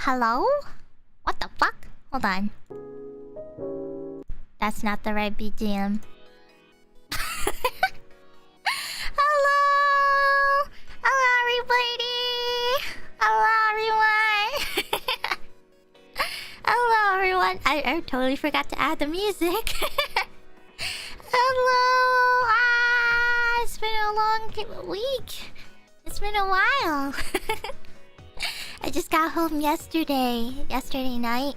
Hello? What the fuck? Hold on. That's not the right BGM. Hello! Hello, everybody! Hello, everyone! Hello, everyone! I totally forgot to add the music. Hello! It's been a long week. It's been a while. I just got home yesterday night,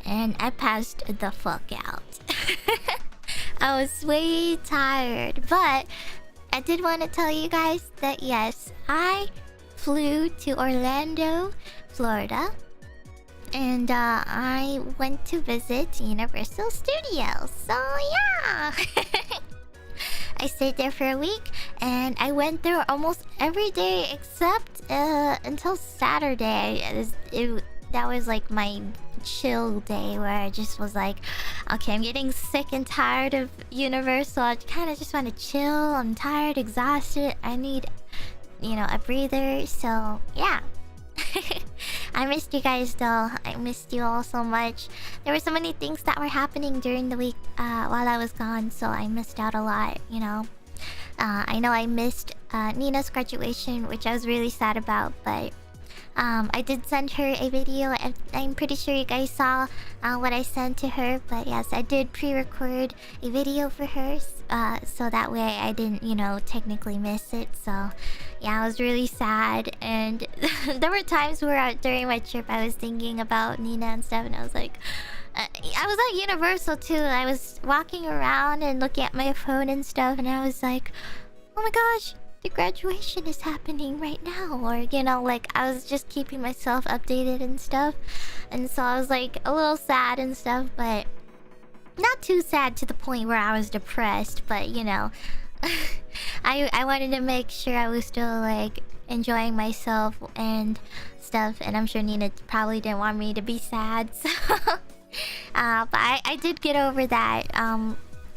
and I passed the fuck out. I was way tired, but I did want to tell you guys that yes, I flew to Orlando, Florida, and I went to visit Universal Studios. So yeah. I stayed there for a week, and I went there almost every day except until Saturday. That was like my chill day where I just was like, okay, I'm getting sick and tired of Universal. I kind of just want to chill. I'm tired, exhausted. I need, a breather. So yeah. I missed you guys though. I missed you all so much. There were so many things that were happening during the week while I was gone, so I missed out a lot, I know I missed Nina's graduation, which I was really sad about, but I did send her a video. I'm pretty sure you guys saw what I sent to her, but yes, I did pre-record a video for her, so that way I didn't, technically miss it. So yeah, I was really sad, and there were times where during my trip I was thinking about Nina and stuff, and I was like, I was at Universal too. I was walking around and looking at my phone and stuff, and I was like, oh my gosh, the graduation is happening right now. Or, I was just keeping myself updated and stuff. And so I was like a little sad and stuff, but not too sad to the point where I was depressed, but I wanted to make sure I was still like enjoying myself and stuff, and I'm sure Nina probably didn't want me to be sad, so but I did get over that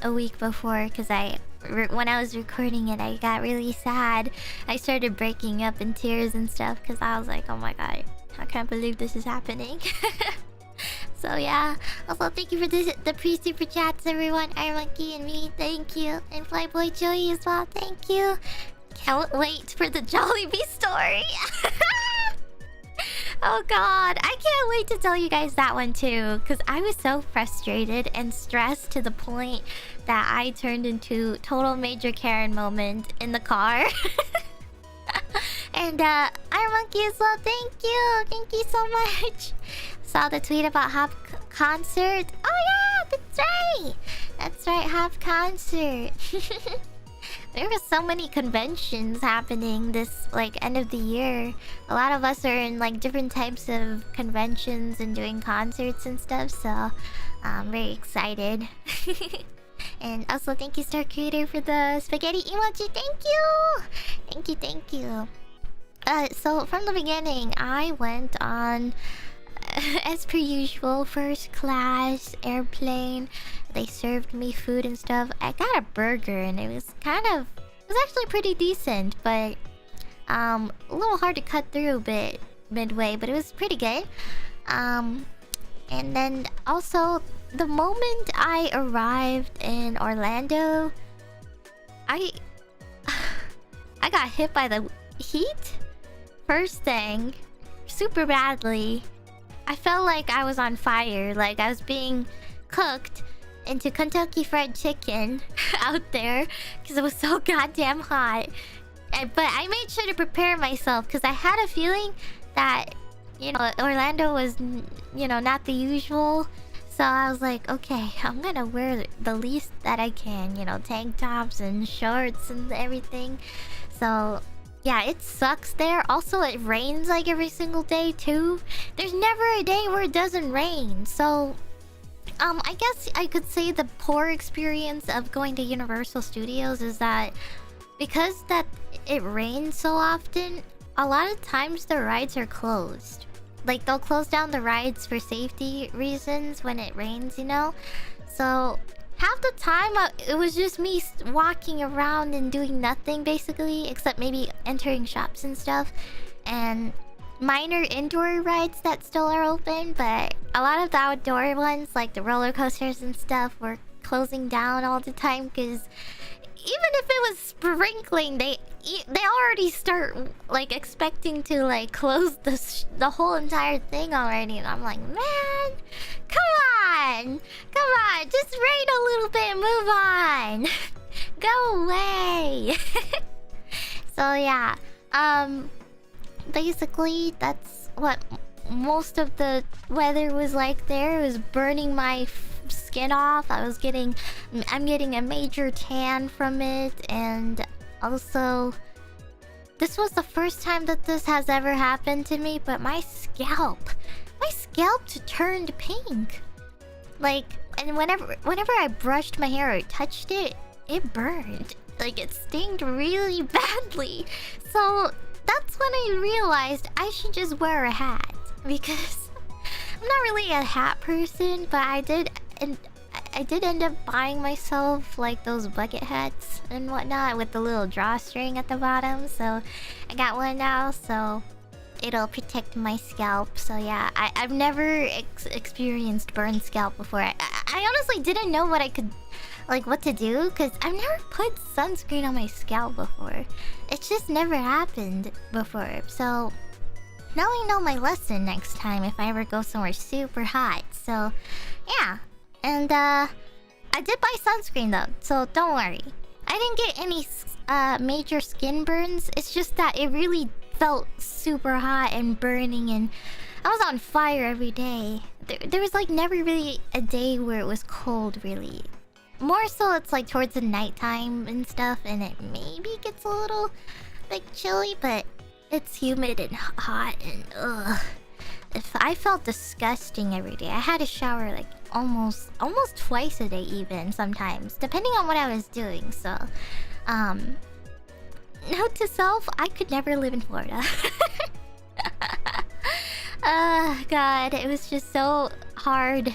a week before, because when I was recording it, I got really sad. I started breaking up in tears and stuff because I was like, oh my god, I can't believe this is happening. So yeah, also thank you for the pre-super chats, everyone. Monkey and me, thank you. And Flyboy Joey as well, thank you. Can't wait for the Jollibee story. Oh god, I can't wait to tell you guys that one too, because I was so frustrated and stressed to the point that I turned into total major Karen moment in the car. And Iron Monkey as well, thank you so much. Saw the tweet about Hop concert. Oh yeah, that's right, Hop concert. There were so many conventions happening this end of the year. A lot of us are in different types of conventions and doing concerts and stuff, so I'm very excited. And also thank you, Star Creator, for the spaghetti emoji. Thank you. So from the beginning, I went on as per usual, first class airplane. They served me food and stuff. I got a burger, and it was actually pretty decent, but a little hard to cut through a bit midway, but it was pretty good. And then also the moment I arrived in Orlando, I got hit by the heat first thing super badly. I felt like I was on fire, like I was being cooked into Kentucky Fried Chicken out there because it was so goddamn hot. But I made sure to prepare myself because I had a feeling that Orlando was not the usual. So I was like, okay, I'm gonna wear the least that I can, tank tops and shorts and everything. So yeah, it sucks there. Also, it rains every single day too. There's never a day where it doesn't rain. So I guess I could say the poor experience of going to Universal Studios is that because it rains so often, a lot of times the rides are closed. They'll close down the rides for safety reasons when it rains, So half the time it was just me walking around and doing nothing basically, except maybe entering shops and stuff. And minor indoor rides that still are open, but a lot of the outdoor ones, like the roller coasters and stuff, were closing down all the time because even if it was sprinkling, they already start like expecting to like close the whole entire thing already, and I'm like, man, come on, just rain a little bit and move on. Go away. So yeah, basically that's what most of the weather was like there. It was burning my skin off. I'm getting a major tan from it, and also this was the first time that this has ever happened to me, but my scalp turned pink. Like, and whenever I brushed my hair or touched it, it burned. Like, it stinged really badly. So that's when I realized I should just wear a hat, because I'm not really a hat person, but I did end up buying myself like those bucket hats and whatnot with the little drawstring at the bottom. So I got one now, so it'll protect my scalp. So yeah, I've never experienced burned scalp before. I honestly didn't know what I could, like, what to do, because I've never put sunscreen on my scalp before. It's just never happened before. So now I know my lesson next time if I ever go somewhere super hot. So yeah. And I did buy sunscreen though, so don't worry. I didn't get any major skin burns. It's just that it really felt super hot and burning, and I was on fire every day. There was like never really a day where it was cold, really. More so it's like towards the nighttime and stuff, and it maybe gets a little bit chilly, but it's humid and hot, and ugh. I felt disgusting every day. I had to shower like almost twice a day, even sometimes, depending on what I was doing. So note to self, I could never live in Florida. God, it was just so hard.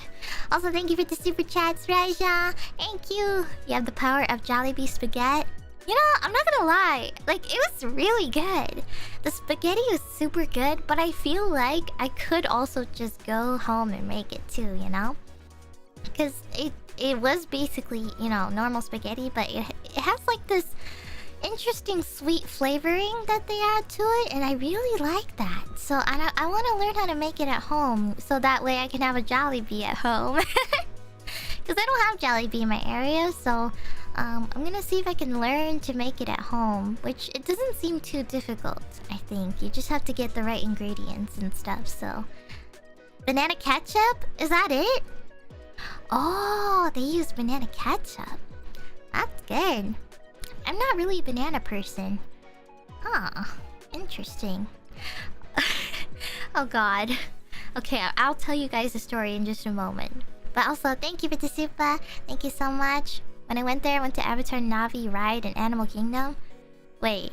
Also, thank you for the super chats, Raja. Thank you. You have the power of Jollibee spaghetti. You know, I'm not gonna lie, like, it was really good. The spaghetti was super good, but I feel like I could also just go home and make it too, you know? Because it was basically, you know, normal spaghetti, but it has like this interesting sweet flavoring that they add to it, and I really like that. So I want to learn how to make it at home, so that way I can have a Jollibee at home. Because I don't have Jollibee in my area, so I'm gonna see if I can learn to make it at home, which it doesn't seem too difficult. I think you just have to get the right ingredients and stuff. So banana ketchup, is that it? Oh, they use banana ketchup. That's good. I'm not really a banana person. Huh, interesting. Oh god. Okay, I'll tell you guys the story in just a moment. But also, thank you for the super. Thank you so much. When I went there, I went to Avatar Navi Ride in Animal Kingdom. Wait,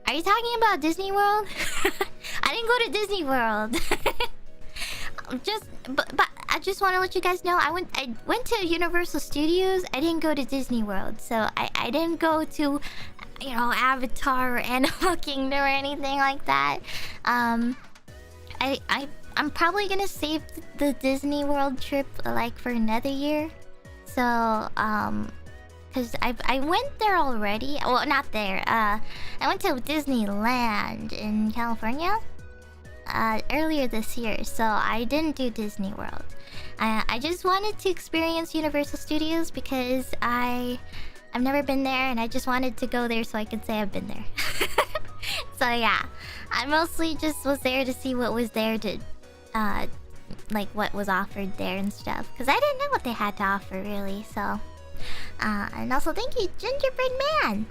are you talking about Disney World? I didn't go to Disney World. But I just want to let you guys know, I went to Universal Studios. I didn't go to Disney World, so I didn't go to, you know, Avatar or Animal Kingdom or anything like that. I'm probably gonna save the Disney World trip like for another year. So because I went there already. Well, not there. I went to Disneyland in California earlier this year, so I didn't do Disney World. I just wanted to experience Universal Studios because I've never been there, and I just wanted to go there so I could say I've been there. So yeah, I mostly just was there to see what was there, to like what was offered there and stuff, because I didn't know what they had to offer really. So and also thank you, Gingerbread Man.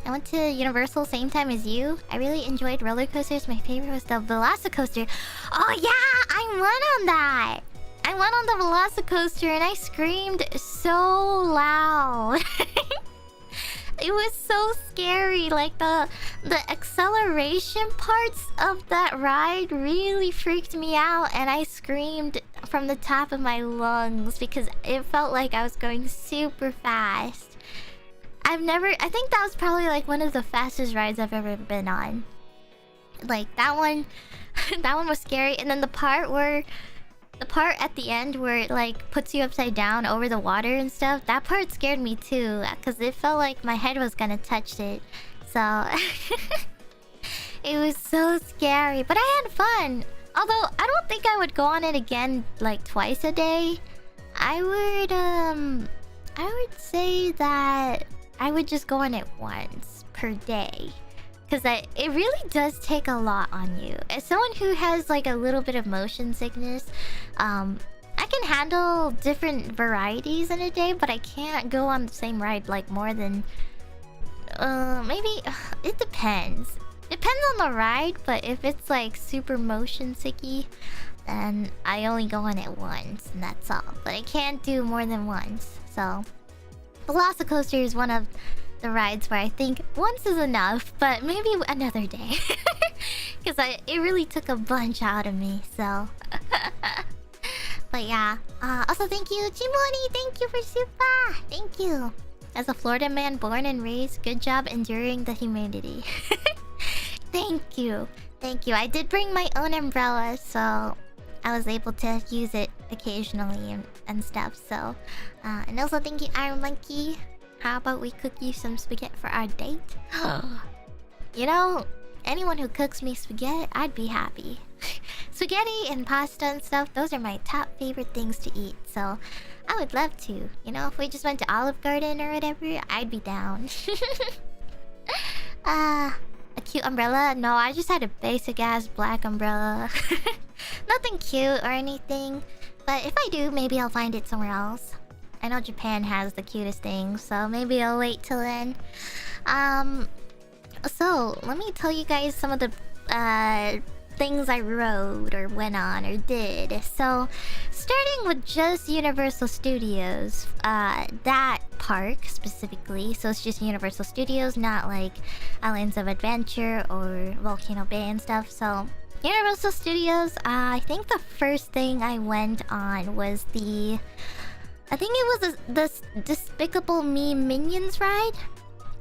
I went to Universal same time as you. I really enjoyed roller coasters. My favorite was the Velocicoaster. Oh yeah, I went on that. I went on the Velocicoaster and I screamed so loud. It was so scary. Like the acceleration parts of that ride really freaked me out, and I screamed from the top of my lungs because it felt like I was going super fast. I think that was probably like one of the fastest rides I've ever been on. Like that one, that one was scary. And then the part at the end where it like puts you upside down over the water and stuff, that part scared me too, because it felt like my head was gonna touch it. So it was so scary, but I had fun. Although I don't think I would go on it again like twice a day. I would say that I would just go on it once per day. Because it really does take a lot on you. As someone who has like a little bit of motion sickness, I can handle different varieties in a day, but I can't go on the same ride like more than... maybe... it depends. Depends on the ride, but if it's like super motion sicky, then I only go on it once, and that's all. But I can't do more than once, so... Velocicoaster is one of the rides where I think once is enough, but maybe another day. Because it really took a bunch out of me, so... But yeah. Also, thank you, Chimoni! Thank you for super! Thank you! As a Florida man born and raised, good job enduring the humidity. Thank you. Thank you. I did bring my own umbrella, so I was able to use it occasionally and stuff, so... and also thank you, Iron Monkey. How about we cook you some spaghetti for our date? You know, anyone who cooks me spaghetti, I'd be happy. Spaghetti and pasta and stuff, those are my top favorite things to eat, so I would love to. You know, if we just went to Olive Garden or whatever, I'd be down. A cute umbrella? No, I just had a basic ass black umbrella. Nothing cute or anything, but if I do, maybe I'll find it somewhere else. I know Japan has the cutest things, so maybe I'll wait till then. So let me tell you guys some of the things I rode or went on or did. So starting with just Universal Studios, that park specifically. So it's just Universal Studios, not like Islands of Adventure or Volcano Bay and stuff. So Universal Studios, I think the first thing I went on was the... I think it was the Despicable Me Minions ride.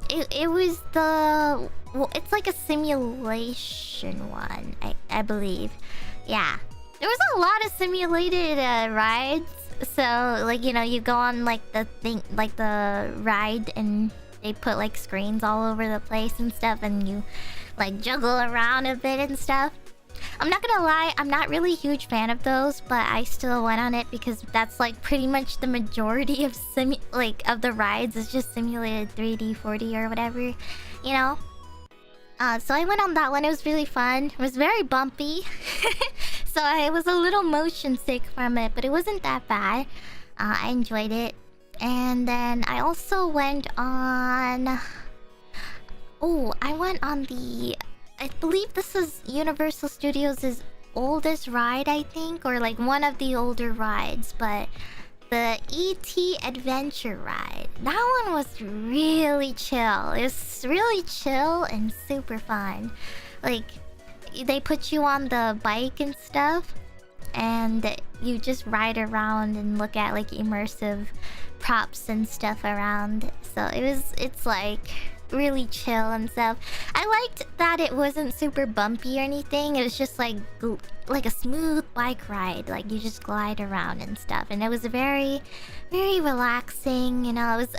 It was the... Well, it's like a simulation one, I believe. Yeah. There was a lot of simulated rides. So, like, you know, you go on, like, the ride and they put, like, screens all over the place and stuff. And you, like, juggle around a bit and stuff. I'm not gonna lie, I'm not really a huge fan of those, but I still went on it because that's like pretty much the majority of the rides is just simulated 3D, 4D or whatever, you know? So I went on that one, it was really fun. It was very bumpy. So I was a little motion sick from it, but it wasn't that bad. I enjoyed it. And then I also went on... Oh, I went on the... I believe this is Universal Studios' oldest ride, I think, or like one of the older rides, but the E.T. Adventure ride. That one was really chill. It was really chill and super fun. Like, they put you on the bike and stuff, and you just ride around and look at like immersive props and stuff around. So it's like... really chill and stuff. I liked that it wasn't super bumpy or anything. It was just like a smooth bike ride. Like you just glide around and stuff. And it was very, very relaxing. You know, it was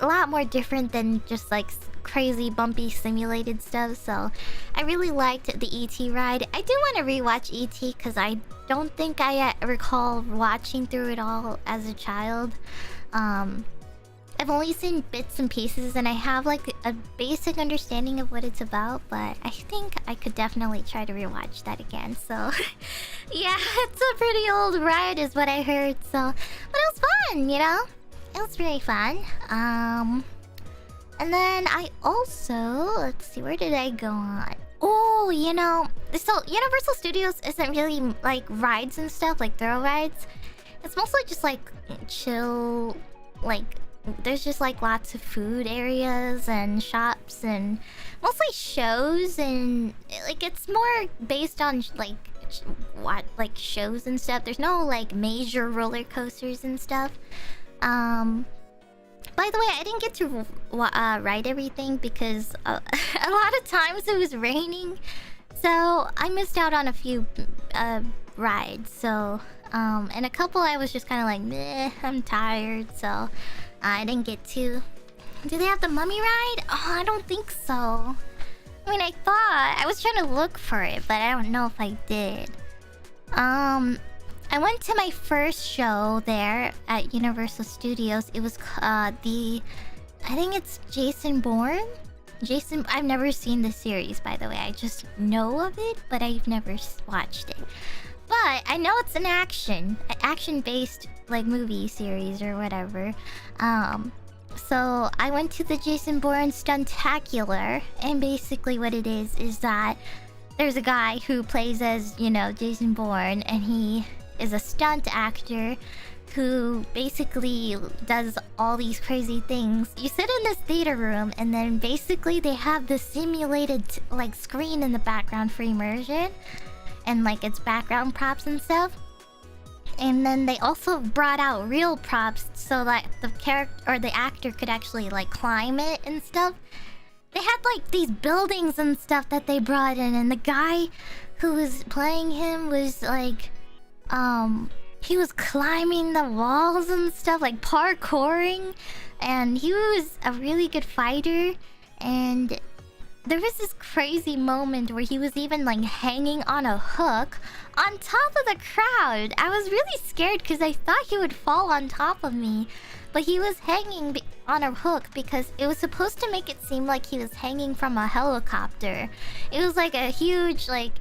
a lot more different than just like crazy bumpy simulated stuff. So I really liked the E.T. ride. I do want to rewatch E.T. because I don't think I recall watching through it all as a child. I've only seen bits and pieces and I have like a basic understanding of what it's about, but I think I could definitely try to rewatch that again. So yeah, it's a pretty old ride is what I heard. So, but it was fun, you know? It was really fun. And then I also, let's see, where did I go on? Oh, you know, so Universal Studios isn't really like rides and stuff, like thrill rides. It's mostly just like chill, like there's just like lots of food areas and shops and mostly shows, and like it's more based on like shows and stuff. There's no like major roller coasters and stuff. By the way, I didn't get to ride everything because a lot of times it was raining, So I missed out on a few rides. So and a couple I was just kind of like, meh, I'm tired. So I didn't get to. Do they have the mummy ride? Oh, I don't think so. I mean, I was trying to look for it, but I don't know if I did. I went to my first show there at Universal Studios. It was I think it's Jason Bourne. I've never seen the series, by the way. I just know of it, but I've never watched it. But I know it's an action-based like movie series or whatever. So I went to the Jason Bourne Stuntacular, and basically what it is that there's a guy who plays as, you know, Jason Bourne, and he is a stunt actor who basically does all these crazy things. You sit in this theater room, and then basically they have this simulated like screen in the background for immersion, and like its background props and stuff. And then they also brought out real props so that the character or the actor could actually like climb it and stuff. They had like these buildings and stuff that they brought in, and the guy who was playing him was like he was climbing the walls and stuff, like parkouring, and he was a really good fighter. And there was this crazy moment where he was even like hanging on a hook on top of the crowd. I was really scared because I thought he would fall on top of me, but he was hanging on a hook because it was supposed to make it seem like he was hanging from a helicopter. It was like a huge like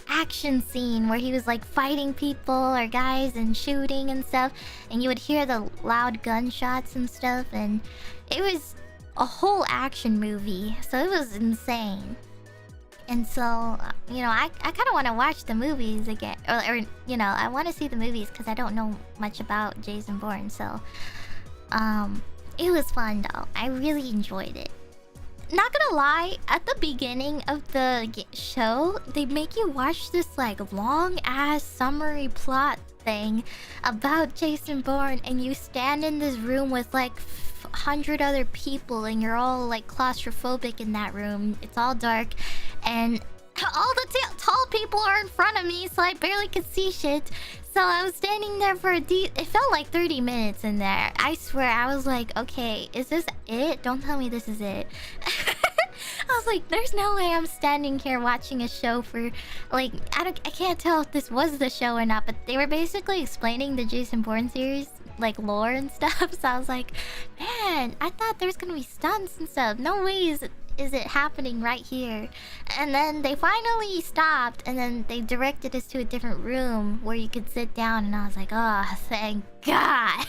action scene where he was like fighting people or guys and shooting and stuff, and you would hear the loud gunshots and stuff, and it was a whole action movie, so it was insane. And so you know, I kind of want to watch the movies again, or you know, I want to see the movies because I don't know much about Jason Bourne. So it was fun though. I really enjoyed it. Not gonna lie, at the beginning of the show, they make you watch this like long ass summary plot thing about Jason Bourne, and you stand in this room with like 100 other people, and you're all like claustrophobic in that room. It's all dark, and all the tall people are in front of me, so I barely could see shit. So I was standing there for it felt like 30 minutes in there. I swear, I was like, okay, is this it? Don't tell me this is it. I was like, there's no way I'm standing here watching a show for like, I can't tell if this was the show or not, but they were basically explaining the Jason Bourne series like lore and stuff. So I was like, man, I thought there was gonna be stunts and stuff. No way is it happening right here. And then they finally stopped, and then they directed us to a different room where you could sit down, and I was like, oh, thank God.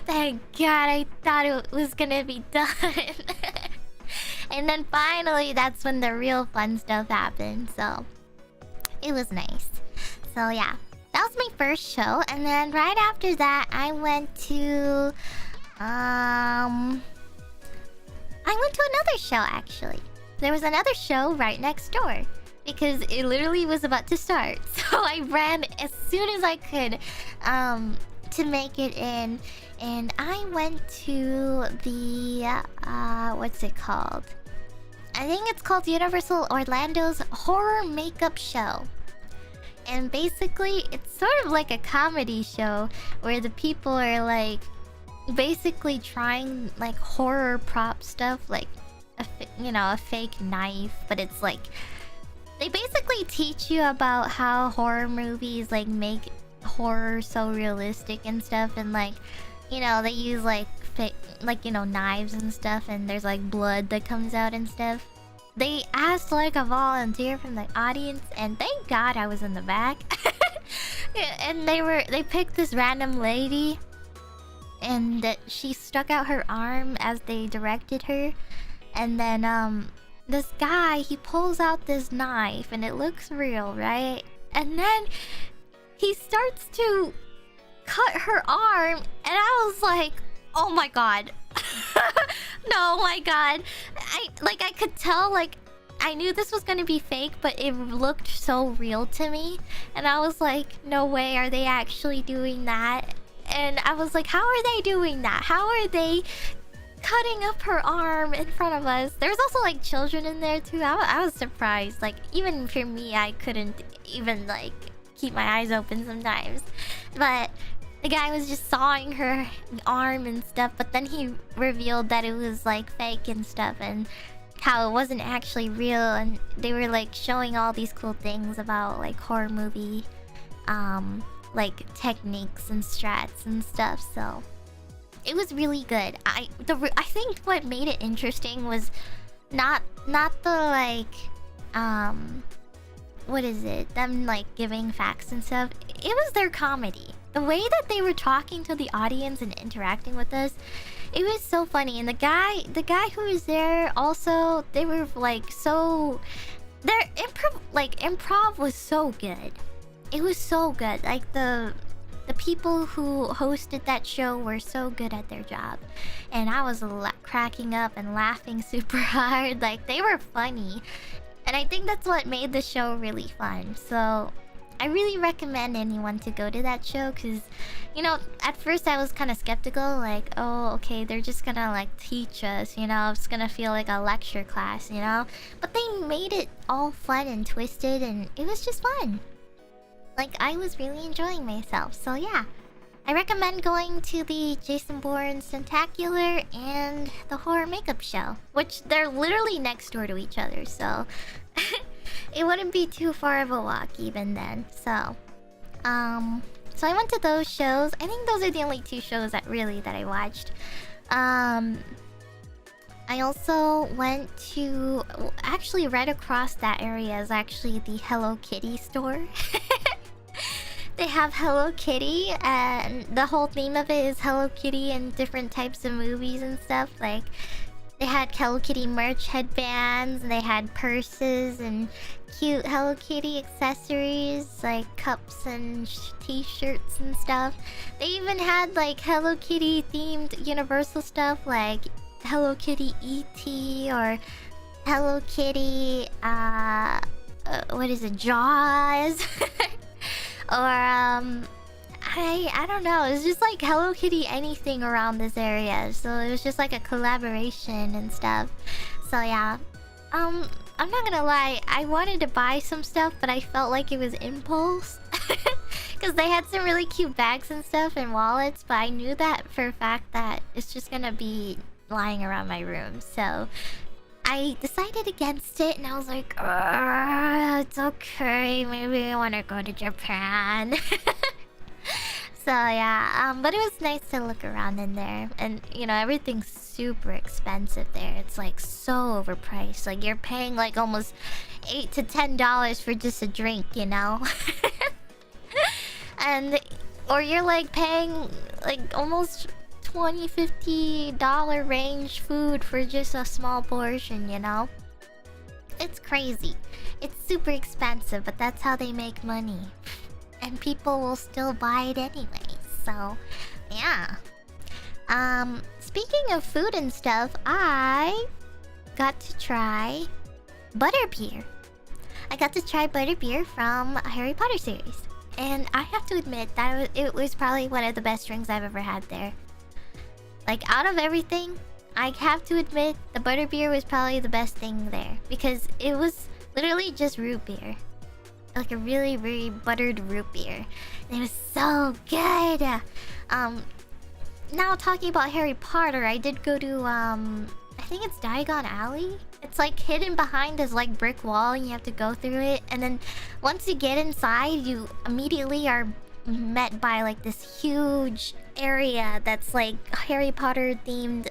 Thank God, I thought it was gonna be done. And then finally, that's when the real fun stuff happened. So it was nice. So yeah, that was my first show. And then right after that, I went to another show, actually. There was another show right next door because it literally was about to start. So I ran as soon as I could to make it in. And I went to the what's it called? I think it's called Universal Orlando's Horror Makeup Show. And basically, it's sort of like a comedy show where the people are like basically trying like horror prop stuff, like a fake knife, but it's like they basically teach you about how horror movies like make horror so realistic and stuff, and like, you know, they use like fake, like, you know, knives and stuff, and there's like blood that comes out and stuff. They asked like a volunteer from the audience, and thank God I was in the back. And they picked this random lady, and she stuck out her arm as they directed her. And then this guy, he pulls out this knife, and it looks real, right? And then he starts to cut her arm, and I was like, oh my God. No, my God. I could tell, like, I knew this was gonna be fake, but it looked so real to me. And I was like, no way, are they actually doing that? And I was like, how are they doing that? How are they cutting up her arm in front of us. There was also like children in there too. I was surprised. Like even for me, I couldn't even like keep my eyes open sometimes. But the guy was just sawing her arm and stuff. But then he revealed that it was like fake and stuff, and how it wasn't actually real. And they were like showing all these cool things about like horror movie, like techniques and strats and stuff. So it was really good. I think what made it interesting was not the like what is it? Them like giving facts and stuff. It was their comedy. The way that they were talking to the audience and interacting with us, it was so funny. And the guy who was there also, they were like so, their improv was so good. It was so good. Like the people who hosted that show were so good at their job, and I was cracking up and laughing super hard. Like they were funny, and I think that's what made the show really fun. So I really recommend anyone to go to that show, because you know, at first I was kind of skeptical, like, oh okay, they're just gonna like teach us, you know, it's gonna feel like a lecture class, you know, but they made it all fun and twisted, and it was just fun. Like, I was really enjoying myself. So yeah, I recommend going to the Jason Bourne Spectacular and the horror makeup show, which they're literally next door to each other, so it wouldn't be too far of a walk even then. So so I went to those shows. I think those are the only two shows that I watched. I also went to, actually right across that area is actually the Hello Kitty store. They have Hello Kitty, and the whole theme of it is Hello Kitty and different types of movies and stuff. Like, they had Hello Kitty merch headbands, and they had purses and cute Hello Kitty accessories, like cups and t-shirts and stuff. They even had like Hello Kitty themed Universal stuff, like Hello Kitty E.T. or Hello Kitty, what is it, Jaws? Or I don't know, it's just like Hello Kitty anything around this area. So it was just like a collaboration and stuff. So yeah, I'm not gonna lie, I wanted to buy some stuff, but I felt like it was impulse. Because they had some really cute bags and stuff and wallets, but I knew that for a fact that it's just gonna be lying around my room. So I decided against it, and I was like, it's okay, maybe I want to go to Japan. So yeah, but it was nice to look around in there. And you know, everything's super expensive there. It's like so overpriced. Like you're paying like almost $8 to $10 for just a drink, you know. And or you're like paying like almost $20-50 range food for just a small portion, you know. It's crazy. It's super expensive, but that's how they make money, and people will still buy it anyway. So yeah, speaking of food and stuff, I got to try butterbeer. I got to try butterbeer from a Harry Potter series, and I have to admit that it was probably one of the best drinks I've ever had there. Like, out of everything, I have to admit the butterbeer was probably the best thing there, because it was literally just root beer. Like a really, really buttered root beer. And it was so good! Now talking about Harry Potter, I did go to, I think it's Diagon Alley? It's like hidden behind this like brick wall, and you have to go through it. And then once you get inside, you immediately are met by like this huge area that's like Harry Potter themed.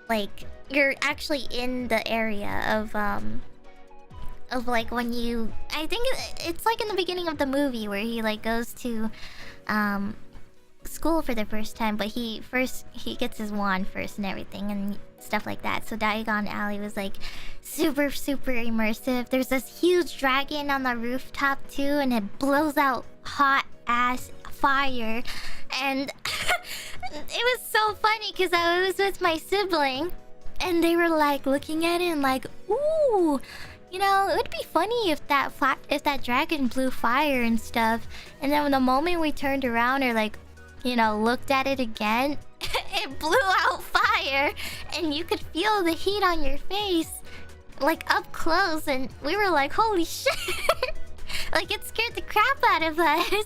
Like you're actually in the area of like when you, I think it's like in the beginning of the movie where he like goes to school for the first time, but he gets his wand first and everything and stuff like that. So Diagon Alley was like super immersive. There's this huge dragon on the rooftop too, and it blows out hot ass fire. And it was so funny because I was with my sibling, and they were like looking at it and like, ooh, you know, it would be funny if that dragon blew fire and stuff. And then the moment we turned around or like, you know, looked at it again, it it blew out fire, and you could feel the heat on your face, like up close, and we were like, "Holy shit!" Like it scared the crap out of us.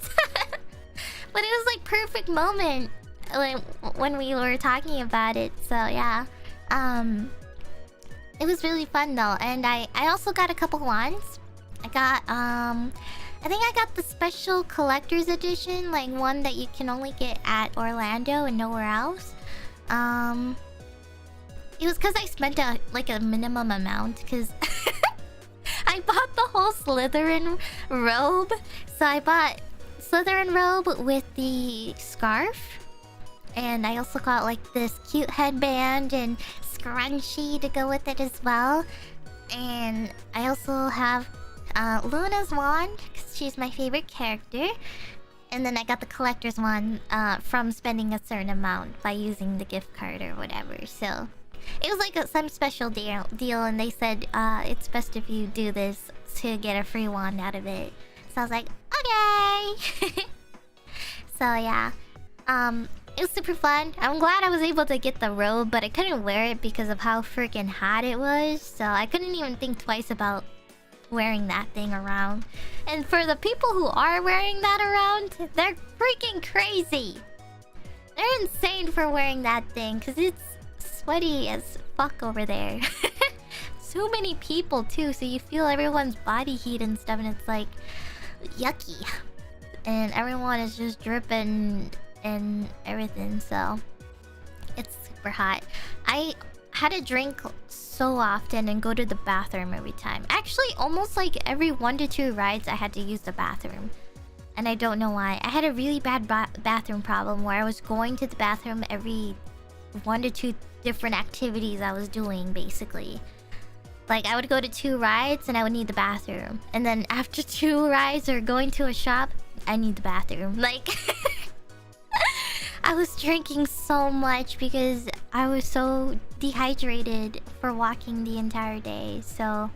But it was like perfect moment, like when we were talking about it. So yeah, it was really fun though, and I also got a couple wands. I got I think I got the special collector's edition, like one that you can only get at Orlando and nowhere else. It was because I spent a minimum amount, because I bought the whole Slytherin robe. So I bought Slytherin robe with the scarf, and I also got like this cute headband and scrunchie to go with it as well. And I also have Luna's wand, because she's my favorite character. And then I got the collector's wand from spending a certain amount by using the gift card or whatever. So it was like some special deal, and they said it's best if you do this to get a free wand out of it. So I was like, okay. So yeah, it was super fun. I'm glad I was able to get the robe, but I couldn't wear it because of how freaking hot it was. So I couldn't even think twice about wearing that thing around. And for the people who are wearing that around, they're freaking crazy. They're insane for wearing that thing, because it's sweaty as fuck over there. So many people too, so you feel everyone's body heat and stuff, and it's like yucky, and everyone is just dripping and everything. So it's super hot. I had to drink so often and go to the bathroom every time. Actually, almost like every 1 to 2 rides I had to use the bathroom, and I don't know why. I had a really bad bathroom problem where I was going to the bathroom every 1 to 2 different activities I was doing, basically. Like, I would go to 2 rides and I would need the bathroom, and then after 2 rides or going to a shop, I need the bathroom. Like I was drinking so much because I was so dehydrated for walking the entire day. So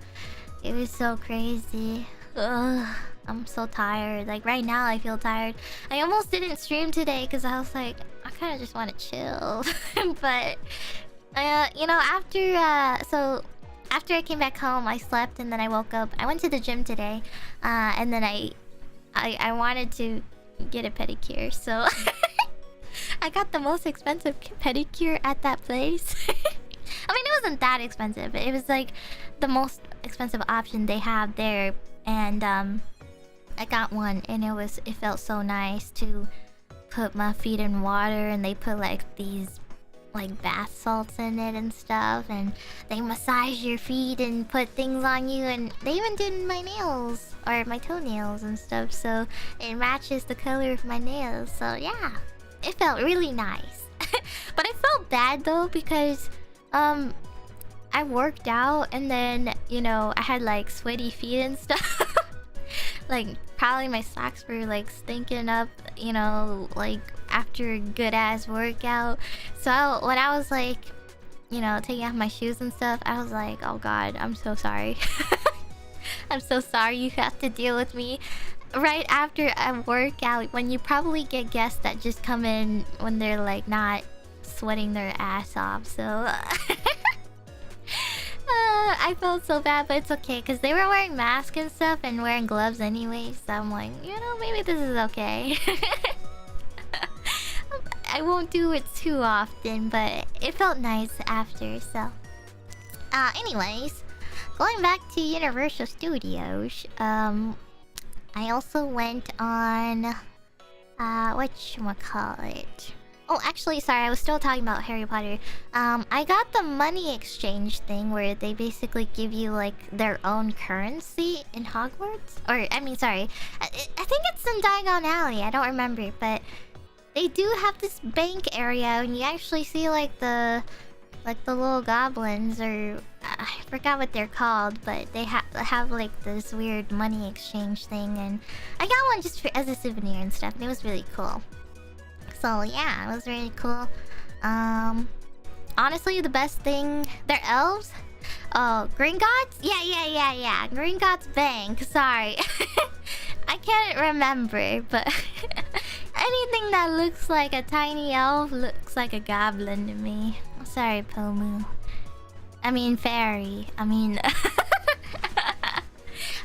it was so crazy. Ugh, I'm so tired. Like right now I feel tired. I almost didn't stream today because I was like, I kind of just want to chill. But you know, after I came back home, I slept, and then I woke up. I went to the gym today, and then I wanted to get a pedicure, so I got the most expensive pedicure at that place. I mean, it wasn't that expensive, but it was like the most expensive option they have there, and I got one, and it felt so nice to put my feet in water, and they put like these like bath salts in it and stuff, and they massage your feet and put things on you, and they even did my nails or my toenails and stuff, so it matches the color of my nails. So yeah, it felt really nice. But I felt bad though, because I worked out, and then, you know, I had like sweaty feet and stuff. Like probably my socks were like stinking up, you know, like after a good ass workout. So when I was like, you know, taking off my shoes and stuff, I was like, oh god, I'm so sorry. I'm so sorry you have to deal with me right after a workout, when you probably get guests that just come in when they're like not sweating their ass off. So I felt so bad, but it's okay, because they were wearing masks and stuff and wearing gloves anyway, so I'm like, you know, maybe this is okay. I won't do it too often, but it felt nice after. So anyways, going back to Universal Studios, I also went on whatchamacallit. Oh, actually, sorry, I was still talking about Harry Potter. I got the money exchange thing where they basically give you like their own currency in Hogwarts. Or, I mean, sorry, I think it's in Diagon Alley, I don't remember, but they do have this bank area, and you actually see like the little goblins, or I forgot what they're called, but they have like this weird money exchange thing, and I got one just as a souvenir and stuff, and it was really cool. So yeah, it was really cool. Honestly, the best thing, they're elves. Oh, Gringotts? Yeah. Gringotts Bank. Sorry, I can't remember, but Anything that looks like a tiny elf looks like a goblin to me. Sorry, Pomu. I mean, fairy. I mean...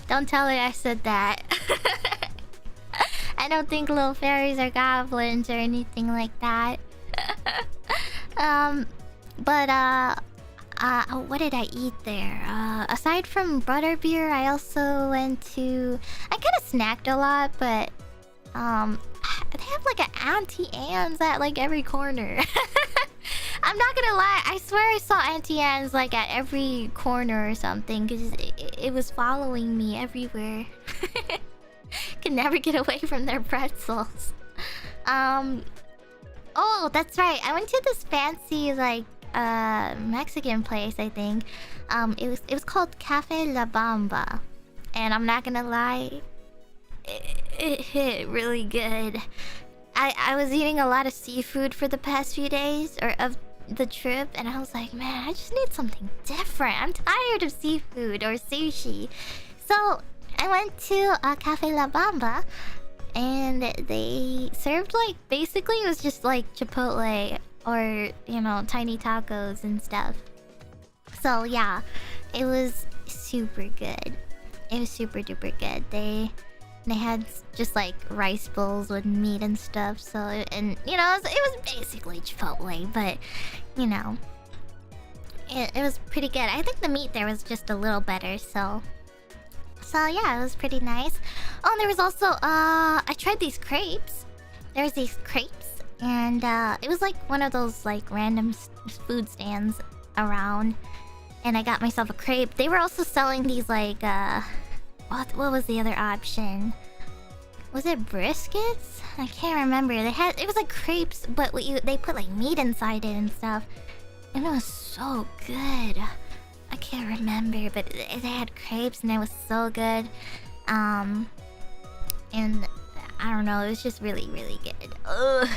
Don't tell her I said that. I don't think little fairies are goblins or anything like that. What did I eat there? Aside from butterbeer, I also went to... I kind of snacked a lot, but... They have like an Auntie Anne's at like every corner. I'm not gonna lie, I swear I saw Auntie Anne's like at every corner or something, because it was following me everywhere. Can never get away from their pretzels. Oh, that's right. I went to this fancy like Mexican place, I think. It was called Cafe La Bamba. And I'm not gonna lie, it hit really good. I was eating a lot of seafood for the past few days of the trip, and I was like, man, I just need something different. I'm tired of seafood or sushi. So I went to Cafe La Bamba, and they served like, basically it was just like Chipotle or, you know, tiny tacos and stuff. So yeah, it was super good. It was super duper good. They had just like rice bowls with meat and stuff. So, and you know, it was basically Chipotle, but you know, it was pretty good. I think the meat there was just a little better. So yeah, it was pretty nice. Oh, and there was also I tried these crepes. There's these crepes, and it was like one of those like random food stands around, and I got myself a crepe. They were also selling these like what was the other option? Was it briskets? I can't remember. It was like crepes, but they put like meat inside it and stuff, and it was so good. I can't remember, but they had crepes and it was so good. And I don't know, it was just really, really good. Ugh.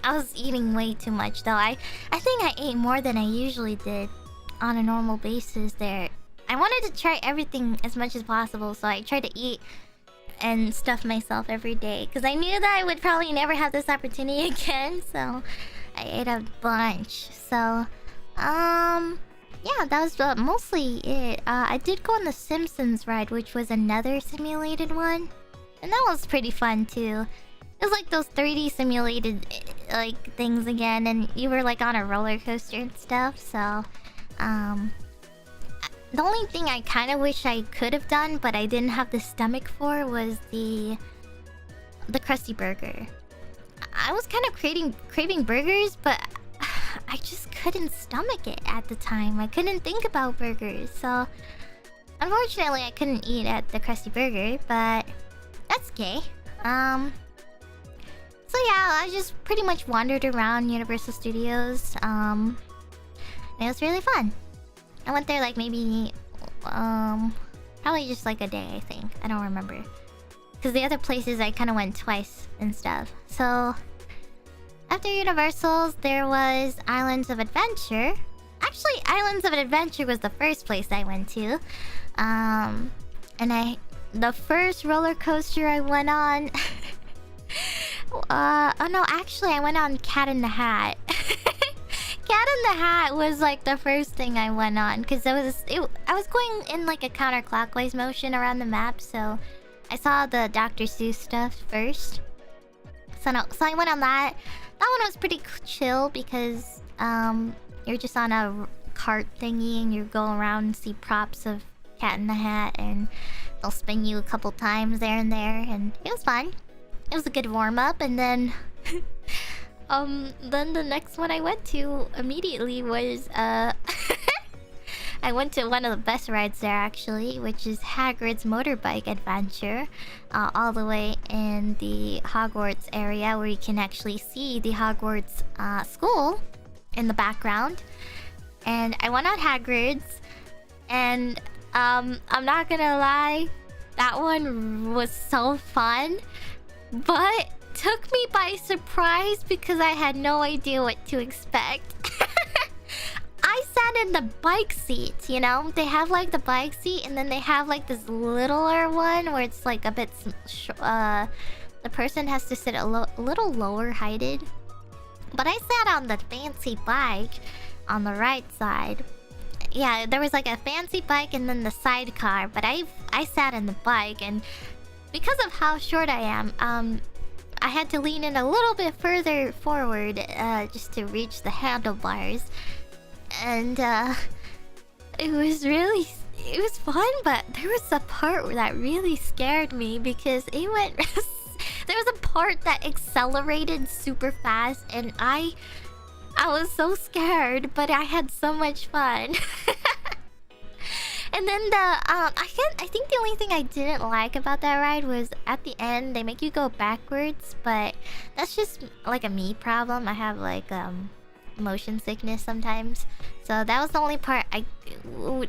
I was eating way too much though. I think I ate more than I usually did on a normal basis there. I wanted to try everything as much as possible, so I tried to eat and stuff myself every day, because I knew that I would probably never have this opportunity again, so I ate a bunch. So, yeah, that was mostly it. I did go on the Simpsons ride, which was another simulated one, and that was pretty fun too. It was like those 3D simulated like things again, and you were like on a roller coaster and stuff. So, the only thing I kind of wish I could have done, but I didn't have the stomach for, was the Krusty Burger. I was kind of craving burgers, but I just couldn't stomach it at the time. I couldn't think about burgers, so unfortunately I couldn't eat at the Krusty Burger, but that's okay. So yeah, I just pretty much wandered around Universal Studios. And it was really fun. I went there like maybe probably just like a day, I think. I don't remember, because the other places I kind of went twice and stuff. So after Universal's, there was Islands of Adventure. Actually, Islands of Adventure was the first place I went to. And the first roller coaster I went on oh no, actually I went on Cat in the Hat. Cat in the Hat was like the first thing I went on, because I was going in like a counterclockwise motion around the map, so I saw the Dr. Seuss stuff first. So I went on that. That one was pretty chill, because you're just on a cart thingy and you go around and see props of Cat in the Hat, and they'll spin you a couple times there and there, and it was fun. It was a good warm-up, and then then the next one I went to immediately was I went to one of the best rides there actually, which is Hagrid's Motorbike Adventure, all the way in the Hogwarts area, where you can actually see the Hogwarts school in the background. And I went on Hagrid's, and I'm not gonna lie, that one was so fun, but took me by surprise because I had no idea what to expect. I sat in the bike seat, you know? They have like the bike seat, and then they have like this littler one where it's like a bit the person has to sit a little lower heighted. But I sat on the fancy bike on the right side. Yeah, there was like a fancy bike and then the sidecar, but I sat in the bike, and because of how short I am, I had to lean in a little bit further forward just to reach the handlebars. And it was fun, but there was a part that really scared me because it went there was a part that accelerated super fast, and I was so scared, but I had so much fun. And then I think the only thing I didn't like about that ride was at the end they make you go backwards, but that's just like a me problem. I have like motion sickness sometimes, so that was the only part I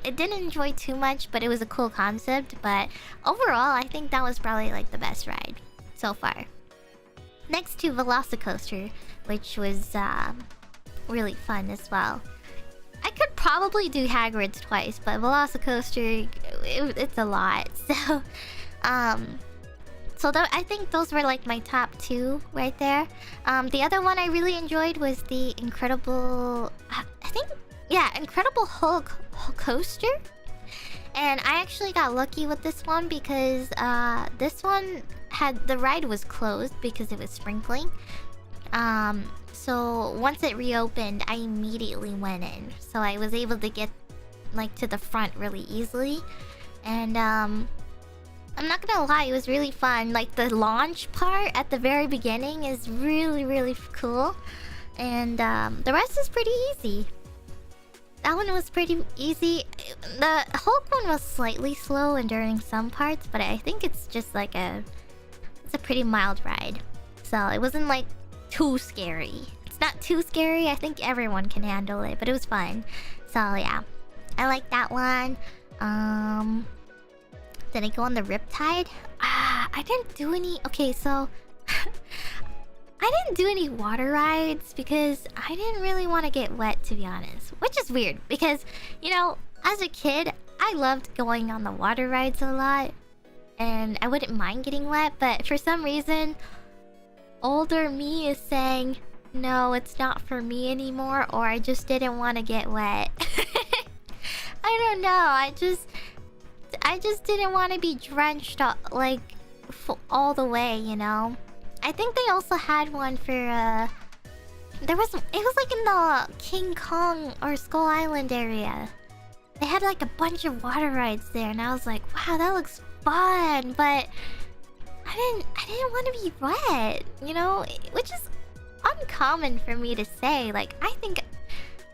didn't enjoy too much, but it was a cool concept. But overall, I think that was probably like the best ride so far. Next to Velocicoaster, which was really fun as well. I could probably do Hagrid's twice, but Velocicoaster, it's a lot. So, I think those were like my top two right there. The other one I really enjoyed was the Incredible Hulk coaster. And I actually got lucky with this one because this one the ride was closed because it was sprinkling. So once it reopened, I immediately went in. So I was able to get like to the front really easily. And I'm not gonna lie, it was really fun. Like the launch part at the very beginning is really, really cool. And the rest is pretty easy. That one was pretty easy. The Hulk one was slightly slow and during some parts, but I think it's just like it's a pretty mild ride. So it wasn't like too scary. It's not too scary. I think everyone can handle it, but it was fun. So yeah, I like that one. Did I go on the Riptide? I didn't do any. Okay, so I didn't do any water rides because I didn't really want to get wet, to be honest. Which is weird because, you know, as a kid, I loved going on the water rides a lot, and I wouldn't mind getting wet. But for some reason, older me is saying, no, it's not for me anymore, or I just didn't want to get wet. I don't know. I just didn't want to be drenched like all the way, you know. I think they also had one for it was like in the King Kong or Skull Island area. They had like a bunch of water rides there, and I was like, wow, that looks fun, but I didn't want to be wet, you know, which is uncommon for me to say. Like, I think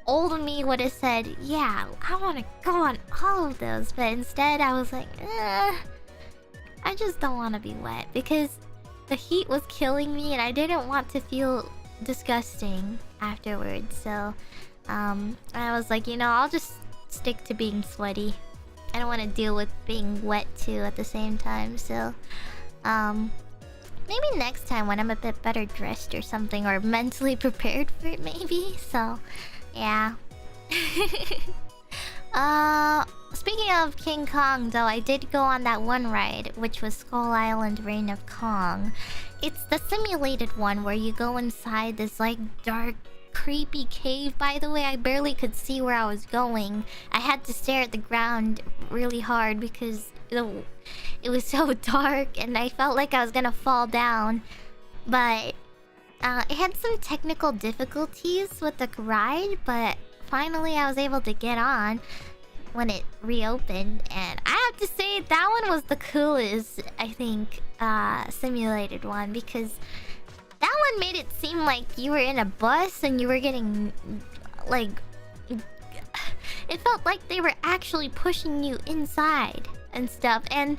old me would have said, yeah, I want to go on all of those, but instead I was like, I just don't want to be wet because the heat was killing me and I didn't want to feel disgusting afterwards. So I was like, you know, I'll just stick to being sweaty. I don't want to deal with being wet too at the same time. So maybe next time when I'm a bit better dressed or something, or mentally prepared for it, maybe. So yeah. Speaking of King Kong, though, I did go on that one ride, which was Skull Island Reign of Kong. It's the simulated one where you go inside this like dark, creepy cave. By the way, I barely could see where I was going. I had to stare at the ground really hard because it was so dark and I felt like I was gonna fall down. But it had some technical difficulties with the ride, but finally I was able to get on when it reopened, and I have to say that one was the coolest, I think, simulated one, because that one made it seem like you were in a bus and you were getting like, it felt like they were actually pushing you inside and stuff. And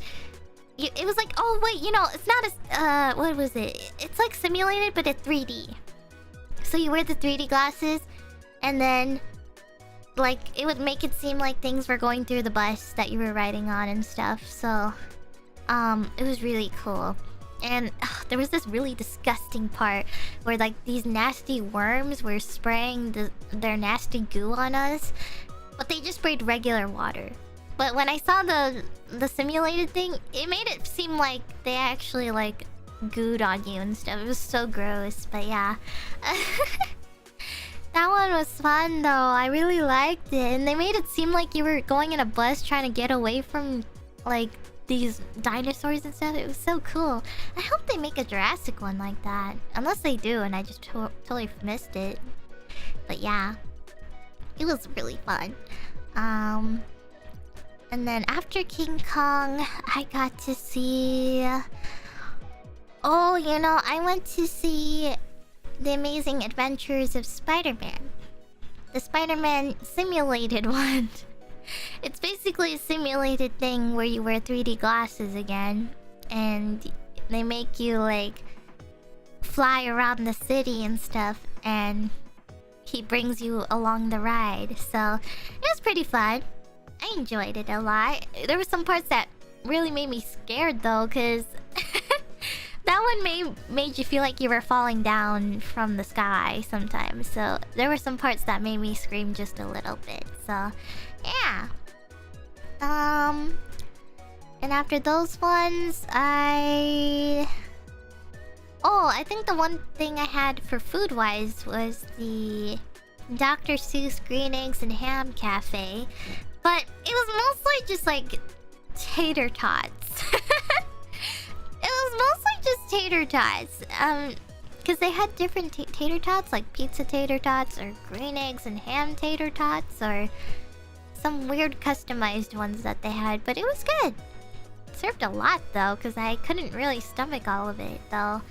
it was like, oh wait, you know, it's not as what was it, it's like simulated but it's 3D. So you wear the 3D glasses and then like it would make it seem like things were going through the bus that you were riding on and stuff. So it was really cool. And there was this really disgusting part where like these nasty worms were spraying their nasty goo on us, but they just sprayed regular water. But when I saw the simulated thing, it made it seem like they actually like gooed on you and stuff. It was so gross, but yeah. That one was fun though. I really liked it, and they made it seem like you were going in a bus trying to get away from like these dinosaurs and stuff. It was so cool. I hope they make a Jurassic one like that. Unless they do, and I just totally missed it. But yeah, it was really fun. And then after King Kong, I got to see... Oh, you know, I went to see The Amazing Adventures of Spider-Man. The Spider-Man simulated one. It's basically a simulated thing where you wear 3D glasses again. And they make you, like, fly around the city and stuff. And he brings you along the ride. So, it was pretty fun. I enjoyed it a lot. There were some parts that really made me scared though, because that one made you feel like you were falling down from the sky sometimes. So there were some parts that made me scream just a little bit. So yeah. And after those ones, I think the one thing I had for food wise was the Dr. Seuss Green Eggs and Ham Cafe. But it was mostly just like tater tots. It was mostly just tater tots. Because they had different tater tots, like pizza tater tots, or green eggs and ham tater tots, or some weird customized ones that they had. But it was good. It served a lot though, because I couldn't really stomach all of it though.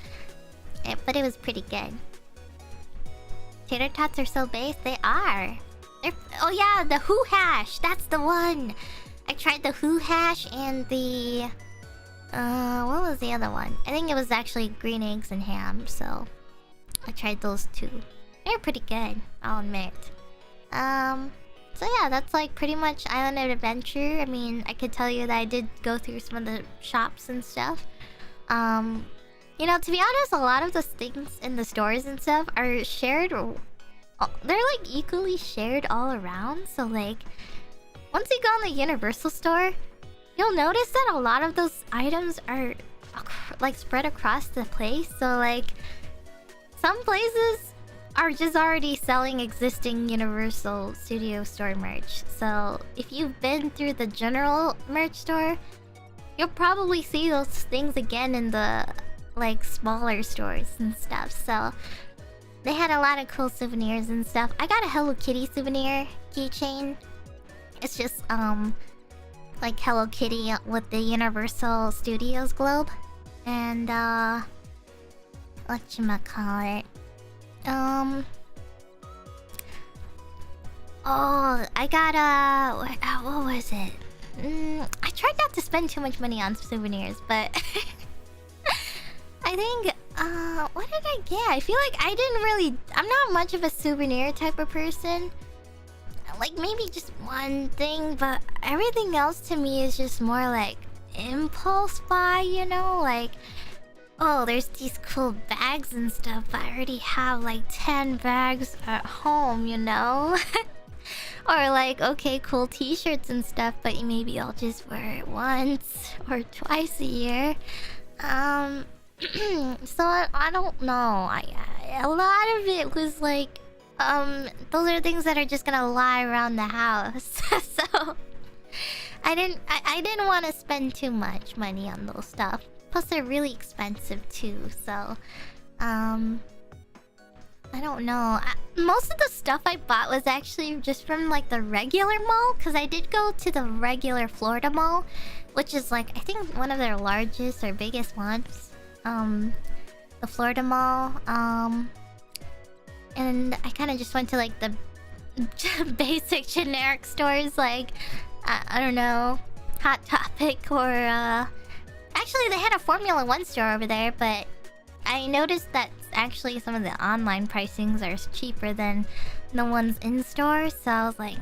But it was pretty good. Tater tots are so base, they are. Oh yeah, the Who Hash! That's the one! I tried the Who Hash and the... what was the other one? I think it was actually green eggs and ham, so... I tried those two. They're pretty good, I'll admit. So yeah, that's like pretty much Island of Adventure. I mean, I could tell you that I did go through some of the shops and stuff. You know, to be honest, a lot of those things in the stores and stuff are shared... They're like equally shared all around. So like, once you go in the Universal store, you'll notice that a lot of those items are like spread across the place. So like, some places are just already selling existing Universal Studio Store merch. So if you've been through the general merch store, you'll probably see those things again in the like smaller stores and stuff. So they had a lot of cool souvenirs and stuff. I got a Hello Kitty souvenir keychain. It's just like Hello Kitty with the Universal Studios globe. And whatchamacallit? Oh, I got what was it? I tried not to spend too much money on souvenirs, but I think what did I get? I feel like I'm not much of a souvenir type of person. Like maybe just one thing, but everything else to me is just more like impulse buy, you know? Like, oh, there's these cool bags and stuff, but I already have like 10 bags at home, you know? Or like, okay, cool t-shirts and stuff, but maybe I'll just wear it once or twice a year. So I don't know. A lot of it was like, those are things that are just gonna lie around the house. So I didn't want to spend too much money on those stuff. Plus they're really expensive too. So I don't know. Most of the stuff I bought was actually just from like the regular mall, because I did go to the regular Florida mall, which is like I think one of their largest or biggest ones. The Florida mall. And I kind of just went to like the basic generic stores, like I don't know, Hot Topic, or actually they had a Formula 1 store over there, but I noticed that actually some of the online pricings are cheaper than the ones in store, so I was like,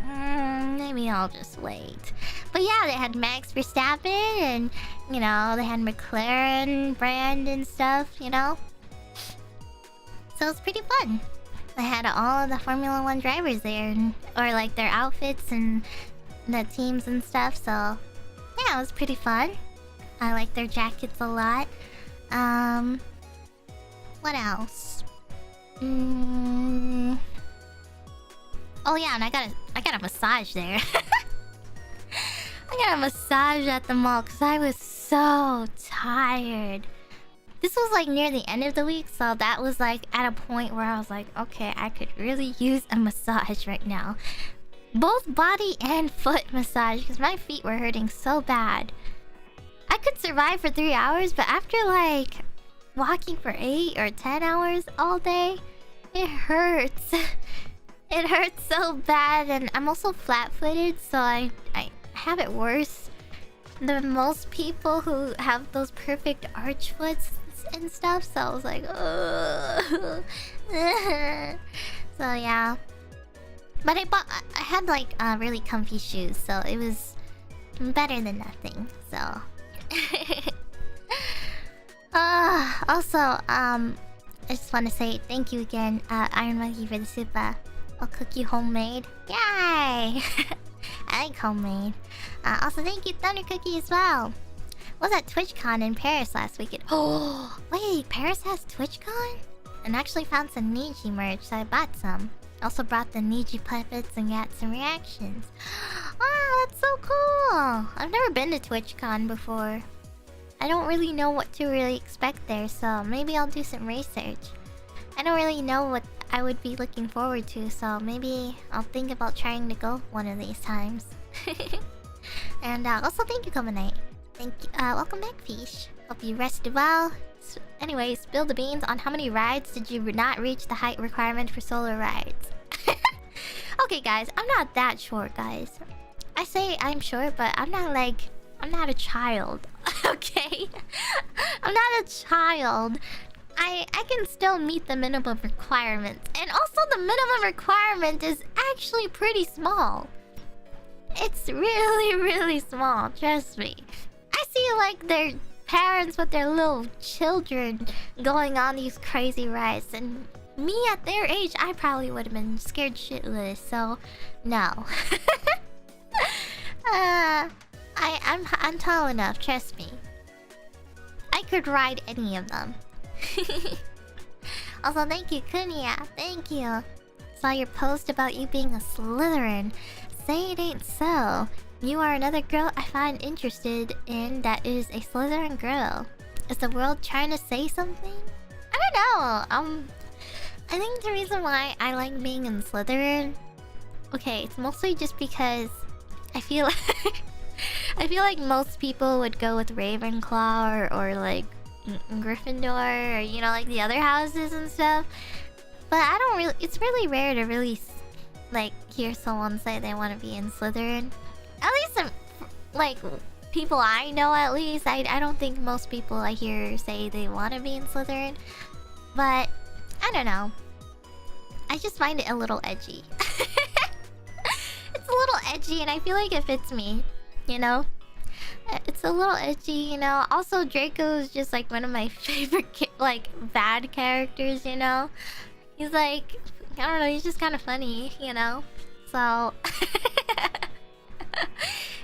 maybe I'll just wait. But yeah, they had Max Verstappen, and you know, they had McLaren brand and stuff, you know. So it's pretty fun. They had all of the Formula 1 drivers there, or like their outfits and the teams and stuff, so yeah, it was pretty fun. I like their jackets a lot. What else? Oh yeah, and I got a massage there. I got a massage at the mall because I was so tired. This was like near the end of the week, so that was like at a point where I was like, okay, I could really use a massage right now. Both body and foot massage because my feet were hurting so bad. I could survive for 3 hours, but after like walking for 8 or 10 hours all day, it hurts. It hurts so bad, and I'm also flat-footed, so I have it worse than most people who have those perfect arch foots and stuff. So I was like, ugh. So yeah. But I had like really comfy shoes, so it was better than nothing. So also, I just want to say thank you again, Iron Monkey, for the super. I'll cook you homemade. Yay! I like homemade. Also, thank you, Thunder Cookie, as well. Was at TwitchCon in Paris last weekend. Oh, wait, Paris has TwitchCon? And actually found some Niji merch, so I bought some. Also brought the Niji puppets and got some reactions. Oh, that's so cool! I've never been to TwitchCon before. I don't really know what to really expect there, so maybe I'll do some research. I don't really know what I would be looking forward to, so maybe I'll think about trying to go one of these times. And also thank you, Komanite. Thank you. Welcome back, Fish. Hope you rested well. Anyway, spill the beans on how many rides did you not reach the height requirement for solo rides? Okay, guys, I'm not that short, guys. I say I'm short, but I'm not a child. Okay? I'm not a child. I can still meet the minimum requirements. And also the minimum requirement is actually pretty small. It's really, really small, trust me. I see like their parents with their little children going on these crazy rides, and me at their age, I probably would have been scared shitless, so no. I'm tall enough, trust me. I could ride any of them. Also, thank you, Kunia. Thank you. Saw your post about you being a Slytherin. Say it ain't so. You are another girl I find interested in that is a Slytherin girl. Is the world trying to say something? I don't know. I think the reason why I like being in Slytherin, okay, it's mostly just because I feel I feel like most people would go with Ravenclaw or like Gryffindor, or you know, like the other houses and stuff. But I don't really. It's really rare to really like hear someone say they want to be in Slytherin. At least, like people I know, at least I don't think most people I hear say they want to be in Slytherin. But I don't know. I just find it a little edgy. It's a little edgy, and I feel like it fits me. You know. It's a little edgy, you know. Also, Draco is just like one of my favorite like bad characters, you know. He's like, I don't know, he's just kind of funny, you know. So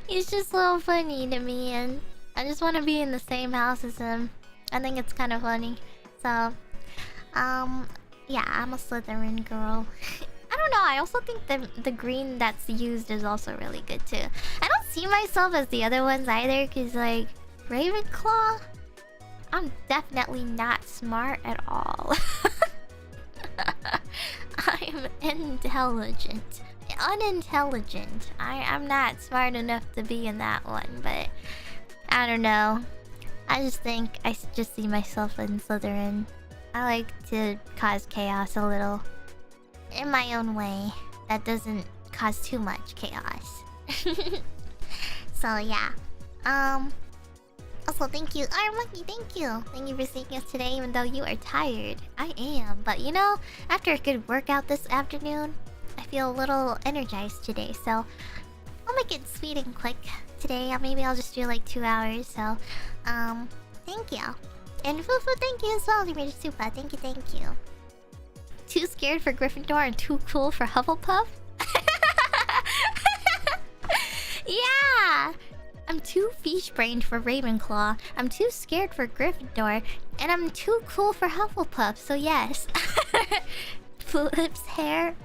he's just a little funny to me, and I just want to be in the same house as him. I think it's kind of funny. So yeah, I'm a Slytherin girl. I don't know, I also think the green that's used is also really good too. I don't see myself as the other ones either, because like Ravenclaw, I'm definitely not smart at all. I'm intelligent. Unintelligent. I'm not smart enough to be in that one, but I don't know. I just think I just see myself in Slytherin. I like to cause chaos a little. In my own way. That doesn't cause too much chaos. So yeah. Also, thank you, Iron Monkey. Thank you. Thank you for seeing us today, even though you are tired. I am, but you know, after a good workout this afternoon, I feel a little energized today. So I'll make it sweet and quick today. Maybe I'll just do like 2 hours. So, thank you. And Fufu, thank you as well. You made it super. Thank you, thank you. Too scared for Gryffindor and too cool for Hufflepuff? Yeah! I'm too fish-brained for Ravenclaw. I'm too scared for Gryffindor. And I'm too cool for Hufflepuff, so yes. Flip's hair,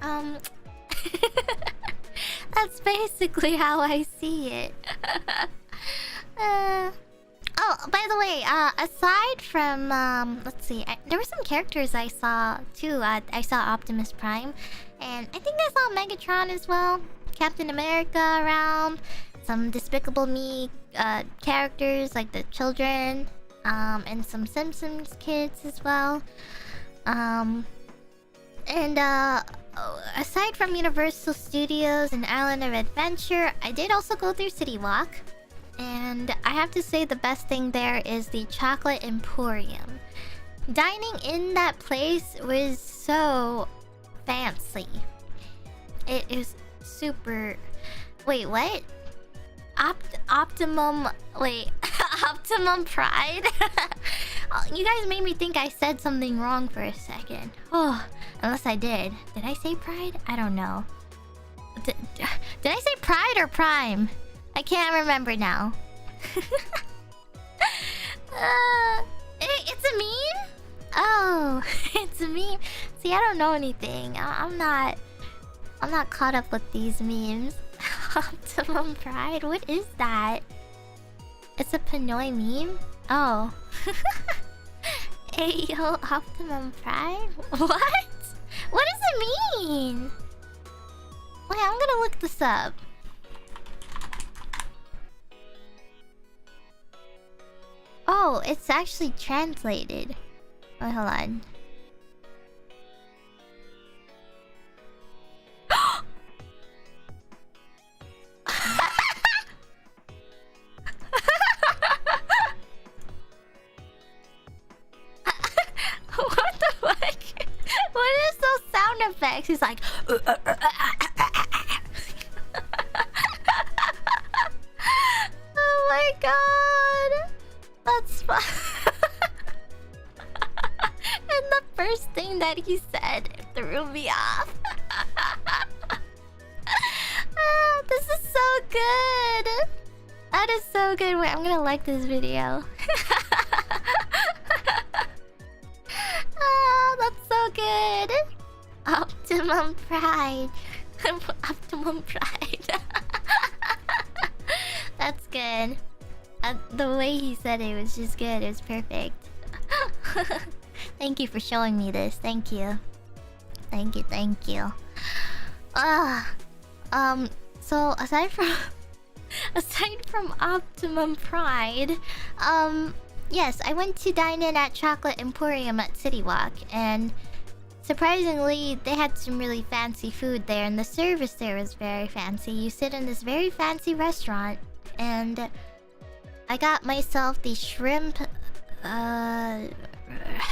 that's basically how I see it. Oh, by the way, aside from, let's see, there were some characters I saw too. I saw Optimus Prime, and I think I saw Megatron as well. Captain America around, some Despicable Me characters like the children, and some Simpsons kids as well. And aside from Universal Studios and Island of Adventure, I did also go through City Walk. And I have to say the best thing there is the Chocolate Emporium. Dining in that place was so fancy. It is super... Wait, what? Optimum... Wait. Optimum Pride? You guys made me think I said something wrong for a second. Oh, unless I did. Did I say Pride? I don't know. Did I say Pride or Prime? I can't remember now. It's a meme? Oh, it's a meme. See, I don't know anything. I'm not caught up with these memes. Optimum Pride? What is that? It's a Pinoy meme? Oh. Ayo, Optimum Pride? What? What does it mean? Wait, I'm gonna look this up. Oh, it's actually translated. Wait, hold on. What the fuck? What is those sound effects? He's like... Oh my god! That's fun. And the first thing that he said threw me off. This is so good. That is so good. Wait, I'm gonna like this video. That's so good. Optimum Pride. Optimum Pride. That's good. The way he said it was just good. It was perfect. Thank you for showing me this. Thank you. Thank you. Thank you. So aside from Optimum Pride, yes, I went to dine in at Chocolate Emporium at City Walk, and surprisingly, they had some really fancy food there, and the service there was very fancy. You sit in this very fancy restaurant, and I got myself the shrimp... what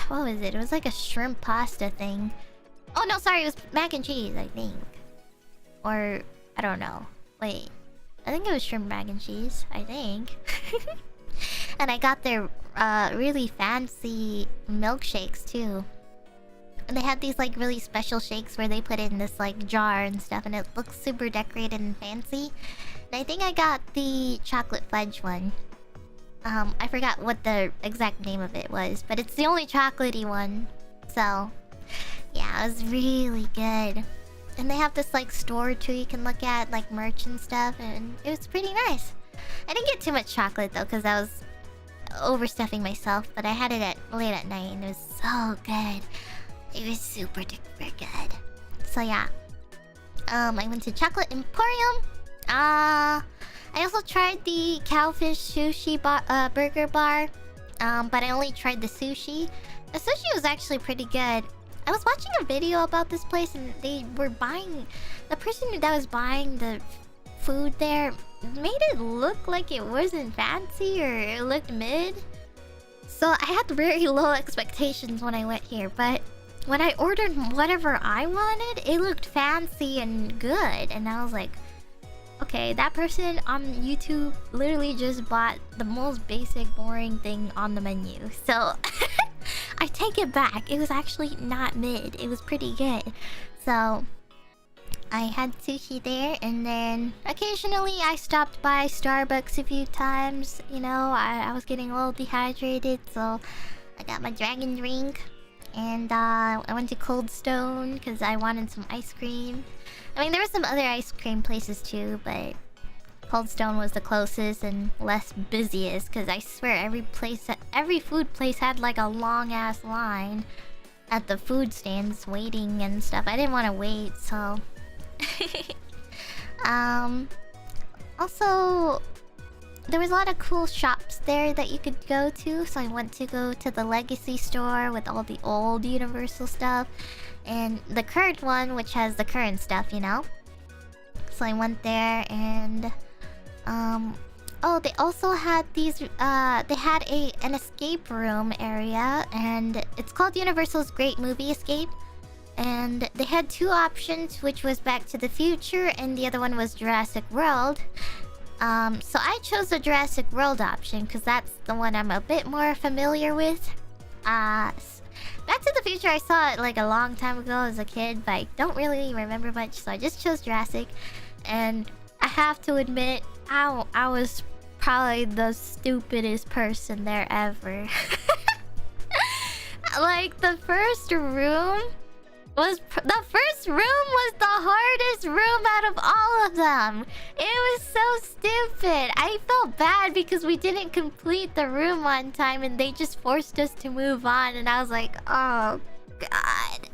was it? It was like a shrimp pasta thing. Oh no, sorry, it was mac and cheese, I think. Or... I don't know. Wait. I think it was shrimp mac and cheese. I think. And I got their really fancy milkshakes too. And they had these like really special shakes where they put it in this like jar and stuff, and it looks super decorated and fancy. And I think I got the chocolate fudge one. I forgot what the exact name of it was, but it's the only chocolatey one. So, yeah, it was really good. And they have this like store too you can look at, like merch and stuff, and it was pretty nice. I didn't get too much chocolate though, because I was overstuffing myself, but I had it late at night and it was so good. It was super duper good. So yeah. I went to Chocolate Emporium. I also tried the Cowfish Sushi burger bar. But I only tried the sushi. The sushi was actually pretty good. I was watching a video about this place, and they were buying... The person that was buying the food there made it look like it wasn't fancy, or it looked mid. So I had very low expectations when I went here, but when I ordered whatever I wanted, it looked fancy and good. And I was like, okay, that person on YouTube literally just bought the most basic, boring thing on the menu. So... I take it back. It was actually not mid. It was pretty good. So, I had sushi there, and then occasionally I stopped by Starbucks a few times. You know, I was getting a little dehydrated, so I got my dragon drink. And I went to Cold Stone because I wanted some ice cream. I mean, there were some other ice cream places too, but Cold Stone was the closest and less busiest. Because I swear every food place had like a long ass line at the food stands waiting and stuff. I didn't want to wait, so... Also, there was a lot of cool shops there that you could go to. So I went to go to the Legacy store with all the old Universal stuff. And the current one, which has the current stuff, you know? So I went there and... Oh, they also had these... They had an escape room area. And it's called Universal's Great Movie Escape. And they had two options, which was Back to the Future and the other one was Jurassic World. So I chose the Jurassic World option because that's the one I'm a bit more familiar with. Back to the Future I saw it like a long time ago as a kid, but I don't really remember much, so I just chose Jurassic. And I have to admit, I was probably the stupidest person there ever. Like, the first room was the hardest room out of all of them. It was so stupid. I felt bad because we didn't complete the room on time and they just forced us to move on, and I was like, oh god.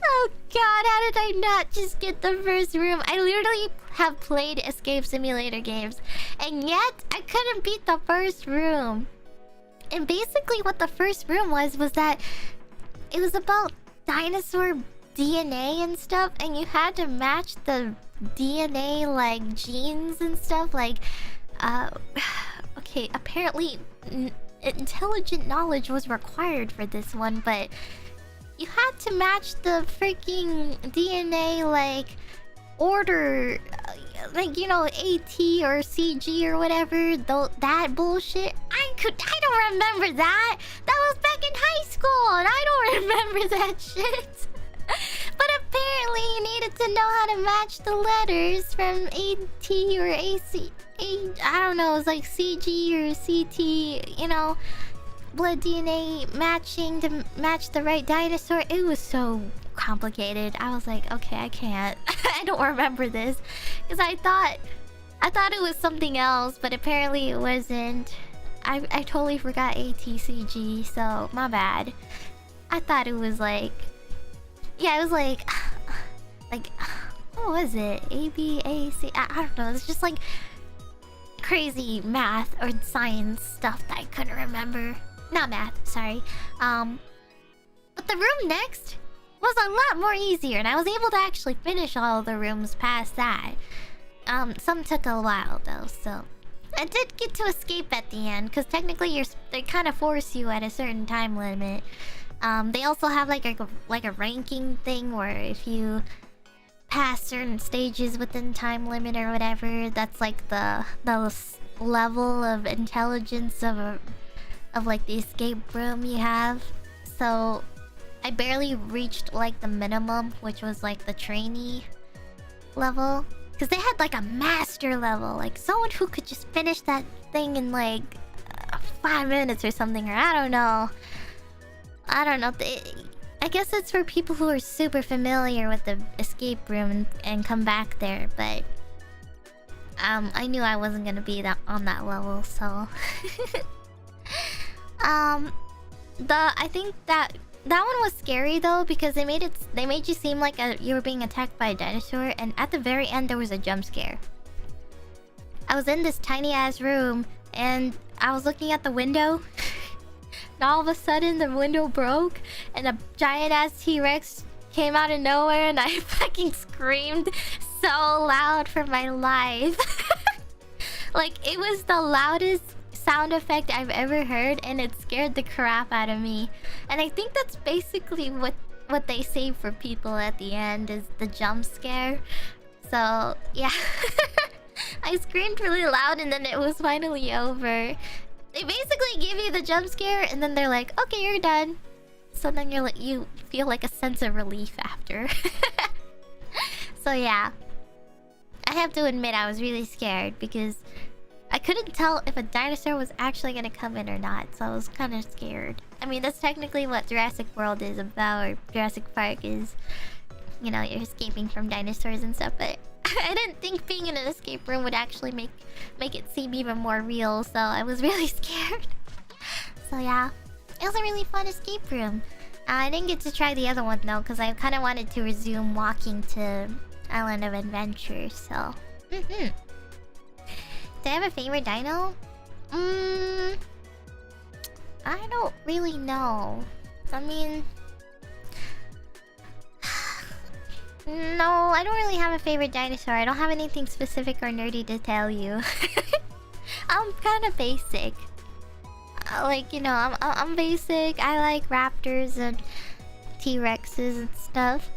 Oh god, how did I not just get the first room? I literally have played escape simulator games and yet I couldn't beat the first room. And basically what the first room was that it was about dinosaur DNA and stuff, and you had to match the DNA like genes and stuff. Like, okay, apparently intelligent knowledge was required for this one, but you had to match the freaking DNA like order, like, you know, AT or CG or whatever. That bullshit. I don't remember that. That was back in high school, and I don't remember that shit. But apparently you needed to know how to match the letters from AT or AC. I don't know, it was like CG or CT, you know, blood DNA matching to match the right dinosaur. It was so complicated. I was like, okay, I can't. I don't remember this. Because I thought it was something else, but apparently it wasn't. I totally forgot ATCG, so my bad. I thought it was like... Yeah, it was like... what was it? ABAC? I don't know. It's just like crazy math or science stuff that I couldn't remember. Not math, sorry. But the room next was a lot more easier, and I was able to actually finish all the rooms past that. Some took a while though, so... I did get to escape at the end, because technically they kind of force you at a certain time limit. They also have like a ranking thing where if you pass certain stages within time limit or whatever, that's like the level of intelligence of like the escape room you have. So I barely reached like the minimum, which was like the trainee level. Because they had like a master level, like someone who could just finish that thing in like 5 minutes or something, or I don't know. I guess it's for people who are super familiar with the escape room and come back there, but I knew I wasn't gonna be on that level, so I think that one was scary though, because they made you seem like you were being attacked by a dinosaur, and at the very end there was a jump scare. I was in this tiny ass room and I was looking at the window and all of a sudden the window broke and a giant ass T-Rex came out of nowhere, and I fucking screamed so loud for my life. Like, it was the loudest sound effect I've ever heard, and it scared the crap out of me. And I think that's basically what they say for people at the end, is the jump scare. So yeah. I screamed really loud and then it was finally over. They basically give you the jump scare and then they're like, okay, you're done. So then you feel like a sense of relief after. So yeah, I have to admit I was really scared because I couldn't tell if a dinosaur was actually gonna come in or not, so I was kind of scared. I mean, that's technically what Jurassic World is about, or Jurassic Park is. You know, you're escaping from dinosaurs and stuff, but I didn't think being in an escape room would actually make it seem even more real, so I was really scared. So yeah, it was a really fun escape room. I didn't get to try the other one though, because I kind of wanted to resume walking to Island of Adventure, so... Do I have a favorite dino? I don't really know. I mean... No, I don't really have a favorite dinosaur. I don't have anything specific or nerdy to tell you. I'm kind of basic. Like, you know, I'm basic. I like raptors and T-Rexes and stuff.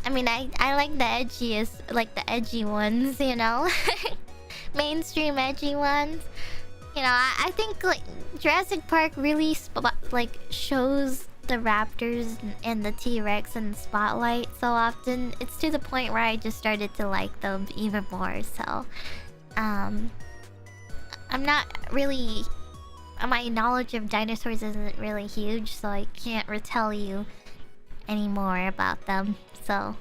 I mean, I like the edgiest, like the edgy ones, you know? Mainstream edgy ones. You know, I think like Jurassic Park really like shows the raptors and the T-Rex in the spotlight so often. It's to the point where I just started to like them even more. So, I'm not really... My knowledge of dinosaurs isn't really huge, so I can't retell you any more about them. So,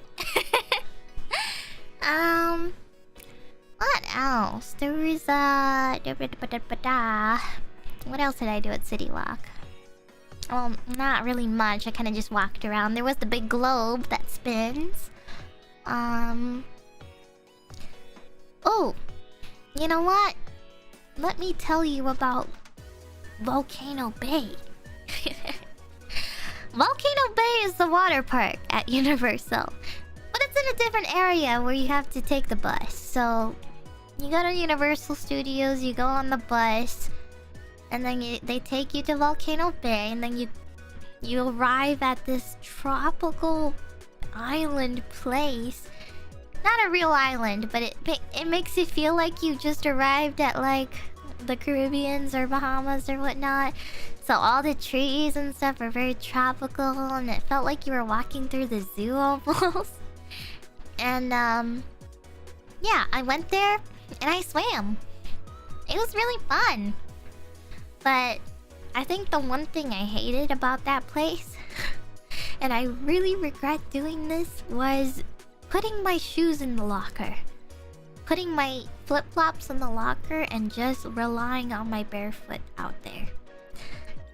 what else? There was what else did I do at City Walk? Well, not really much. I kind of just walked around. There was the big globe that spins. Oh, you know what? Let me tell you about Volcano Bay. Volcano Bay is the water park at Universal, but it's in a different area where you have to take the bus. So you go to Universal Studios, you go on the bus, and then they take you to Volcano Bay, and then you arrive at this tropical island place. Not a real island, but it makes you feel like you just arrived at like the Caribbeans or Bahamas or whatnot. So all the trees and stuff are very tropical, and it felt like you were walking through the zoo almost. And yeah, I went there and I swam. It was really fun. But I think the one thing I hated about that place, and I really regret doing this, was putting my shoes in the locker. Putting my flip-flops in the locker and just relying on my barefoot out there.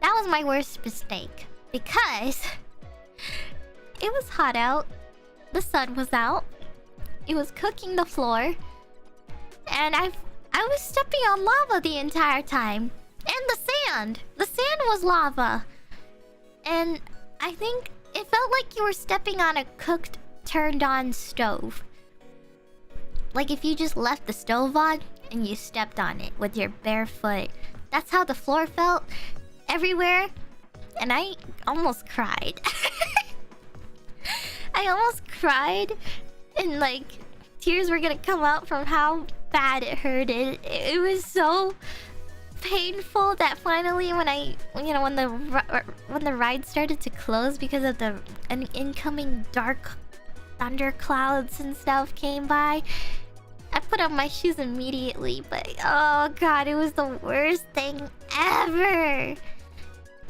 That was my worst mistake, because it was hot out, the sun was out, it was cooking the floor, and I was stepping on lava the entire time. And the sand! The sand was lava! And I think it felt like you were stepping on a cooked, turned-on stove. Like if you just left the stove on and you stepped on it with your bare foot. That's how the floor felt. Everywhere. And I almost cried. I almost cried. And like, tears were gonna come out from how bad it hurted. It was so painful that finally when the ride started to close because of an incoming dark thunderclouds and stuff came by, I put on my shoes immediately, but oh god, it was the worst thing ever.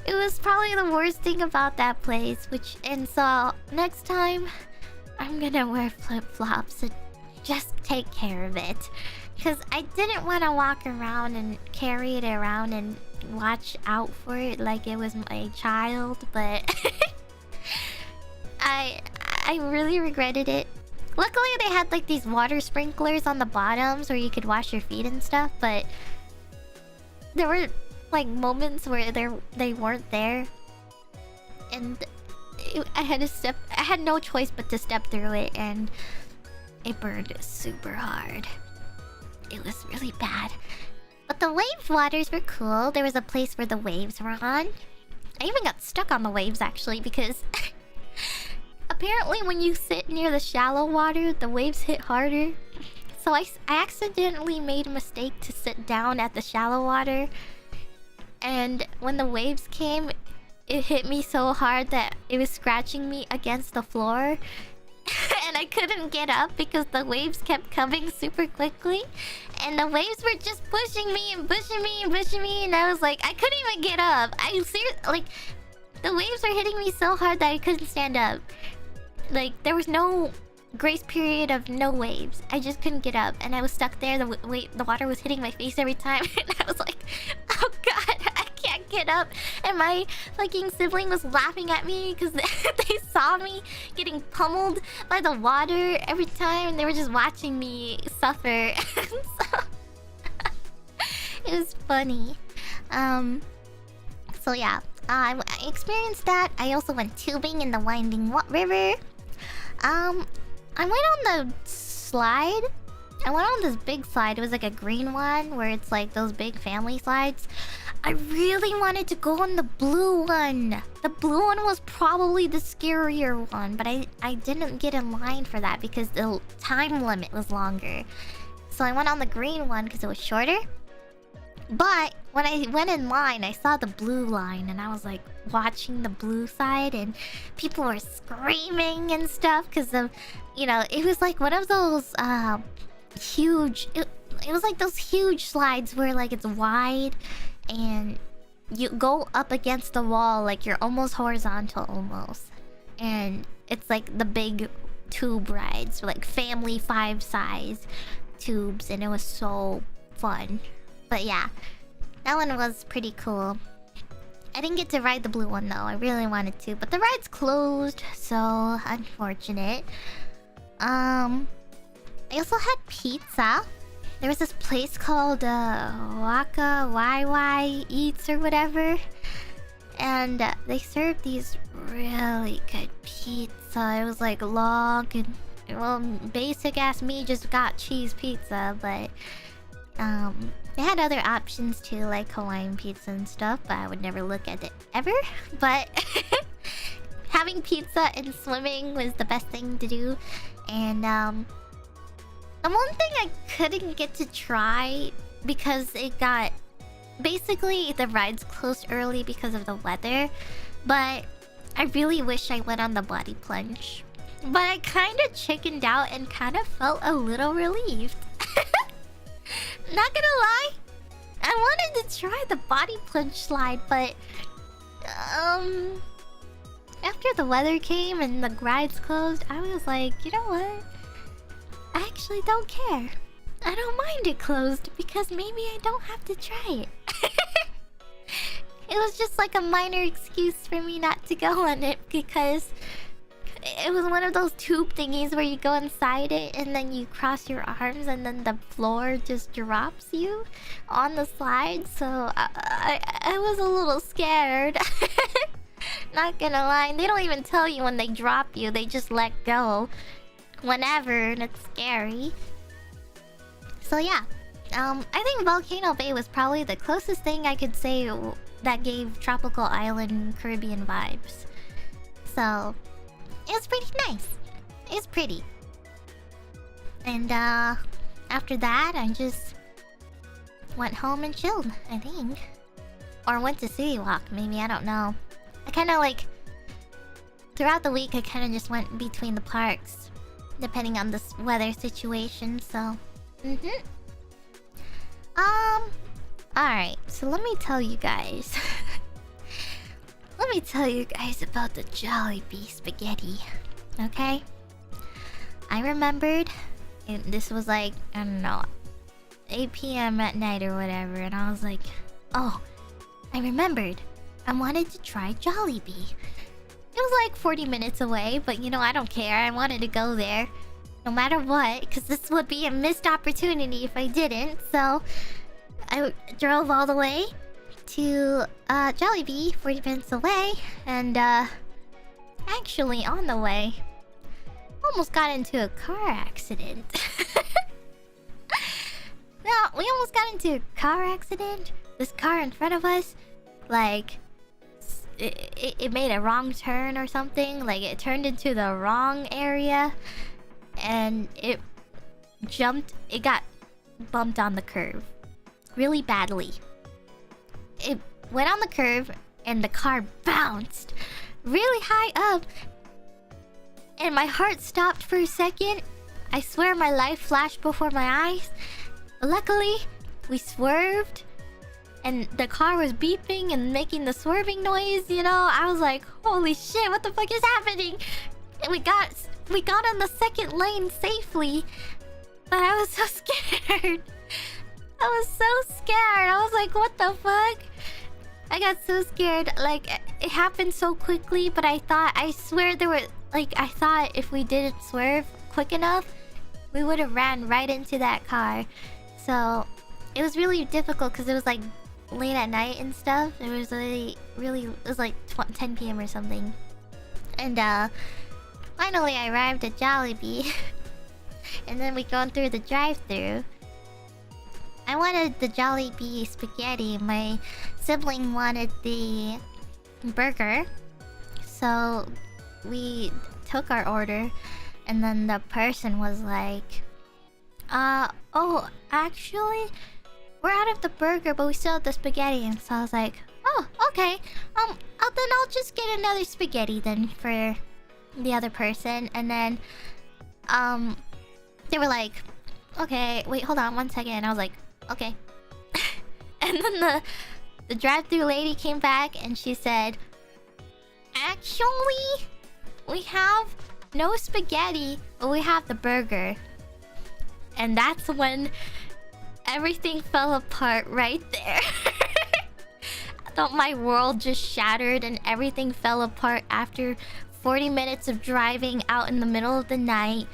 It was probably the worst thing about that place, and so next time I'm gonna wear flip-flops and just take care of it. Because I didn't want to walk around and carry it around and watch out for it like it was my child, but I really regretted it. Luckily they had like these water sprinklers on the bottoms where you could wash your feet and stuff, but there were like moments where they weren't there, and I had no choice but to step through it, and it burned super hard. It was really bad. But the wave waters were cool. There was a place where the waves were on. I even got stuck on the waves actually, because apparently when you sit near the shallow water, the waves hit harder. So I accidentally made a mistake to sit down at the shallow water. And when the waves came, it hit me so hard that it was scratching me against the floor. And I couldn't get up because the waves kept coming super quickly. And the waves were just pushing me and pushing me and pushing me. And I was like, I couldn't even get up. I seriously, like, the waves were hitting me so hard that I couldn't stand up. Like, there was no grace period of no waves. I just couldn't get up. And I was stuck there. The water was hitting my face every time. And I was like, oh god, I can't get up. And my fucking sibling was laughing at me because they saw me getting pummeled by the water every time. And they were just watching me suffer. So it was funny. So yeah, I experienced that. I also went tubing in the winding river. I went on the slide. I went on this big slide. It was like a green one where it's like those big family slides. I really wanted to go on the blue one. The blue one was probably the scarier one, but I didn't get in line for that because the time limit was longer. So I went on the green one because it was shorter. But when I went in line, I saw the blue line and I was like watching the blue side and people were screaming and stuff because of, you know, it was like one of those huge, it was like those huge slides where like it's wide and you go up against the wall like you're almost horizontal almost. And it's like the big tube rides, like family 5 size tubes, and it was so fun. But yeah, that one was pretty cool. I didn't get to ride the blue one though. I really wanted to, but the ride's closed, so unfortunate. I also had pizza. There was this place called Waka YY Eats or whatever, and they served these really good pizza. It was like long and, well, basic ass me just got cheese pizza, but they had other options too, like Hawaiian pizza and stuff, but I would never look at it ever. But having pizza and swimming was the best thing to do. And the one thing I couldn't get to try because it got... Basically, the rides closed early because of the weather. But I really wish I went on the body plunge. But I kind of chickened out and kind of felt a little relieved. Not gonna lie, I wanted to try the body plunge slide, but after the weather came and the rides closed, I was like, you know what? I actually don't care. I don't mind it closed because maybe I don't have to try it. It was just like a minor excuse for me not to go on it because it was one of those tube thingies where you go inside it and then you cross your arms and then the floor just drops you on the slide. So I was a little scared. Not gonna lie. They don't even tell you when they drop you. They just let go whenever, and it's scary. So yeah. I think Volcano Bay was probably the closest thing I could say that gave tropical island Caribbean vibes. So it was pretty nice. It was pretty. And after that, I just went home and chilled, I think. Or went to City Walk, maybe, I don't know. I kind of like... Throughout the week, I kind of just went between the parks. Depending on the weather situation, so... Alright, so let me tell you guys. Let me tell you guys about the Jollibee spaghetti, okay? I remembered, this was like, I don't know, 8 p.m. at night or whatever, and I was like, oh, I remembered. I wanted to try Jollibee. It was like 40 minutes away, but you know, I don't care. I wanted to go there, no matter what, because this would be a missed opportunity if I didn't, so I drove all the way to Jollibee, 40 minutes away, and actually on the way, almost got into a car accident. No, we almost got into a car accident. This car in front of us, like, it made a wrong turn or something. Like, it turned into the wrong area, and it got bumped on the curve really badly. It went on the curve and the car bounced really high up, And my heart stopped for a second. I swear my life flashed before my eyes. Luckily, we swerved. And the car was beeping and making the swerving noise, you know? I was like, holy shit, what the fuck is happening? And we got on the second lane safely. But I was so scared. I was so scared. I was like, what the fuck? I got so scared. Like, it happened so quickly, but I swear there were... Like, I thought if we didn't swerve quick enough, we would have ran right into that car. So, it was really difficult because it was like late at night and stuff. It was really, it was like 10 p.m. or something. And finally I arrived at Jollibee. And then we gone through the drive-thru. I wanted the Jollibee spaghetti. My sibling wanted the burger. So we took our order. And then the person was like, oh, actually, we're out of the burger, but we still have the spaghetti. And so I was like, oh, okay. Then I'll just get another spaghetti then for the other person. And then, they were like, okay, wait, hold on 1 second. And I was like, okay. And then the drive-thru lady came back and she said, actually, we have no spaghetti, but we have the burger. And that's when everything fell apart right there. I thought my world just shattered and everything fell apart after 40 minutes of driving out in the middle of the night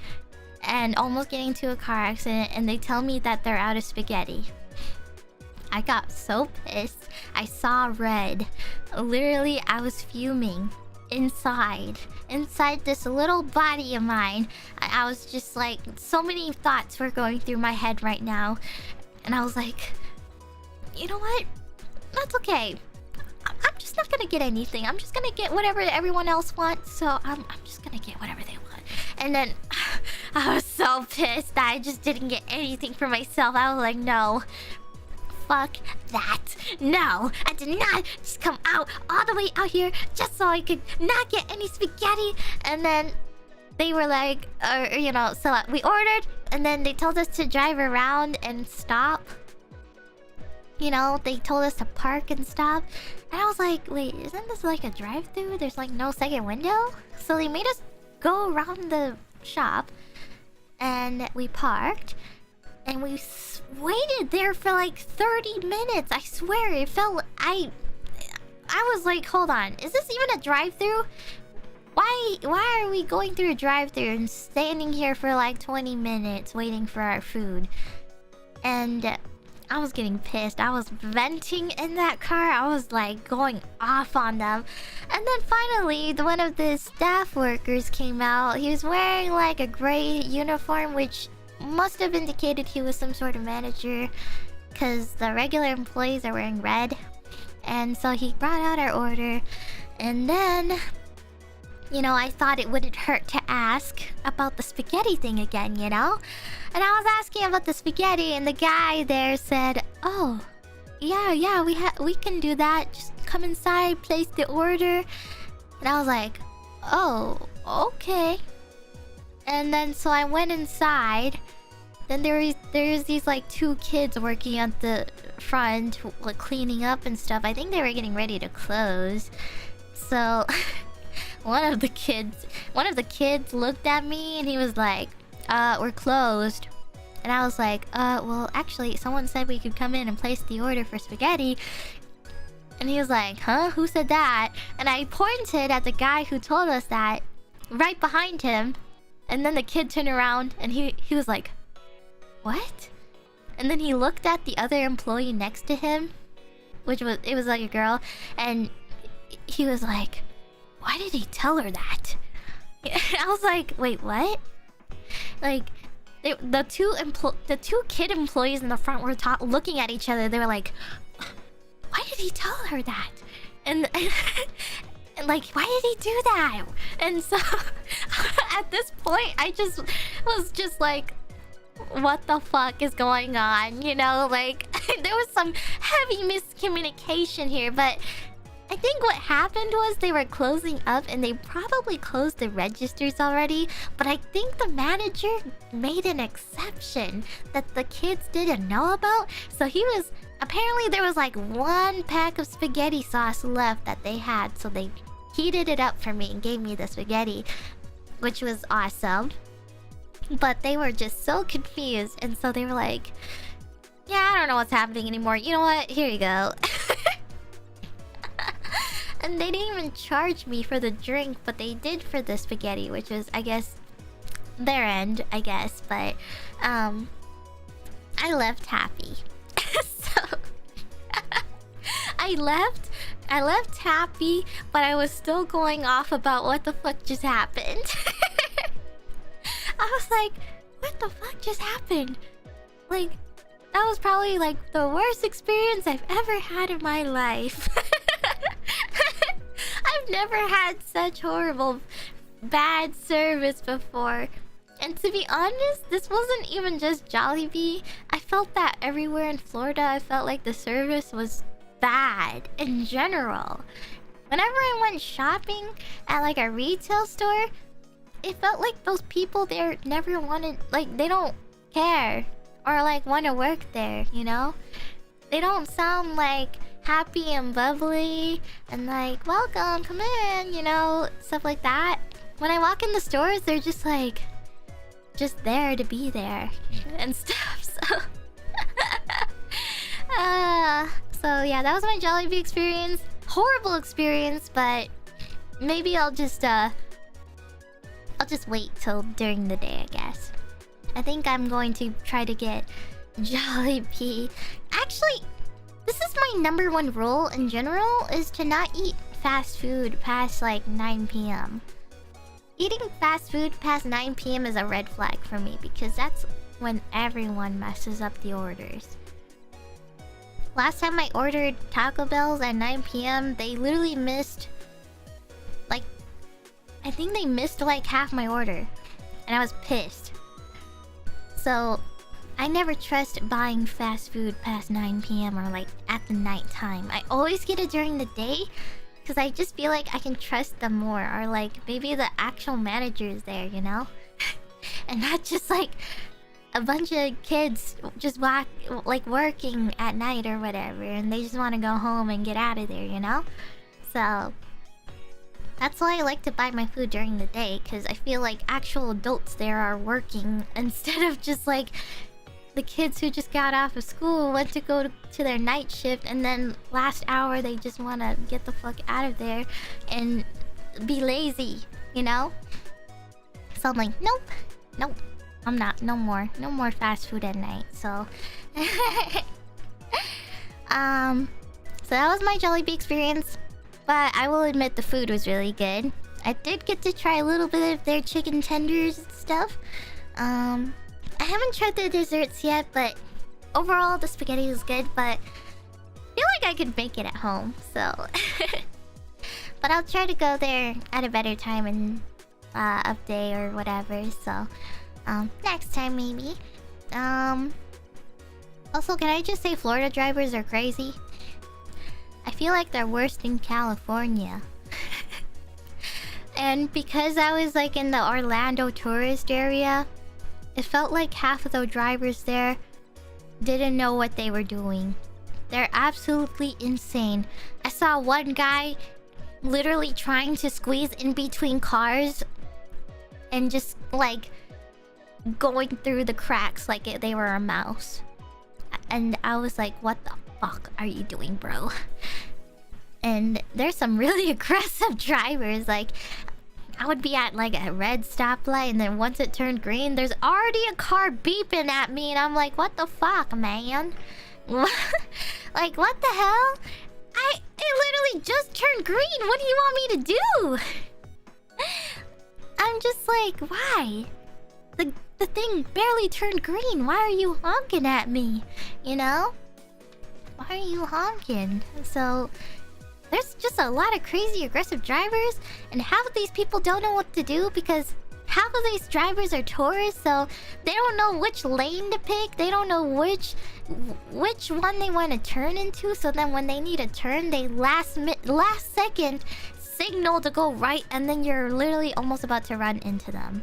and almost getting into a car accident, and they tell me that they're out of spaghetti. I got so pissed. I saw red. Literally, I was fuming. Inside this little body of mine, I was just like, so many thoughts were going through my head right now. And I was like, you know what? That's okay. I'm just not gonna get anything. I'm just gonna get whatever everyone else wants. So I'm just gonna get whatever they want. And then I was so pissed that I just didn't get anything for myself. I was like, no. Fuck that. No, I did not just come out all the way out here just so I could not get any spaghetti. And then they were like, you know, so we ordered and then they told us to drive around and stop. You know, they told us to park and stop. And I was like, wait, isn't this like a drive-thru? There's like no second window? So they made us go around the shop and we parked. And we waited there for like 30 minutes. I swear, it felt... I was like, hold on. Is this even a drive-thru? Why are we going through a drive-thru and standing here for like 20 minutes waiting for our food? And I was getting pissed. I was venting in that car. I was like going off on them. And then finally, one of the staff workers came out. He was wearing like a gray uniform, which must have indicated he was some sort of manager, because the regular employees are wearing red. And so he brought out our order, and then, you know, I thought it wouldn't hurt to ask about the spaghetti thing again, you know? And I was asking about the spaghetti, and the guy there said, oh, yeah, we can do that. Just come inside, place the order. And I was like, oh, okay. And then so I went inside. Then there's these like 2 kids working at the front, like cleaning up and stuff. I think they were getting ready to close. So one of the kids looked at me and he was like, we're closed. And I was like, well, actually, someone said we could come in and place the order for spaghetti. And he was like, huh? Who said that? And I pointed at the guy who told us that, right behind him. And then the kid turned around and he was like, what? And then he looked at the other employee next to him, it was like a girl, and he was like, why did he tell her that? I was like, wait, what? Like, the two kid employees in the front were looking at each other. They were like, why did he tell her that? And like, why did he do that? And so at this point, I was just like, what the fuck is going on? You know, like there was some heavy miscommunication here, but I think what happened was they were closing up and they probably closed the registers already, but I think the manager made an exception that the kids didn't know about. So apparently there was like 1 pack of spaghetti sauce left that they had, so they heated it up for me and gave me the spaghetti, which was awesome. But they were just so confused, and so they were like, yeah, I don't know what's happening anymore. You know what? Here you go. And they didn't even charge me for the drink, but they did for the spaghetti, which was, I guess, their end, I guess. But I left happy. So I left happy, but I was still going off about what the fuck just happened. I was like, what the fuck just happened? Like, that was probably like the worst experience I've ever had in my life. I've never had such horrible bad service before. And to be honest, this wasn't even just Jollibee. I felt that everywhere in Florida. I felt like the service was bad in general. Whenever I went shopping at like a retail store, it felt like those people there never wanted, like, they don't care or like want to work there, you know? They don't sound like happy and bubbly and like, welcome, come in, you know, stuff like that. When I walk in the stores, they're just like, just there to be there and stuff. So yeah, that was my Jollibee experience. Horrible experience, but maybe I'll just wait till during the day, I guess. I think I'm going to try to get Jollibee. Actually, this is my #1 rule in general, is to not eat fast food past like 9 p.m. Eating fast food past 9 p.m. is a red flag for me, because that's when everyone messes up the orders. Last time I ordered Taco Bells at 9 p.m, they literally missed, like, I think they missed like half my order. And I was pissed. So, I never trust buying fast food past 9 p.m. or like at the night time. I always get it during the day, because I just feel like I can trust them more. Or like, maybe the actual manager is there, you know? And not just like a bunch of kids just working at night or whatever, and they just want to go home and get out of there, you know? So that's why I like to buy my food during the day, because I feel like actual adults there are working instead of just like the kids who just got off of school, went to go to their night shift, and then last hour they just want to get the fuck out of there and be lazy, you know? So I'm like, nope, I'm not. No more fast food at night. So so that was my Jollibee experience, but I will admit the food was really good. I did get to try a little bit of their chicken tenders and stuff. I haven't tried the desserts yet, but overall the spaghetti was good, but I feel like I could make it at home, so but I'll try to go there at a better time and of day or whatever, so next time maybe. Also, can I just say Florida drivers are crazy? I feel like they're worse in California. And because I was like in the Orlando tourist area, it felt like half of the drivers there didn't know what they were doing. They're absolutely insane. I saw one guy literally trying to squeeze in between cars and just like going through the cracks like they were a mouse. And I was like, what the fuck are you doing, bro? And there's some really aggressive drivers. Like, I would be at like a red stoplight, and then once it turned green, there's already a car beeping at me, and I'm like, what the fuck, man? Like, what the hell? It literally just turned green. What do you want me to do? I'm just like, why? The thing barely turned green. Why are you honking at me? You know? Why are you honking? So there's just a lot of crazy aggressive drivers, and half of these people don't know what to do because half of these drivers are tourists, so they don't know which lane to pick. They don't know which one they want to turn into. So then when they need a turn, they last second signal to go right, and then you're literally almost about to run into them.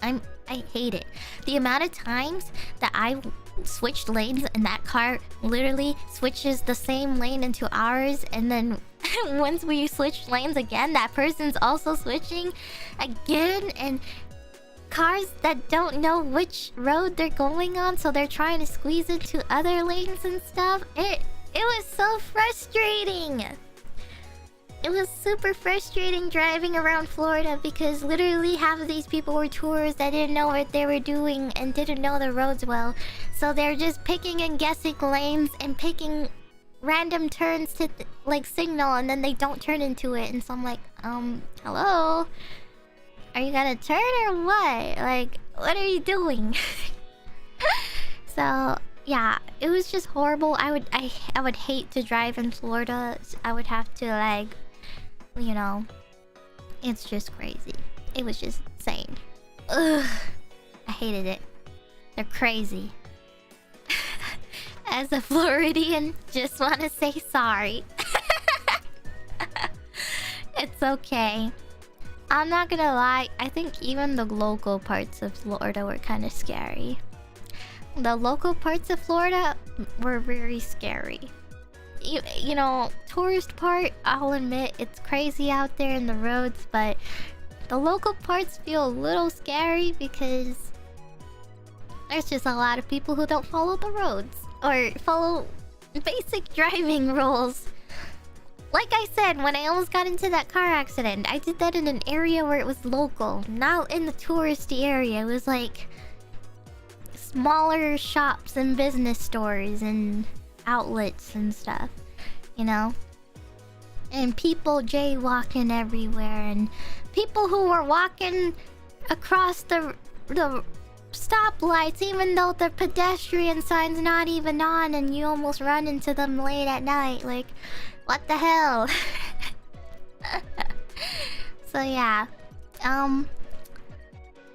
I hate it. The amount of times that I switched lanes and that car literally switches the same lane into ours, and then once we switch lanes again, that person's also switching again, and cars that don't know which road they're going on, so they're trying to squeeze into other lanes and stuff. It was so frustrating. It was super frustrating driving around Florida because literally half of these people were tourists that didn't know what they were doing and didn't know the roads well. So they're just picking and guessing lanes and picking random turns to like signal, and then they don't turn into it. And so I'm like, hello? Are you gonna turn or what? Like, what are you doing? So yeah, it was just horrible. I would hate to drive in Florida. I would have to like, you know, it's just crazy. It was just insane. Ugh, I hated it. They're crazy. As a Floridian, just want to say sorry. It's okay. I'm not gonna lie, I think even the local parts of Florida were kind of scary. The local parts of Florida were very scary. You know, tourist part, I'll admit it's crazy out there in the roads, but the local parts feel a little scary because there's just a lot of people who don't follow the roads or follow basic driving rules. Like I said, when I almost got into that car accident, I did that in an area where it was local, not in the touristy area. It was like smaller shops and business stores and outlets and stuff, you know? And people jaywalking everywhere, and people who were walking across the stoplights even though the pedestrian sign's not even on, and you almost run into them late at night. Like, what the hell? So yeah.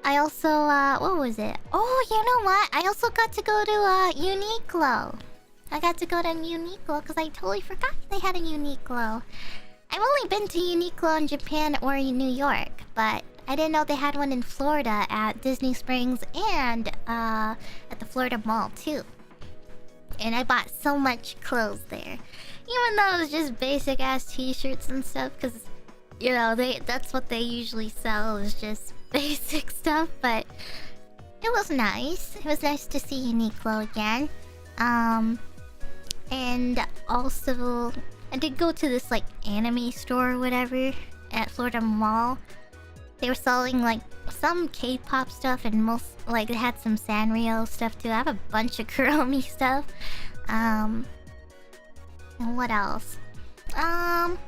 I also what was it? Oh, you know what? I also got to go to Uniqlo. I got to go to Uniqlo because I totally forgot they had a Uniqlo. I've only been to Uniqlo in Japan or in New York, but I didn't know they had one in Florida at Disney Springs and at the Florida Mall too. And I bought so much clothes there, even though it was just basic ass t-shirts and stuff, because you know that's what they usually sell, is just basic stuff. But it was nice. It was nice to see Uniqlo again. And also I did go to this like anime store or whatever at Florida Mall. They were selling like some K-pop stuff, and most like they had some Sanrio stuff too. I have a bunch of Kuromi stuff. And what else? Oh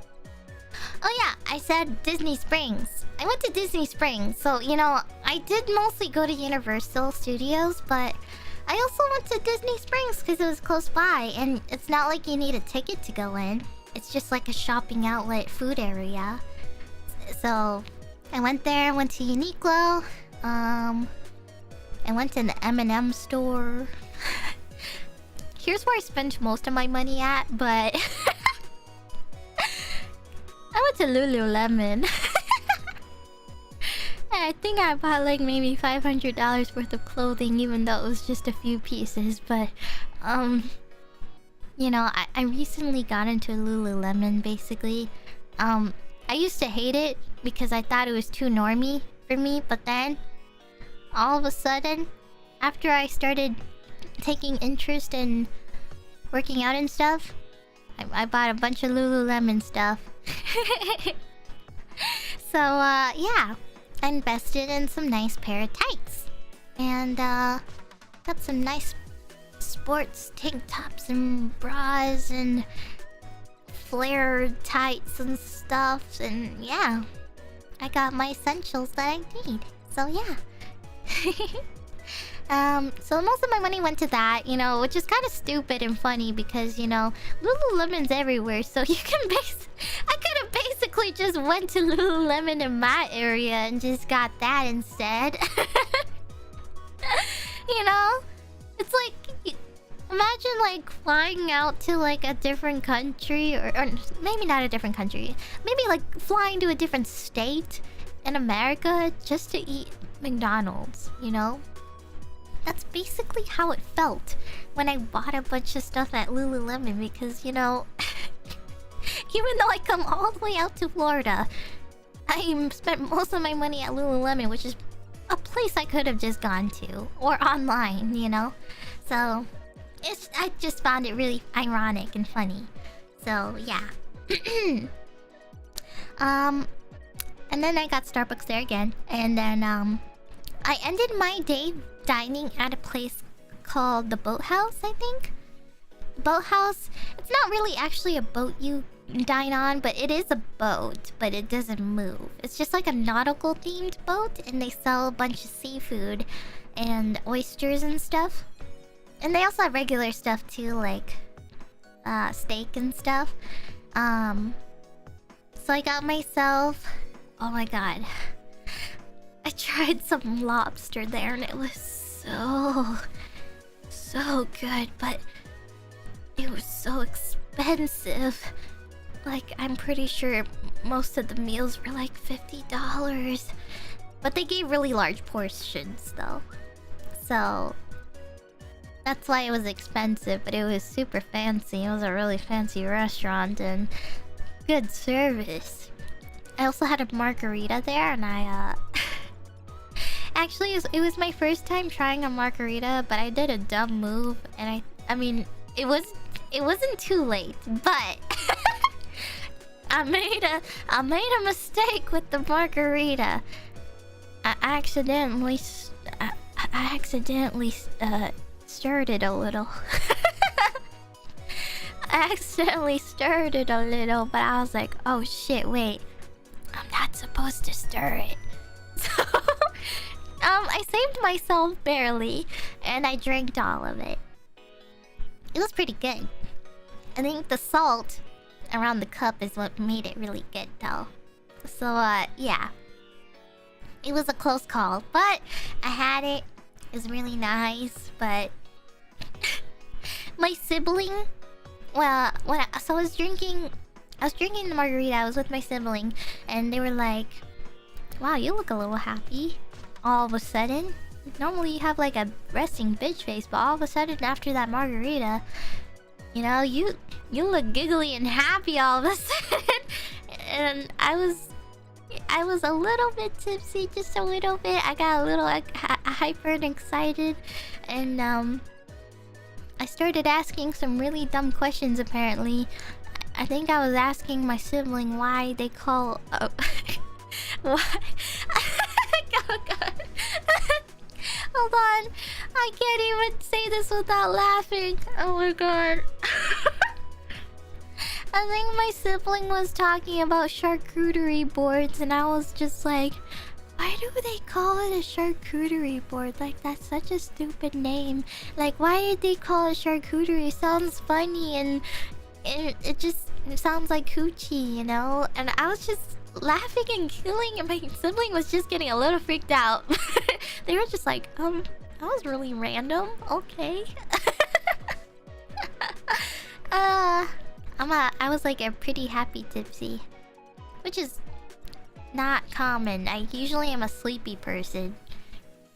yeah, I said Disney Springs. I went to Disney Springs, so you know I did mostly go to Universal Studios, but I also went to Disney Springs because it was close by, and it's not like you need a ticket to go in. It's just like a shopping outlet food area. So I went there, went to Uniqlo, I went to the M&M store. Here's where I spent most of my money at, but I went to Lululemon. I think I bought like maybe $500 worth of clothing, even though it was just a few pieces. But you know, I recently got into Lululemon basically. I used to hate it because I thought it was too normie for me, but then all of a sudden, after I started taking interest in working out and stuff, I bought a bunch of Lululemon stuff. So yeah, I invested in some nice pair of tights, and got some nice sports tank tops and bras and flared tights and stuff, and yeah, I got my essentials that I need. So yeah. So most of my money went to that, you know, which is kind of stupid and funny because, you know, Lululemon's everywhere, so you can I could have basically basically just went to Lululemon in my area and just got that instead. You know? It's like, imagine like flying out to like a different country, or maybe not a different country. Maybe like flying to a different state in America just to eat McDonald's, you know? That's basically how it felt when I bought a bunch of stuff at Lululemon because, you know, even though I come all the way out to Florida, I spent most of my money at Lululemon, which is a place I could have just gone to or online, you know? So I just found it really ironic and funny. So yeah. And then I got Starbucks there again, and then I ended my day dining at a place called the Boathouse, I think. Boathouse, it's not really actually a boat you dine on, but it is a boat, but it doesn't move. It's just like a nautical themed boat, and they sell a bunch of seafood and oysters and stuff. And they also have regular stuff too, like steak and stuff. So I got myself, oh my god, I tried some lobster there and it was so good, but it was so expensive. Like, I'm pretty sure most of the meals were like $50. But they gave really large portions though. So that's why it was expensive, but it was super fancy. It was a really fancy restaurant and good service. I also had a margarita there, and I actually it was my first time trying a margarita, but I did a dumb move, and I mean it wasn't too late, but I made a mistake with the margarita. I accidentally stirred it a little. I accidentally stirred it a little, but I was like, oh shit, wait, I'm not supposed to stir it. So I saved myself barely, and I drank all of it. It was pretty good. I think the salt around the cup is what made it really good though. So yeah. It was a close call, but I had it. It was really nice, but my sibling, well, so I was drinking the margarita. I was with my sibling, and they were like, "Wow, you look a little happy." All of a sudden, normally you have like a resting bitch face, but all of a sudden after that margarita, you know, you look giggly and happy all of a sudden. And I was a little bit tipsy, just a little bit. I got a little hyper and excited, and I started asking some really dumb questions. Apparently, I think I was asking my sibling why they call why. Oh god. Hold on, I can't even say this without laughing. Oh my god. I think my sibling was talking about charcuterie boards, and I was just like, why do they call it a charcuterie board? Like, that's such a stupid name. Like, why did they call it charcuterie? It sounds funny, and it sounds like coochie, you know? And I was just laughing and giggling, and my sibling was just getting a little freaked out. They were just like, that was really random. Okay. I was like a pretty happy tipsy, which is not common. I usually am a sleepy person.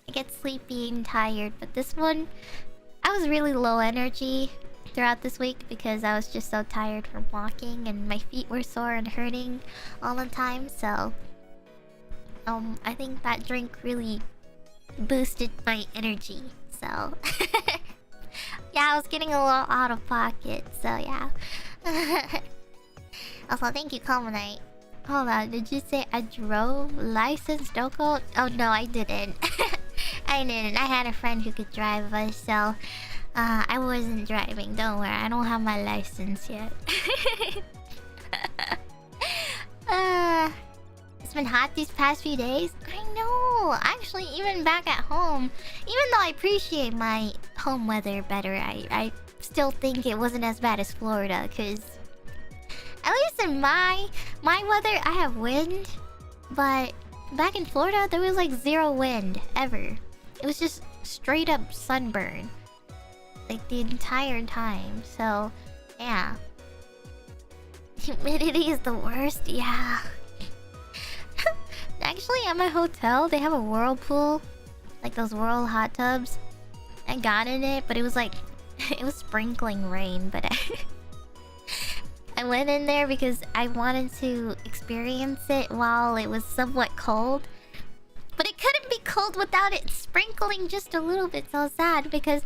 I get sleepy and tired, but this one, I was really low energy throughout this week because I was just so tired from walking, and my feet were sore and hurting all the time. So I think that drink really boosted my energy. So yeah, I was getting a little out of pocket. So yeah. Also, thank you, Common. Hold on, did you say I drove licensed Doko? Oh no, I didn't. I didn't. I had a friend who could drive us, so I wasn't driving. Don't worry, I don't have my license yet. It's been hot these past few days. I know. Actually, even back at home, even though I appreciate my home weather better, I still think it wasn't as bad as Florida, because At least in my weather, I have wind. But back in Florida, there was like zero wind ever. It was just straight up sunburn. Like the entire time. So, yeah. Humidity is the worst, yeah. Actually, at my hotel, they have a whirlpool. Like those whirl hot tubs. I got in it, but it was like... it was sprinkling rain, but I went in there because I wanted to experience it while it was somewhat cold. But it couldn't be cold without it sprinkling just a little bit, so sad because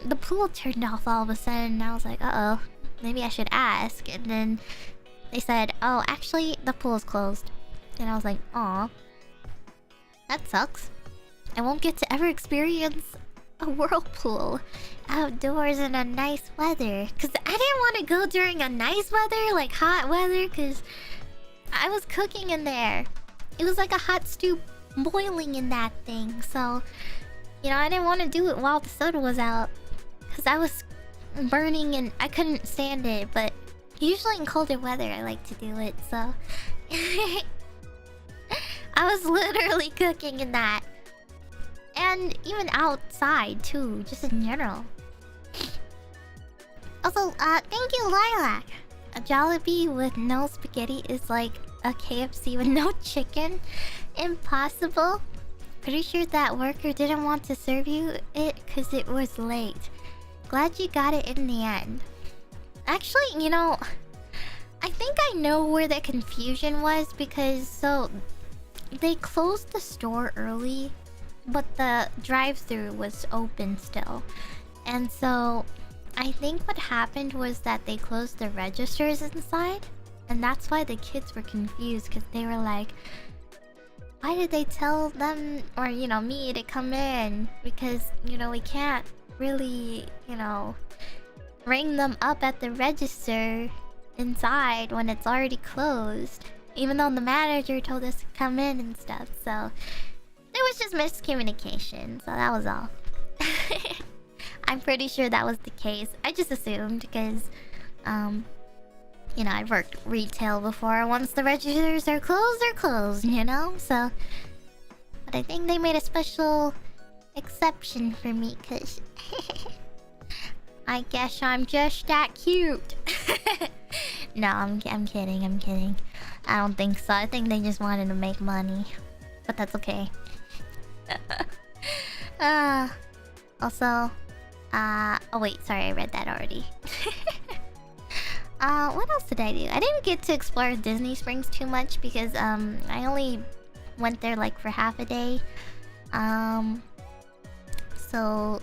the pool turned off all of a sudden. And I was like, uh-oh, maybe I should ask. And then they said, oh, actually, the pool's closed. And I was like, aw, that sucks. I won't get to ever experience a whirlpool outdoors in a nice weather. Because I didn't want to go during a nice weather, like hot weather, because I was cooking in there. It was like a hot stew boiling in that thing. So, you know, I didn't want to do it while the sun was out. Because I was burning and I couldn't stand it. But usually in colder weather, I like to do it. So, I was literally cooking in that. And even outside too, just in general. Also, thank you, Lilac. A Jollibee with no spaghetti is like a KFC with no chicken. Impossible. Pretty sure that worker didn't want to serve you it because it was late. Glad you got it in the end. Actually, you know, I think I know where the confusion was because so they closed the store early. But the drive-thru was open still. And so I think what happened was that they closed the registers inside. And that's why the kids were confused because they were like, why did they tell them or, you know, me to come in? Because, you know, we can't really, you know, ring them up at the register inside when it's already closed. Even though the manager told us to come in and stuff, so... It was just miscommunication, so that was all. I'm pretty sure that was the case. I just assumed because, you know, I've worked retail before. Once the registers are closed, they're closed, you know? So, but I think they made a special exception for me because I guess I'm just that cute. No, I'm kidding, I'm kidding. I don't think so. I think they just wanted to make money. But that's okay. Also, oh wait, sorry, I read that already. What else did I do? I didn't get to explore Disney Springs too much because I only went there like for half a day. So,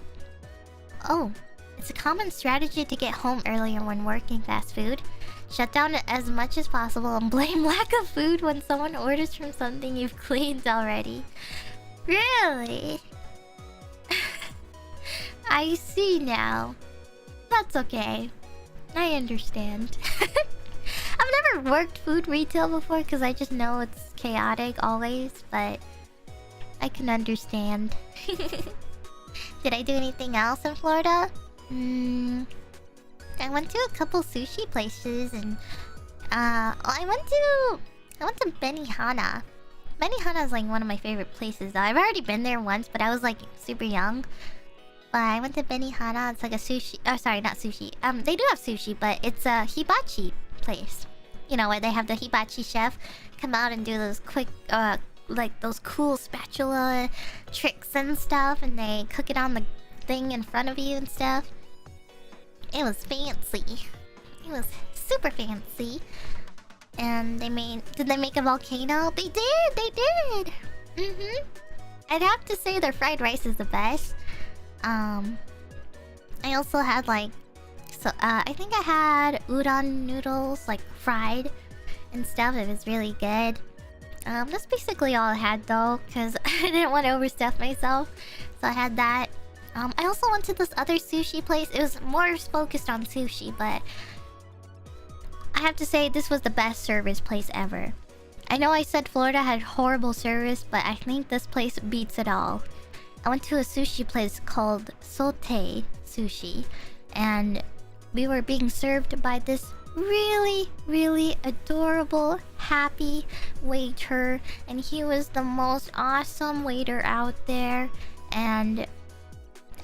oh, it's a common strategy to get home earlier when working fast food. Shut down as much as possible and blame lack of food when someone orders from something you've cleaned already. Really? I see now. That's okay. I understand. I've never worked food retail before because I just know it's chaotic always, but I can understand. Did I do anything else in Florida? I went to a couple sushi places and I went to Benihana. Benihana is like one of my favorite places. I've already been there once, but I was like super young. But I went to Benihana. It's like a sushi. Oh, sorry, not sushi. They do have sushi, but it's a hibachi place. You know, where they have the hibachi chef come out and do those quick, like those cool spatula tricks and stuff, and they cook it on the thing in front of you and stuff. It was fancy. It was super fancy. And did they make a volcano? They did! They did! I'd have to say their fried rice is the best. I also had like... So, I think I had udon noodles, like fried and stuff. It was really good. That's basically all I had though, because I didn't want to overstuff myself. So I had that. I also went to this other sushi place. It was more focused on sushi, but... I have to say, this was the best service place ever. I know I said Florida had horrible service, but I think this place beats it all. I went to a sushi place called Sote Sushi, and we were being served by this really, really adorable, happy waiter, and he was the most awesome waiter out there. And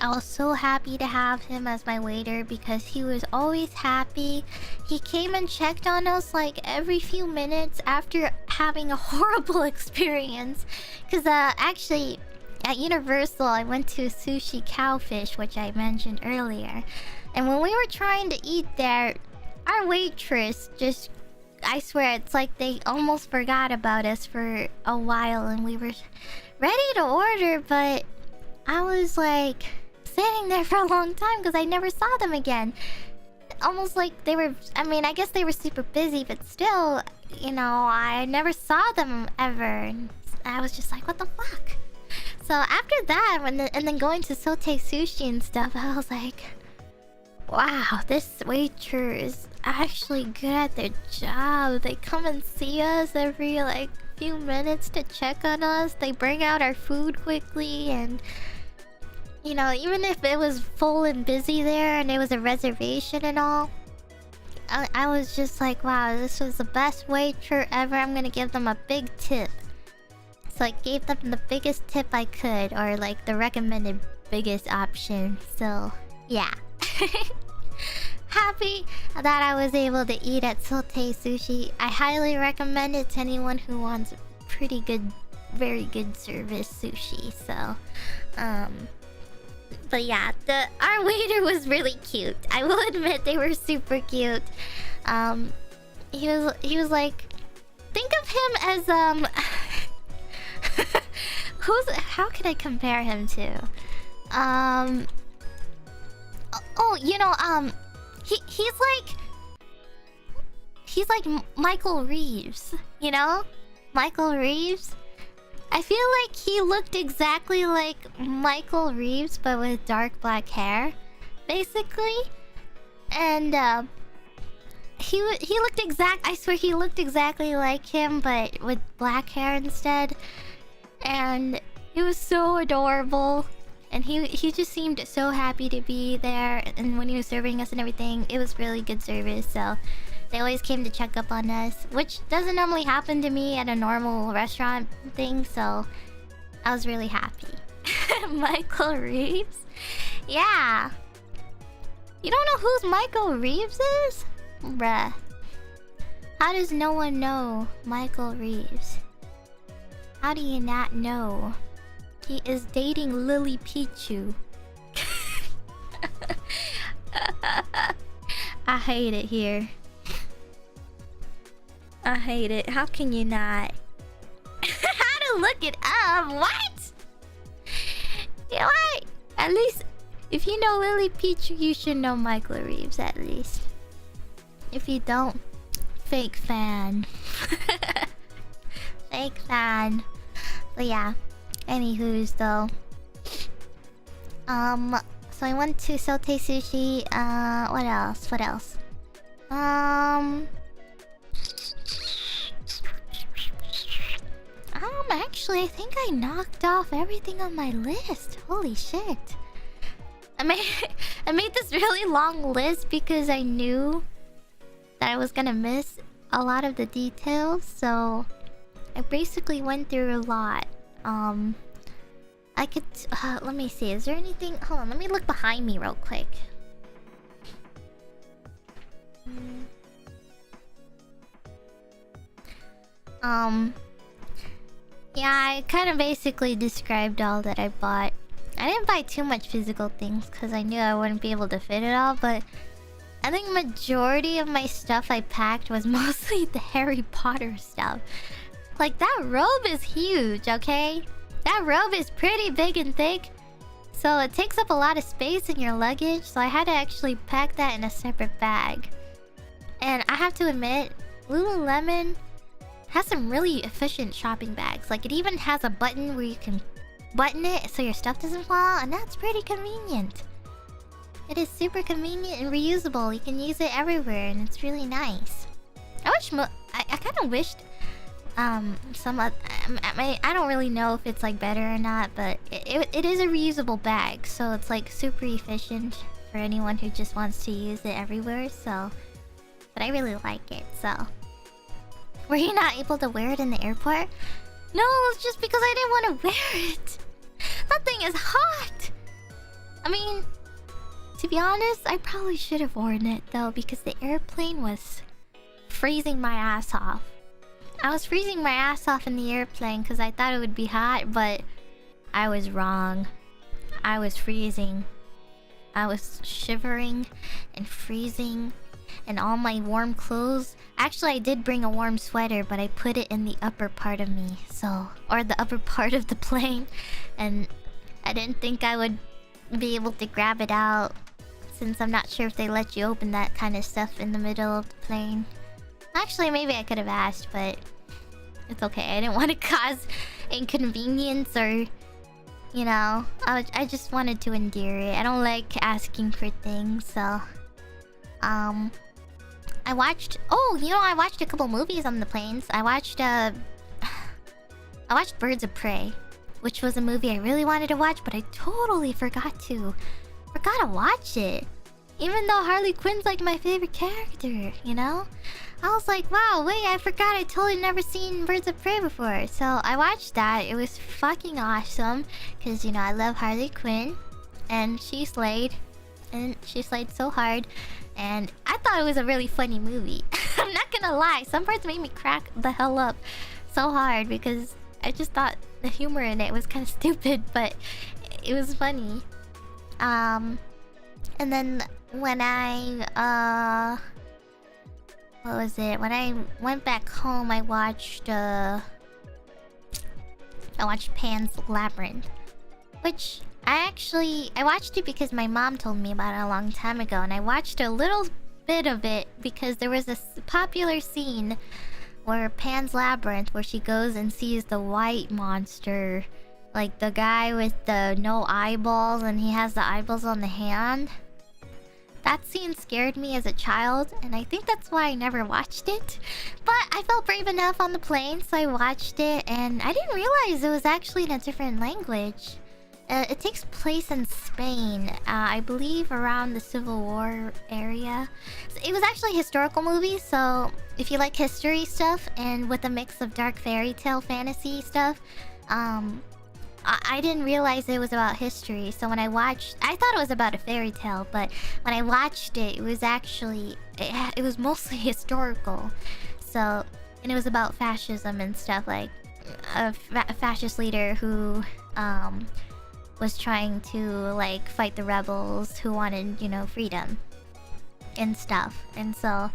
I was so happy to have him as my waiter because he was always happy. He came and checked on us like every few minutes after having a horrible experience. Because actually, at Universal, I went to Sushi Cowfish, which I mentioned earlier. And when we were trying to eat there, our waitress just... I swear, it's like they almost forgot about us for a while. And we were ready to order, but I was like standing there for a long time because I never saw them again. Almost like they were... I mean, I guess they were super busy, but still, you know, I never saw them ever. And I was just like, what the fuck? So after that, and then going to Sote Sushi and stuff, I was like, wow, this waiter is actually good at their job. They come and see us every like few minutes to check on us. They bring out our food quickly, and you know, even if it was full and busy there and it was a reservation and all, I was just like, wow, this was the best waiter ever. I'm gonna give them a big tip. So I gave them the biggest tip I could, or like the recommended biggest option. So yeah. Happy that I was able to eat at Sote Sushi. I highly recommend it to anyone who wants pretty good, very good service sushi. So but yeah, our waiter was really cute. I will admit they were super cute. He was like, think of him as how can I compare him to? Oh, you know, he's like Michael Reeves, you know? Michael Reeves. I feel like he looked exactly like Michael Reeves, but with dark black hair, basically. And he looked I swear he looked exactly like him, but with black hair instead. And he was so adorable. And he just seemed so happy to be there. And when he was serving us and everything, it was really good service. So they always came to check up on us, which doesn't normally happen to me at a normal restaurant thing. So I was really happy. Michael Reeves? Yeah. You don't know who's Michael Reeves is? Bruh. How does no one know Michael Reeves? How do you not know? He is dating Lily Pichu. I hate it here. I hate it. How can you not? How to look it up? What? You know what? At least, if you know Lily Pichu, you should know Michael Reeves at least. If you don't, fake fan. Fake fan. But yeah. Anywho's though. So I went to Sote Sushi. What else? What else? Actually, I think I knocked off everything on my list. Holy shit. I made this really long list because I knew that I was gonna miss a lot of the details, so I basically went through a lot. I could... let me see. Is there anything... Hold on, let me look behind me real quick. Yeah, I kind of basically described all that I bought. I didn't buy too much physical things because I knew I wouldn't be able to fit it all, but I think majority of my stuff I packed was mostly the Harry Potter stuff. Like, that robe is huge, okay? That robe is pretty big and thick, so it takes up a lot of space in your luggage, so I had to actually pack that in a separate bag. And I have to admit, Lululemon has some really efficient shopping bags. Like, it even has a button where you can button it so your stuff doesn't fall, and that's pretty convenient. It is super convenient and reusable. You can use it everywhere, and it's really nice. I kind of wished I don't really know if it's like better or not, but it is a reusable bag, so it's like super efficient for anyone who just wants to use it everywhere. So, But I really like it, so... Were you not able to wear it in the airport? No, it's just because I didn't want to wear it. That thing is hot! I mean, to be honest, I probably should have worn it, though, because the airplane was freezing my ass off. I was freezing my ass off in the airplane because I thought it would be hot, but I was wrong. I was freezing. I was shivering and freezing, and all my warm clothes. Actually, I did bring a warm sweater, but I put it in the upper part of me, so... Or the upper part of the plane, and I didn't think I would be able to grab it out, since I'm not sure if they let you open that kind of stuff in the middle of the plane. Actually, maybe I could have asked, but it's okay. I didn't want to cause inconvenience or... You know, I just wanted to endear it. I don't like asking for things, so... I watched... Oh, you know, I watched a couple movies on the planes. I watched Birds of Prey, which was a movie I really wanted to watch, but I totally forgot to watch it. Even though Harley Quinn's like my favorite character, you know? I was like, wow, wait, I forgot I totally never seen Birds of Prey before. So I watched that. It was fucking awesome. Because, you know, I love Harley Quinn. And she slayed. And she slayed so hard. And I thought it was a really funny movie. I'm not gonna lie. Some parts made me crack the hell up so hard. Because I just thought the humor in it was kind of stupid. But it was funny. And then when I... what was it? When I went back home, I watched Pan's Labyrinth, which I watched it because my mom told me about it a long time ago, and I watched a little bit of it because there was a popular scene where Pan's Labyrinth, where she goes and sees the white monster, like the guy with the no eyeballs, and he has the eyeballs on the hand. That scene scared me as a child, and I think that's why I never watched it. But I felt brave enough on the plane, so I watched it, and I didn't realize it was actually in a different language. It takes place in Spain, I believe around the Civil War area. It was actually a historical movie, so if you like history stuff, and with a mix of dark fairy tale fantasy stuff, I didn't realize it was about history, so when I watched... I thought it was about a fairy tale, but when I watched it, it was actually... It was mostly historical. So... And it was about fascism and stuff, like... A fascist leader who... was trying to, like, fight the rebels who wanted, you know, freedom. And stuff. And so...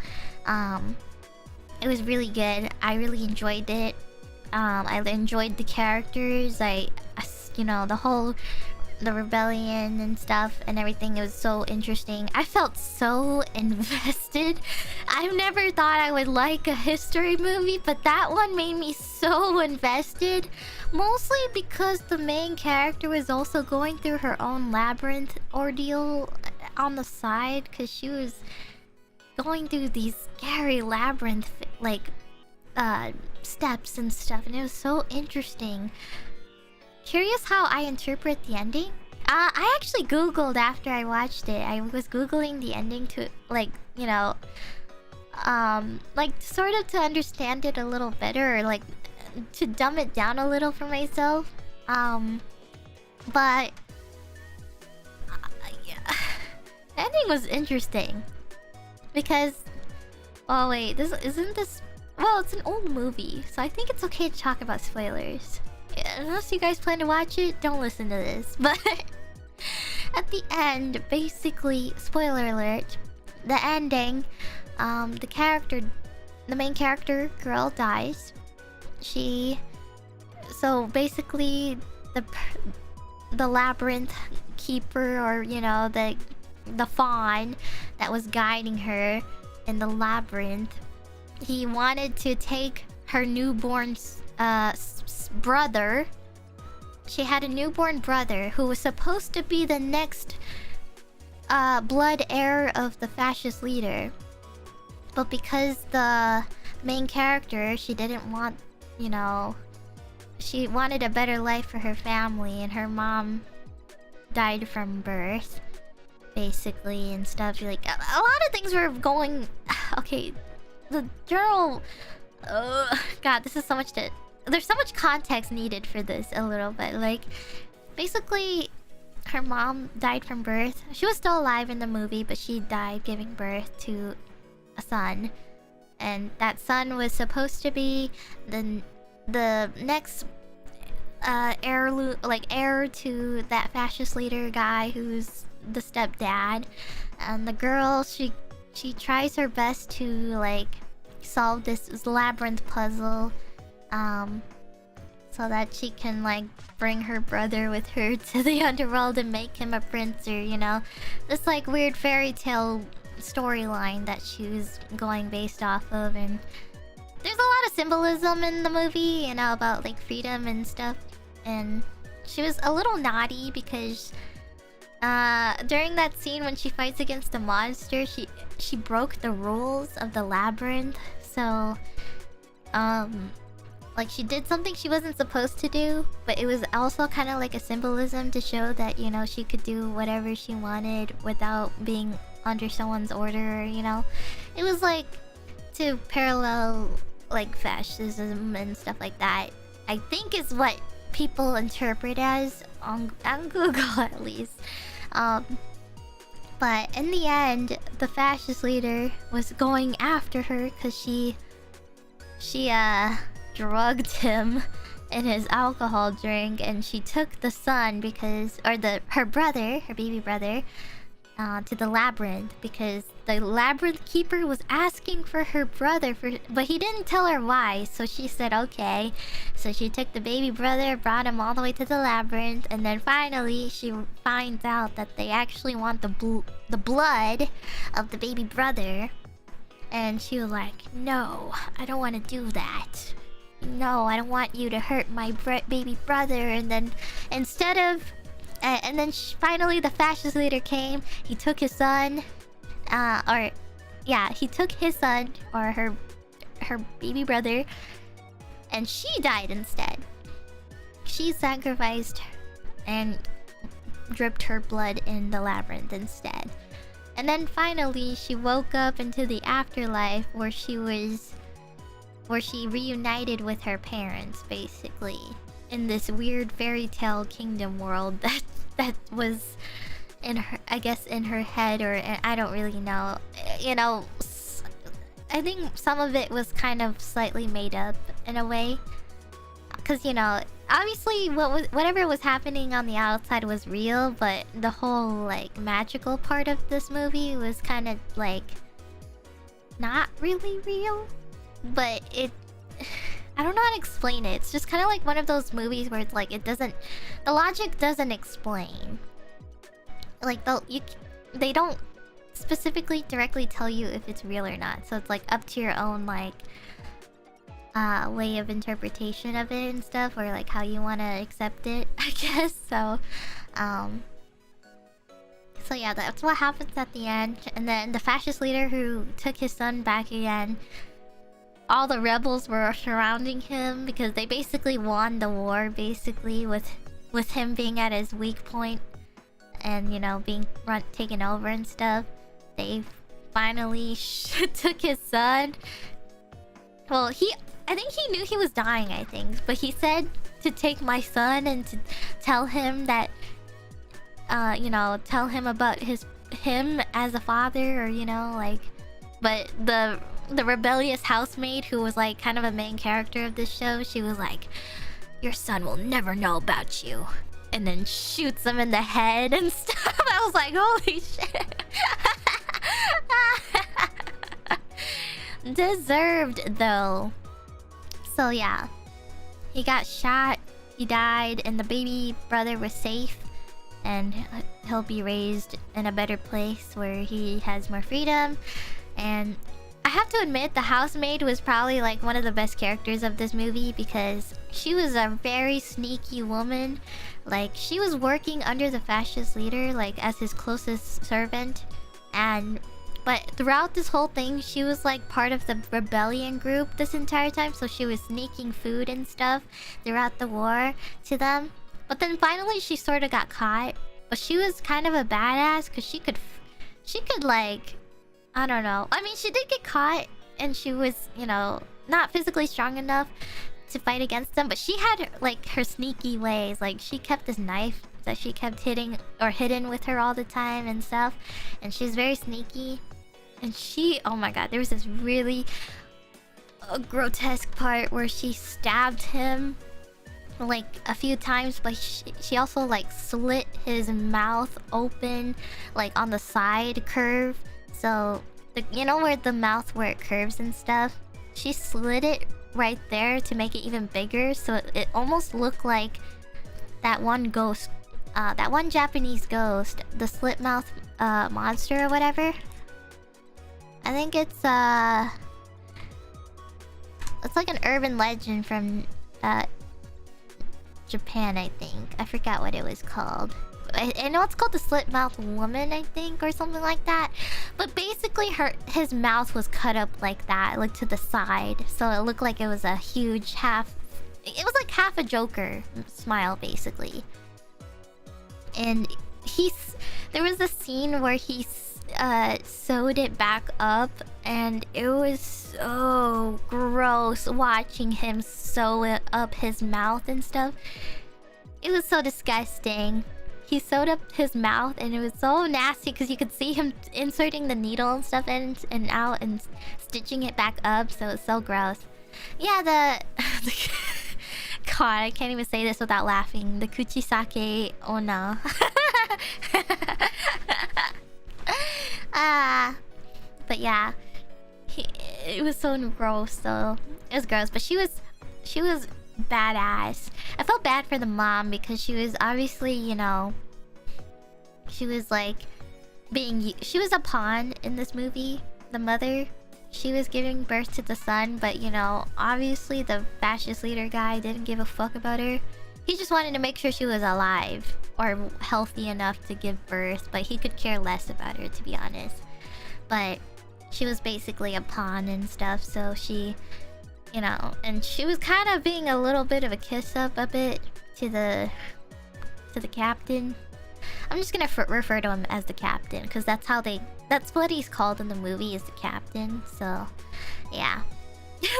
It was really good. I really enjoyed it. I enjoyed the characters. You know, the rebellion and stuff and everything. It was so interesting. I felt so invested. I've never thought I would like a history movie, but that one made me so invested. Mostly because the main character was also going through her own labyrinth ordeal on the side, because she was going through these scary labyrinth, like, steps and stuff, and it was so interesting. Curious how I interpret the ending? I actually googled after I watched it. I was googling the ending to, like, you know, like, sort of to understand it a little better, or like to dumb it down a little for myself. But yeah. The ending was interesting because, oh wait, isn't this... Well, it's an old movie, so I think it's okay to talk about spoilers. Unless you guys plan to watch it, don't listen to this. But at the end, basically, spoiler alert, the ending, the main character girl dies. So basically, the labyrinth keeper, or you know, the fawn that was guiding her in the labyrinth, he wanted to take her newborn brother. She had a newborn brother who was supposed to be the next blood heir of the fascist leader. But because the main character, she didn't want, you know, she wanted a better life for her family, and her mom died from birth. basically, and stuff. Like a lot of things were going. Okay, the general. God, this is so much to. There's so much context needed for this a little bit. Like, basically, her mom died from birth. She was still alive in the movie, but she died giving birth to a son, and that son was supposed to be the next heir to that fascist leader guy who's the stepdad. And the girl, she tries her best to like solve this labyrinth puzzle, so that she can like bring her brother with her to the underworld and make him a prince, or you know, this like weird fairy tale storyline that she was going based off of. And there's a lot of symbolism in the movie, you know, about like freedom and stuff. And she was a little naughty because during that scene when she fights against the monster, she broke the rules of the labyrinth. So like she did something she wasn't supposed to do, but it was also kind of like a symbolism to show that, you know, she could do whatever she wanted without being under someone's order, you know. It was like to parallel like fascism and stuff like that, I think, is what people interpret as on Google at least. But in the end, the fascist leader was going after her because she drugged him in his alcohol drink, and she took the son her baby brother, to the labyrinth because the labyrinth keeper was asking for her brother, but he didn't tell her why. So she said okay. So she took the baby brother, brought him all the way to the labyrinth, and then finally she finds out that they actually want the blood of the baby brother. And she was like, no, I don't want to do that. No, I don't want you to hurt my baby brother. And then instead of and then finally the fascist leader came. He took his son, he took his son, or her baby brother, and she died instead. She sacrificed and dripped her blood in the labyrinth instead. And then finally she woke up into the afterlife where she reunited with her parents, basically, in this weird fairy tale kingdom world that was in her, I guess, in her head, or I don't really know. You know, I think some of it was kind of slightly made up in a way, because, you know, obviously whatever was happening on the outside was real, but the whole like magical part of this movie was kind of like not really real. But I don't know how to explain it. It's just kind of like one of those movies where it's like the logic doesn't explain. Like they don't specifically directly tell you if it's real or not. So it's like up to your own like way of interpretation of it and stuff, or like how you want to accept it, I guess. So yeah, that's what happens at the end. And then the fascist leader who took his son back again, all the rebels were surrounding him because they basically won the war, basically, with him being at his weak point and, you know, being taken over and stuff. They finally took his son. Well, I think he knew he was dying, I think, but he said to take my son and to tell him that, you know, tell him about him as a father, or, you know, like, but the rebellious housemaid, who was like kind of a main character of this show, she was like, your son will never know about you, and then shoots him in the head and stuff. I was like, holy shit. Deserved though. So yeah, he got shot, he died, and the baby brother was safe, and he'll be raised in a better place where he has more freedom. And I have to admit, the housemaid was probably like one of the best characters of this movie, because she was a very sneaky woman. Like, she was working under the fascist leader, like as his closest servant, but throughout this whole thing, she was like part of the rebellion group this entire time, so she was sneaking food and stuff throughout the war to them. But then finally she sort of got caught, But she was kind of a badass because she could like, I don't know. I mean, she did get caught and she was, you know, not physically strong enough to fight against them, but she had like her sneaky ways. Like she kept this knife that she kept hitting or hidden with her all the time and stuff, and she's very sneaky. And she, oh my god, there was this really grotesque part where she stabbed him like a few times, but she also like slit his mouth open like on the side curve. So you know where the mouth where it curves and stuff, she slit it right there to make it even bigger, so it almost looked like that one ghost, that one Japanese ghost, the slit mouth monster or whatever. I think it's like an urban legend from Japan, I think. I forgot what it was called. I know it's called the slit mouth woman, I think, or something like that. But basically his mouth was cut up like that, like to the side. So it looked like it was a huge half... It was like half a Joker smile, basically. And there was a scene where he sewed it back up, and it was so gross watching him sew up his mouth and stuff. It was so disgusting. He sewed up his mouth and it was so nasty because you could see him inserting the needle and stuff in and out and stitching it back up, so it's so gross. Yeah, God, I can't even say this without laughing. The Kuchisake Ona. But yeah, it was so gross. So it was gross, but she was badass. I felt bad for the mom because she was obviously, you know, she was like she was a pawn in this movie. The mother, she was giving birth to the son, but you know, obviously the fascist leader guy didn't give a fuck about her. He just wanted to make sure she was alive or healthy enough to give birth, but he could care less about her, to be honest. But she was basically a pawn and stuff, so she, you know, and she was kind of being a little bit of a kiss up a bit to the captain. I'm just gonna refer to him as the captain because that's what he's called in the movie, is the captain. So yeah.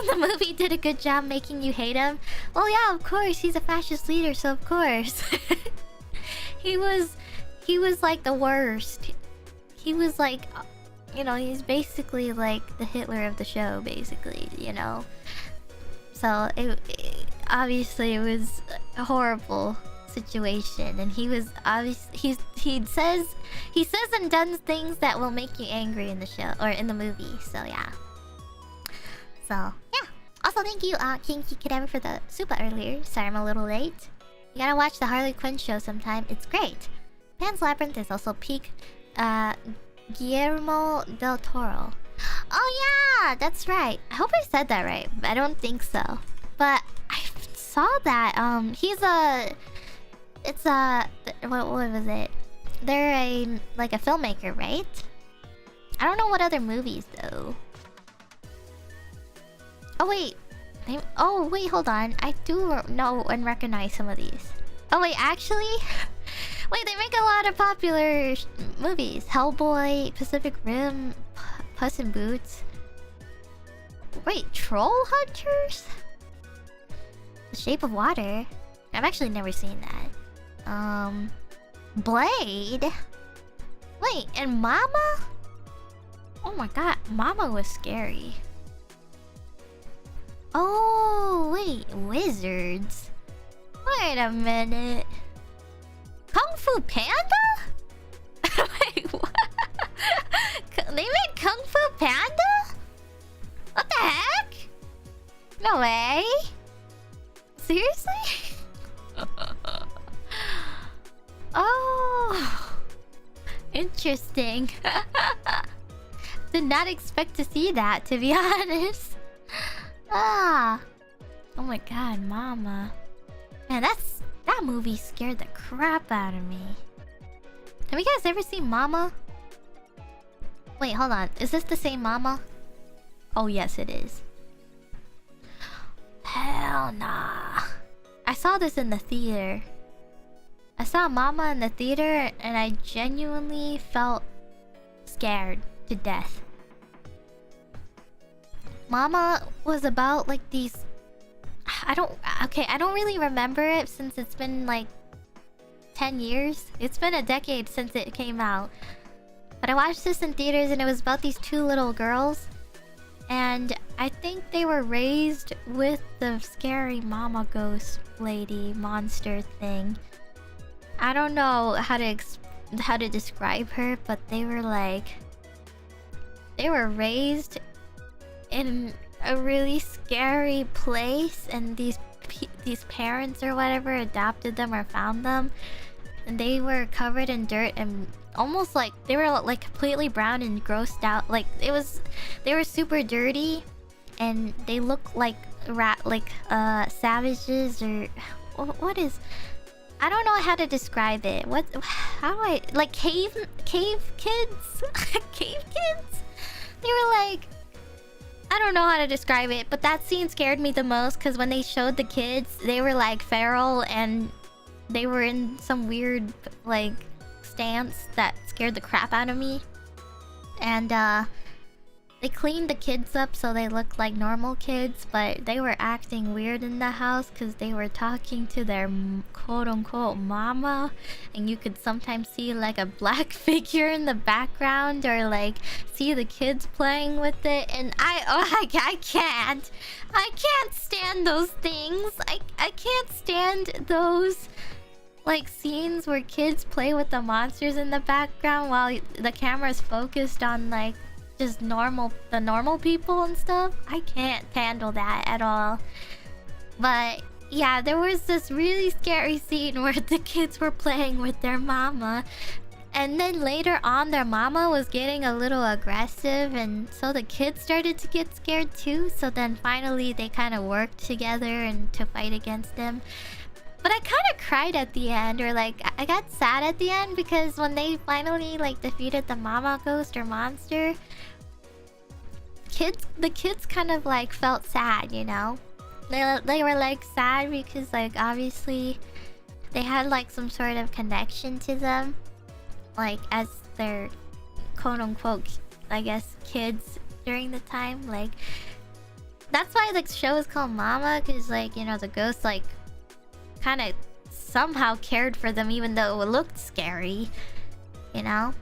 The movie did a good job making you hate him. Well, yeah, of course, he's a fascist leader, so of course. he was like the worst. He was like, you know, he's basically like the Hitler of the show, basically, you know. So obviously it was a horrible situation, and he was obviously he says and does things that will make you angry in the show or in the movie. So yeah. So yeah. Also, thank you, Kinky Kadama, for the super earlier. Sorry I'm a little late. You gotta watch the Harley Quinn show sometime. It's great. Pan's Labyrinth is also peak Guillermo del Toro. Oh yeah, that's right. I hope I said that right. I don't think so. But I saw that. What was it? They're like a filmmaker, right? I don't know what other movies though. Oh wait, hold on. I do know and recognize some of these. Oh wait, actually, wait, they make a lot of popular movies. Hellboy, Pacific Rim, Puss in Boots. Wait, Troll Hunters? The Shape of Water. I've actually never seen that. Blade. Wait, and Mama? Oh my god, Mama was scary. Oh, wait, Wizards. Wait a minute. Kung Fu Panda? Wait, what? They made Kung Fu Panda? What the heck? No way. Seriously? Oh, interesting. Did not expect to see that, to be honest. Oh my god, Mama. Man, that movie scared the crap out of me. Have you guys ever seen Mama? Wait, hold on. Is this the same Mama? Oh yes, it is. Hell nah. I saw this in the theater. I saw Mama in the theater and I genuinely felt scared to death. Mama was about like these... I don't really remember it since it's been like 10 years. It's been a decade since it came out. But I watched this in theaters and it was about these two little girls. And I think they were raised with the scary mama ghost lady monster thing. I don't know how to describe her, but they were raised in a really scary place, and these parents or whatever adopted them or found them, and they were covered in dirt and almost like they were like completely brown and grossed out. Like they were super dirty, and they look like savages or what is... I don't know how to describe it. How do I... Like cave kids? Cave kids? They were like... I don't know how to describe it, but that scene scared me the most because when they showed the kids, they were like feral and they were in some weird like stance that scared the crap out of me. And they cleaned the kids up so they looked like normal kids, but they were acting weird in the house because they were talking to their quote-unquote mama, and you could sometimes see like a black figure in the background or like see the kids playing with it, and I can't stand those things. I can't stand those like scenes where kids play with the monsters in the background while the camera's focused on like just the normal people and stuff. I can't handle that at all. But yeah, there was this really scary scene where the kids were playing with their mama, and then later on their mama was getting a little aggressive, and so the kids started to get scared too. So then finally they kind of worked together and to fight against them. But I kind of cried at the end, or like I got sad at the end, because when they finally like defeated the mama ghost or monster, the kids kind of like felt sad, you know? They were like sad because like obviously they had like some sort of connection to them, like as their quote unquote I guess kids during the time. Like that's why the show is called Mama, because like, you know, the ghost like kind of somehow cared for them even though it looked scary, you know?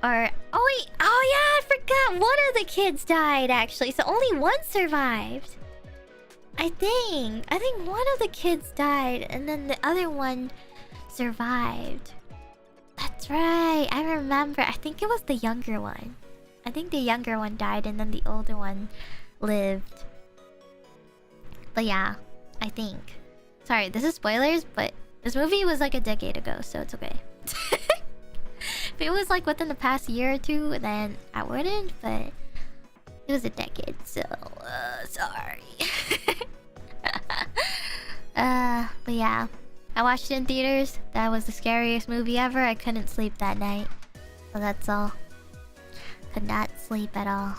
Or oh wait, oh yeah, I forgot one of the kids died actually, so only one survived. I think one of the kids died and then the other one survived. That's right, I remember. I think it was the younger one. I think the younger one died and then the older one lived. But yeah, I think. Sorry, this is spoilers, but this movie was like a decade ago, so it's okay. If it was like within the past year or two, then I wouldn't, but it was a decade, so sorry. But yeah, I watched it in theaters. That was the scariest movie ever. I couldn't sleep that night, so that's all. Could not sleep at all.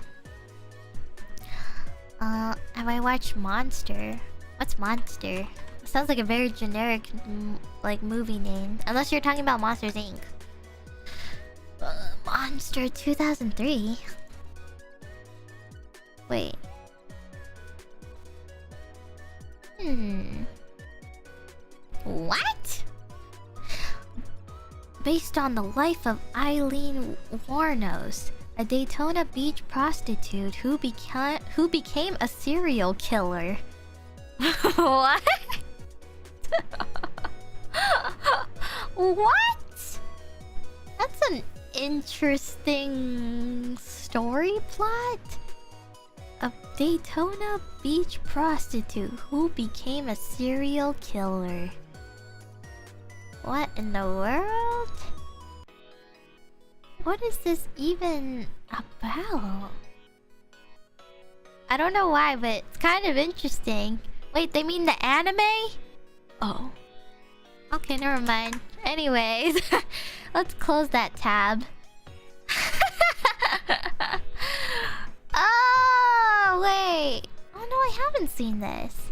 Have I watched Monster? What's Monster? It sounds like a very generic like movie name, unless you're talking about Monsters Inc. Monster 2003. Wait. What? Based on the life of Eileen Warnos, a Daytona Beach prostitute who became a serial killer. What? What? That's an interesting story plot. A Daytona Beach prostitute who became a serial killer. What in the world? What is this even about? I don't know why, but it's kind of interesting. Wait, they mean the anime? Oh. Okay, never mind. Anyways, let's close that tab. Oh, wait. Oh no, I haven't seen this.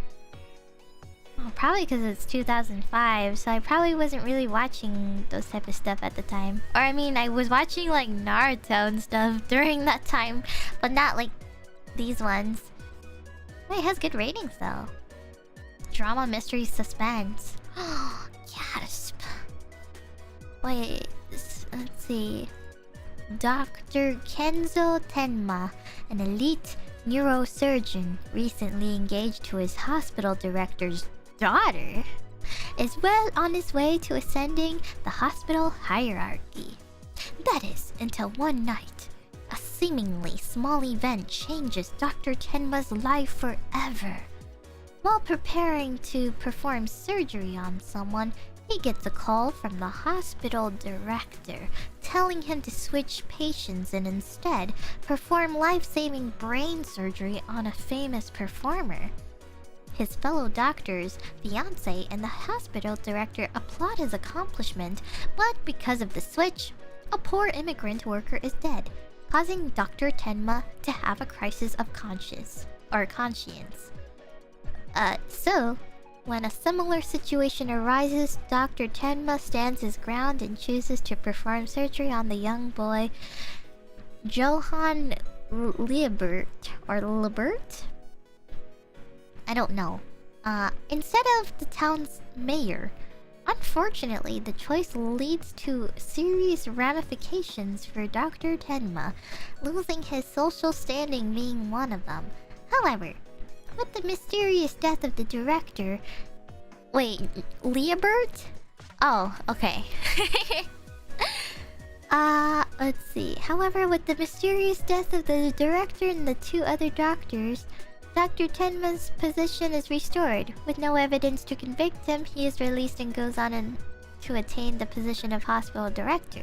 Oh Probably because it's 2005, so I probably wasn't really watching those type of stuff at the time. Or I mean, I was watching like Naruto and stuff during that time, but not like these ones. Wait, it has good ratings though. Drama, mystery, suspense. Oh, gasp. Wait, let's see. Dr. Kenzo Tenma, an elite neurosurgeon recently engaged to his hospital director's daughter, is well on his way to ascending the hospital hierarchy. That is, until one night, a seemingly small event changes Dr. Tenma's life forever. While preparing to perform surgery on someone, he gets a call from the hospital director telling him to switch patients and instead perform life-saving brain surgery on a famous performer. His fellow doctors, fiancé, and the hospital director applaud his accomplishment, but because of the switch, a poor immigrant worker is dead, causing Dr. Tenma to have a crisis of conscience. So, when a similar situation arises, Dr. Tenma stands his ground and chooses to perform surgery on the young boy Johann Liebert, or Liebert? I don't know. Instead of the town's mayor. Unfortunately, the choice leads to serious ramifications for Dr. Tenma, losing his social standing being one of them. However, with the mysterious death of the director... Wait, Liebert? Oh, okay. Let's see. However, with the mysterious death of the director and the two other doctors, Dr. Tenma's position is restored. With no evidence to convict him, he is released and goes on to attain the position of hospital director.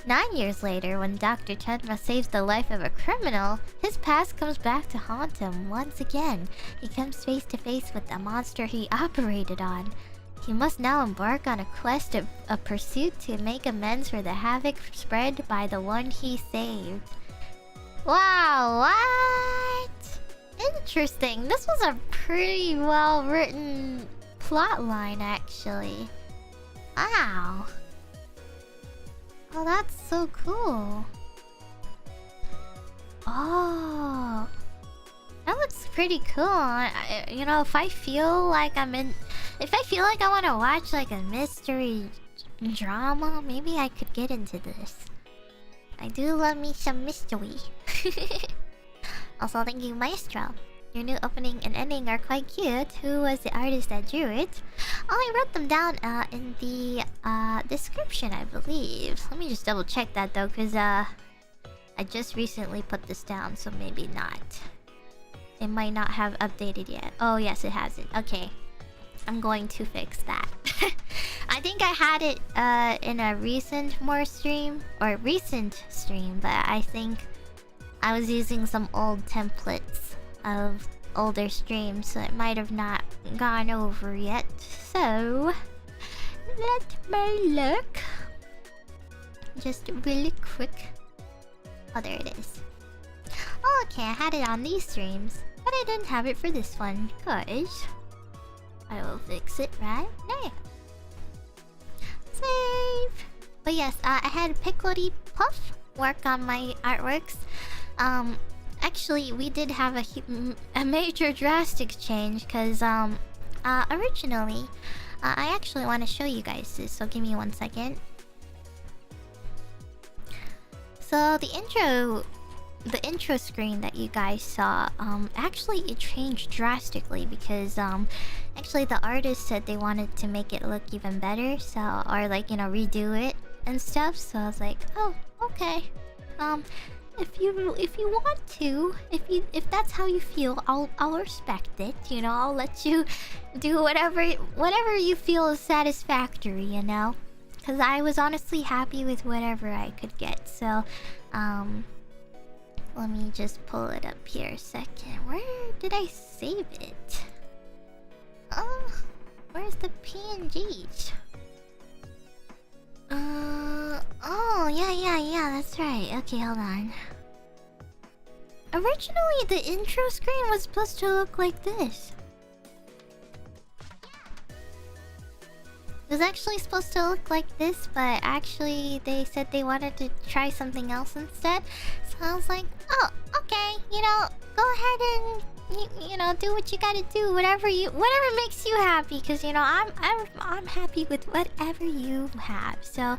9 years later, when Dr. Tenma saves the life of a criminal, his past comes back to haunt him once again. He comes face to face with the monster he operated on. He must now embark on a quest of a pursuit to make amends for the havoc spread by the one he saved. Wow, what? Interesting. This was a pretty well written plot line, actually. Wow. Oh, that's so cool. Oh, that looks pretty cool. You know, if I feel like I want to watch like a mystery drama, maybe I could get into this. I do love me some mystery. Also, thank you, Maestro. Your new opening and ending are quite cute. Who was the artist that drew it? Oh, I wrote them down in the description, I believe. Let me just double check that though, because I just recently put this down, so maybe not. It might not have updated yet. Oh, yes, it hasn't. Okay. I'm going to fix that. I think I had it in a recent stream, but I think I was using some old templates of older streams, so it might have not gone over yet. So let me look. Just really quick. Oh, there it is. Oh, okay, I had it on these streams, but I didn't have it for this one, cause I will fix it right now. Save. But yes, I had Piccoli Puff work on my artworks. Actually, we did have a major drastic change, because originally, I actually want to show you guys this, so give me 1 second. So the intro screen that you guys saw, actually it changed drastically because actually the artist said they wanted to make it look even better, so, or like, you know, redo it and stuff. So I was like, oh, okay. If you want to, if that's how you feel, I'll respect it. You know, I'll let you do whatever you feel is satisfactory. You know, because I was honestly happy with whatever I could get. So, let me just pull it up here a second. Where did I save it? Oh, where's the PNGs? Oh, yeah, that's right. Okay, hold on. Originally, the intro screen was supposed to look like this. was actually supposed to look like this, but actually they said they wanted to try something else instead. So I was like, oh, okay, you know, go ahead and you know, do what you gotta do, whatever makes you happy, because you know I'm happy with whatever you have. So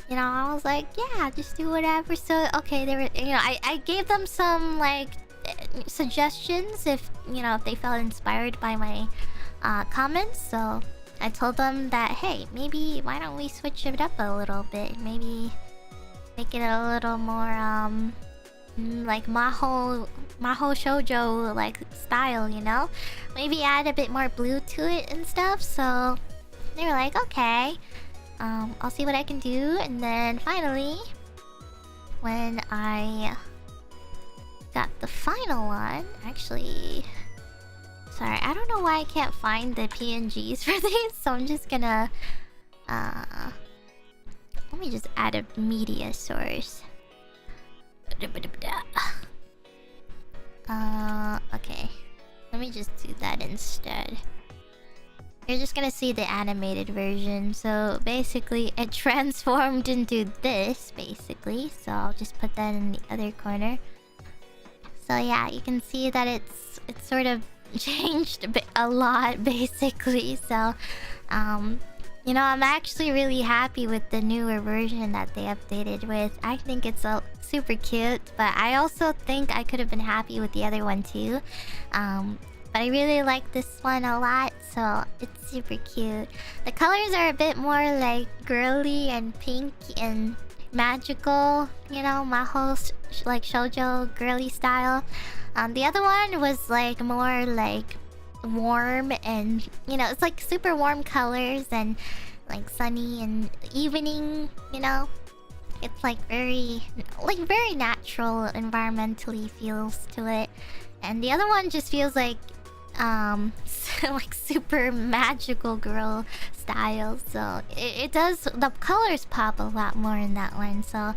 you know, I was like, yeah, just do whatever. So okay, they were, you know, I gave them some like suggestions if you know if they felt inspired by my comments. So I told them that, hey, maybe why don't we switch it up a little bit? Maybe make it a little more like Maho shoujo like style, you know? Maybe add a bit more blue to it and stuff. So they were like, okay, I'll see what I can do. And then finally, when I got the final one, actually, sorry, I don't know why I can't find the PNGs for these, so I'm just gonna let me just add a media source. Okay, let me just do that instead. You're just gonna see the animated version. So basically it transformed into this basically, so I'll just put that in the other corner. So yeah, you can see that it's sort of changed a lot basically. So you know, I'm actually really happy with the newer version that they updated with. I think it's super cute, but I also think I could have been happy with the other one too. But I really like this one a lot, so it's super cute. The colors are a bit more like girly and pink and magical, you know, Maho like shoujo girly style. The other one was like more like warm and, you know, it's like super warm colors and like sunny and evening, you know. It's like very natural environmentally feels to it. And the other one just feels like like super magical girl style. So it does, the colors pop a lot more in that one. So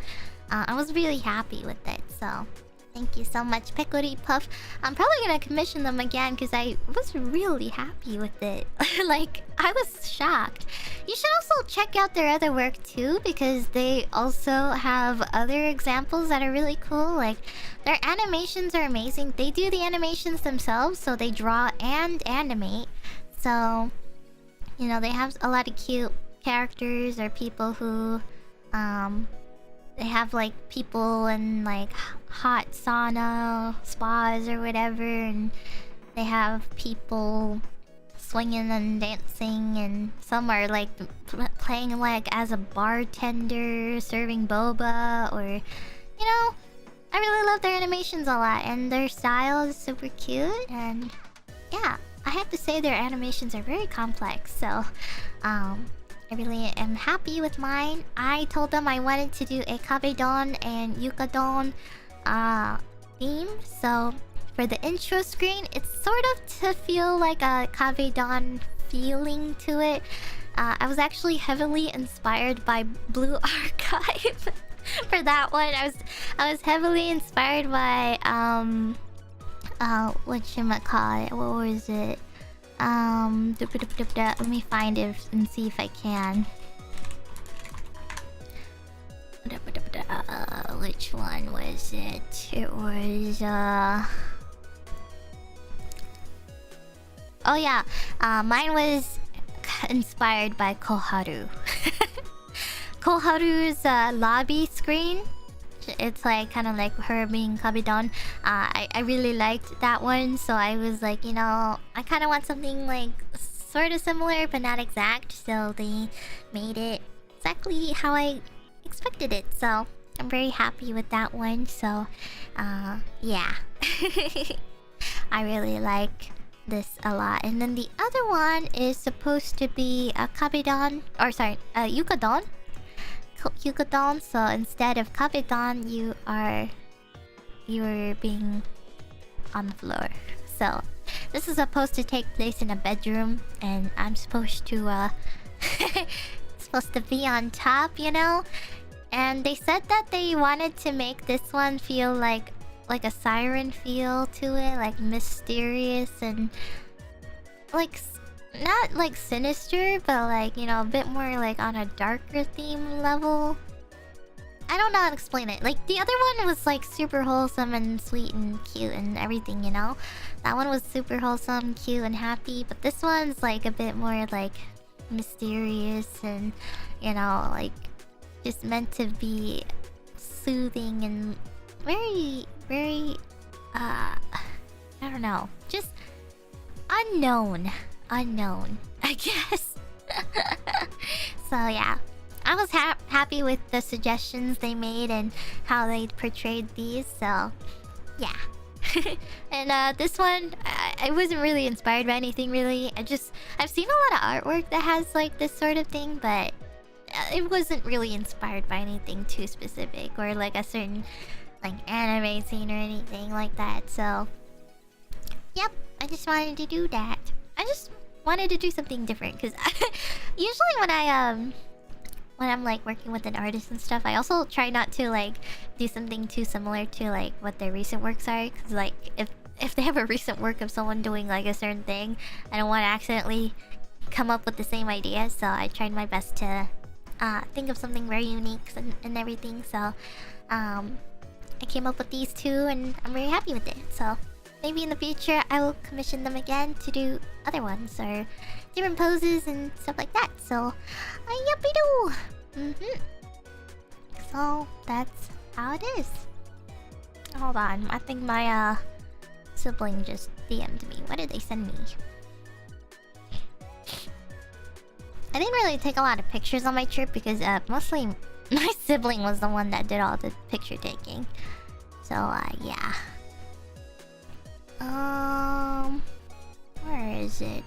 I was really happy with it. So thank you so much, Pecory Puff. I'm probably gonna commission them again because I was really happy with it. Like, I was shocked. You should also check out their other work too, because they also have other examples that are really cool. Like, their animations are amazing. They do the animations themselves, so they draw and animate. So, you know, they have a lot of cute characters or people who they have like people in like hot sauna spas or whatever, and they have people swinging and dancing, and some are like playing like as a bartender serving boba, or you know, I really love their animations a lot, and their style is super cute. And yeah, I have to say their animations are very complex. So I really am happy with mine. I told them I wanted to do a Kabedon and Yukadon theme. So for the intro screen, it's sort of to feel like a Kabedon feeling to it. I was actually heavily inspired by Blue Archive for that one. I was heavily inspired by whatchamacallit, what was it? Let me find it and see if I can. Which one was it? It was oh yeah, mine was inspired by Koharu. Koharu's lobby screen. It's like kind of like her being Kabedon. I really liked that one, so I was like, you know, I kind of want something like sort of similar but not exact. So they made it exactly how I expected it. So I'm very happy with that one. So yeah, I really like this a lot. And then the other one is supposed to be a Kabedon, or sorry, Yukadon. Yukadon. So instead of Kabedon, you are being on the floor. So this is supposed to take place in a bedroom, and I'm supposed to supposed to be on top, you know. And they said that they wanted to make this one feel like a siren feel to it, like mysterious and like not like sinister, but like, you know, a bit more like on a darker theme level. I don't know how to explain it. Like, the other one was like super wholesome and sweet and cute and everything, you know? That one was super wholesome, cute, and happy. But this one's like a bit more like mysterious and, you know, like just meant to be soothing and very, very, I don't know. Just unknown, I guess. So yeah, I was happy with the suggestions they made and how they portrayed these. So yeah. And this one, I wasn't really inspired by anything really. I've seen a lot of artwork that has like this sort of thing, but it wasn't really inspired by anything too specific or like a certain like anime scene or anything like that. So yep, I just wanted to do that. I just wanted to do something different because usually when I'm like working with an artist and stuff, I also try not to like do something too similar to like what their recent works are. Because like if they have a recent work of someone doing like a certain thing, I don't want to accidentally come up with the same idea. So I tried my best to think of something very unique and everything. So I came up with these two and I'm very happy with it. So maybe in the future I will commission them again to do other ones or different poses and stuff like that. So yuppie-doo! So that's how it is. Hold on, I think my sibling just DM'd me. What did they send me? I didn't really take a lot of pictures on my trip because mostly my sibling was the one that did all the picture taking. So yeah. Where is it?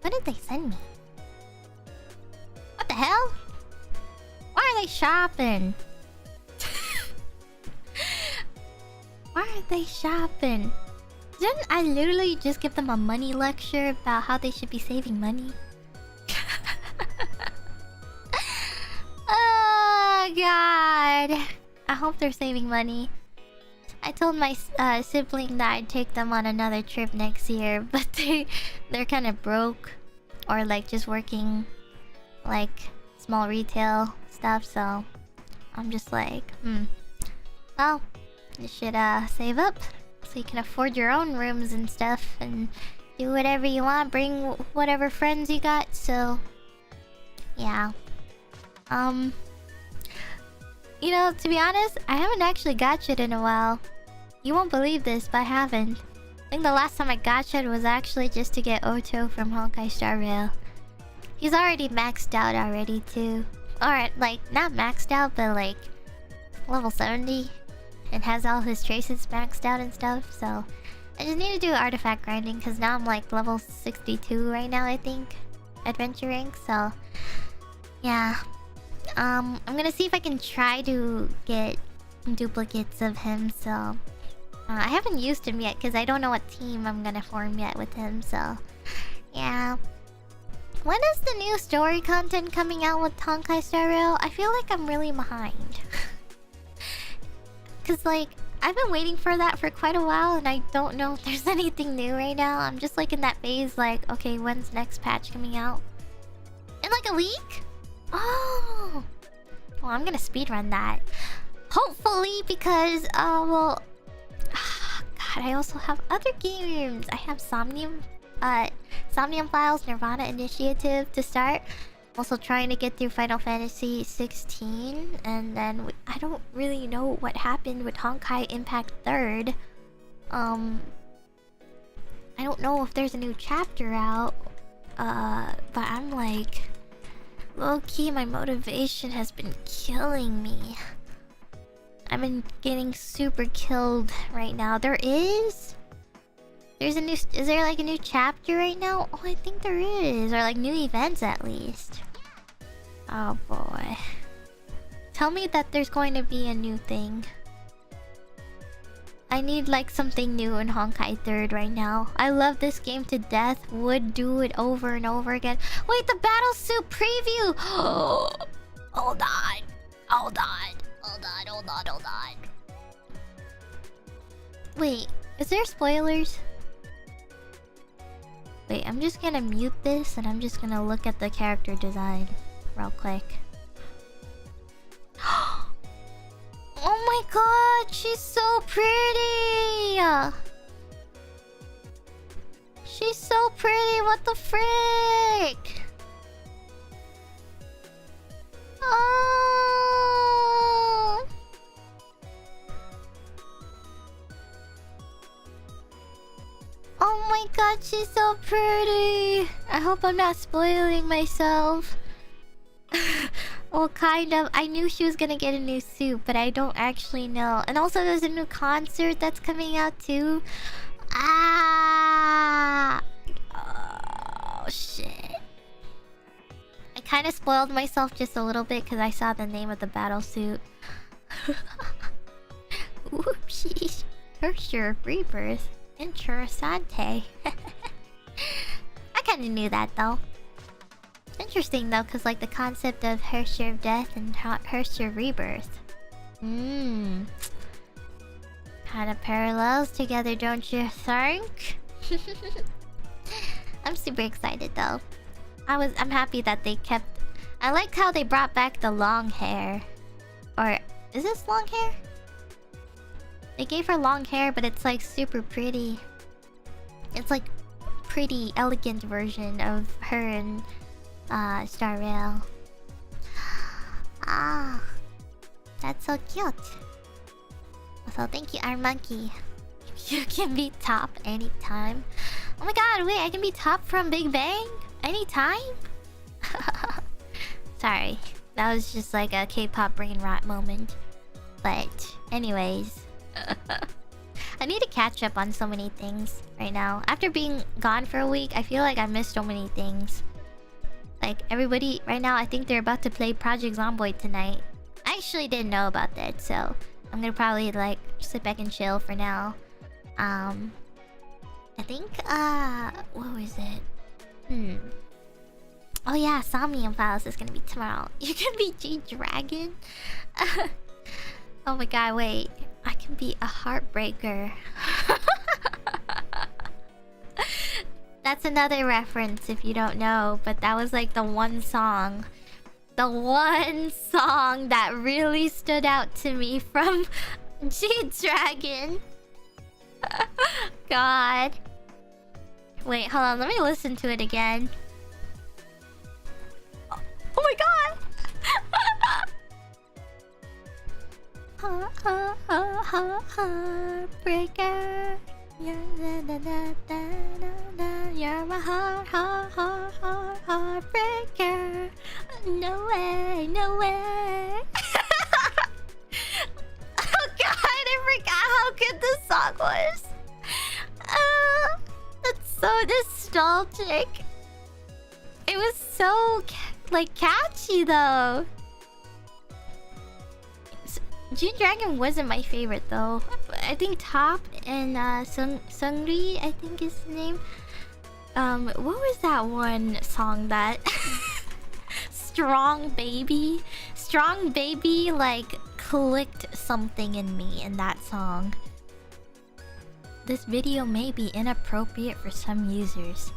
What did they send me? What the hell? Why are they shopping? Why are they shopping? Didn't I literally just give them a money lecture about how they should be saving money? Oh god. I hope they're saving money. I told my sibling that I'd take them on another trip next year, but they're kind of broke or like just working like small retail stuff, so I'm just like, well, you should save up so you can afford your own rooms and stuff and do whatever you want, bring whatever friends you got. So yeah. You know, to be honest, I haven't actually gotcha'd in a while. You won't believe this, but I haven't. I think the last time I gotcha'd was actually just to get Oto from Honkai Star Rail. He's already maxed out already too. Alright, like, not maxed out, but like level 70. And has all his traces maxed out and stuff, so I just need to do artifact grinding because now I'm like level 62 right now, I think. Adventure rank, so yeah. I'm gonna see if I can try to get duplicates of him, so I haven't used him yet because I don't know what team I'm gonna form yet with him, so yeah. When is the new story content coming out with Honkai Star Rail? I feel like I'm really behind. Cause like, I've been waiting for that for quite a while and I don't know if there's anything new right now. I'm just like in that phase like, okay, when's next patch coming out? In like a week? Oh! Well, I'm gonna speedrun that. Hopefully, because, well... God, I also have other games. I have Somnium Files, Nirvana Initiative to start. Also trying to get through Final Fantasy 16. And then, I don't really know what happened with Honkai Impact 3rd. I don't know if there's a new chapter out. But I'm like... Low-key, my motivation has been killing me. I've been getting super killed right now. Is there like a new chapter right now? Oh, I think there is. Or like new events at least. Oh boy. Tell me that there's going to be a new thing. I need like something new in Honkai 3rd right now. I love this game to death. Would do it over and over again. Wait, the battle suit preview! Hold on. Wait, Is there spoilers? Wait, I'm just gonna mute this and I'm just gonna look at the character design real quick. Oh my god, she's so pretty! She's so pretty, what the frick? Oh! Oh my god, she's so pretty! I hope I'm not spoiling myself. Well, kind of. I knew she was gonna get a new suit, but I don't actually know. And also, there's a new concert that's coming out too. Ah! Oh, shit. I kind of spoiled myself just a little bit because I saw the name of the battle suit. Whoopsies. Hershey Rebirth. Interessante. I kind of knew that though. Interesting though, because like the concept of Hershey of Death and Hershey Rebirth. Kind of parallels together, don't you think? I'm super excited though. I'm happy that they kept... I like how they brought back the long hair. Or, is this long hair? They gave her long hair, but it's like super pretty. It's like pretty elegant version of her and Star Rail. Ah, that's so cute. So thank you, our monkey. You can be top anytime. Oh my god, wait, I can be top from Big Bang? Anytime? Sorry, that was just like a K-pop brain rot moment. But anyways, I need to catch up on so many things right now. After being gone for a week, I feel like I missed so many things. Like everybody right now, I think they're about to play Project Zomboid tonight. I actually didn't know about that, so I'm gonna probably like sit back and chill for now. I think what was it? Oh yeah, Somnium Files is gonna be tomorrow. You can be G-Dragon? Oh my god, wait. I can be a heartbreaker. That's another reference if you don't know, but that was like the one song. The one song that really stood out to me from G-Dragon. God. Wait, hold on, let me listen to it again. Oh my god! Heartbreaker. You're my heartbreaker. No way, no way. Oh god, I forgot how good this song was. That's so nostalgic. It was so like catchy though. G-Dragon wasn't my favorite though. I think Top and Sungri, I think is the name. What was that one song that Strong Baby? Strong Baby like clicked something in me in that song. This video may be inappropriate for some users.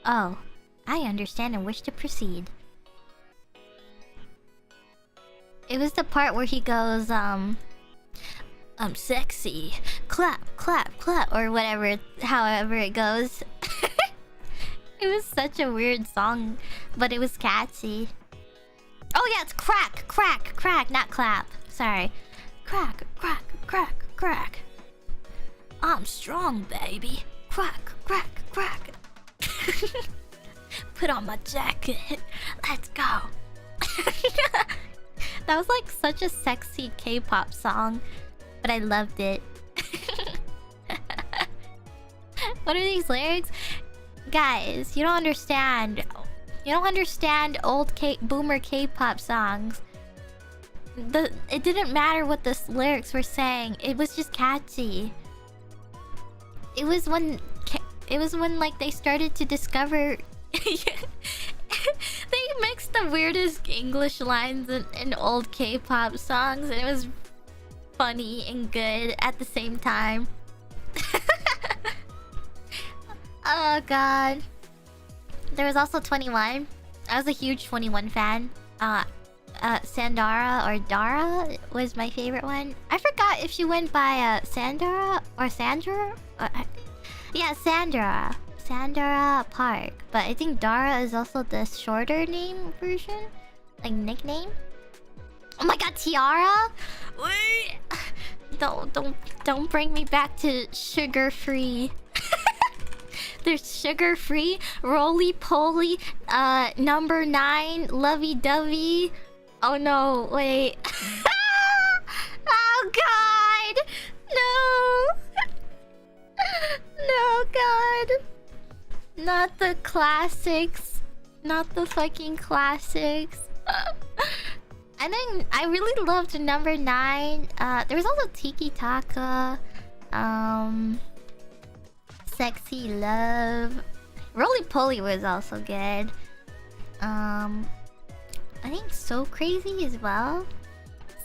Oh, I understand and wish to proceed. It was the part where he goes, I'm sexy. Clap, clap, clap, or whatever, however it goes. It was such a weird song, but it was catchy. Oh yeah, it's crack, crack, crack, not clap. Sorry. Crack, crack, crack, crack. I'm strong, baby. Crack, crack, crack. Put on my jacket. Let's go. That was like such a sexy K-pop song, but I loved it. What are these lyrics? Guys, you don't understand. You don't understand old boomer K-pop songs. It didn't matter what the lyrics were saying. It was just catchy. It was when like they started to discover. They mixed the weirdest English lines in old K-pop songs, and it was funny and good at the same time. Oh god. There was also 21. I was a huge 21 fan. Sandara or Dara was my favorite one. I forgot if she went by Sandara or Sandra. Yeah, Sandra. Sandra Park. But I think Dara is also the shorter name version, like nickname. Oh my god, Tiara! Don't bring me back to sugar-free. There's sugar-free, roly-poly, number 9, lovey-dovey. Oh no, wait. Oh god! No! No, god. Not the classics. Not the fucking classics. I really loved number 9. There was also Tiki Taka. Sexy Love. Roly Poly was also good. I think So Crazy as well.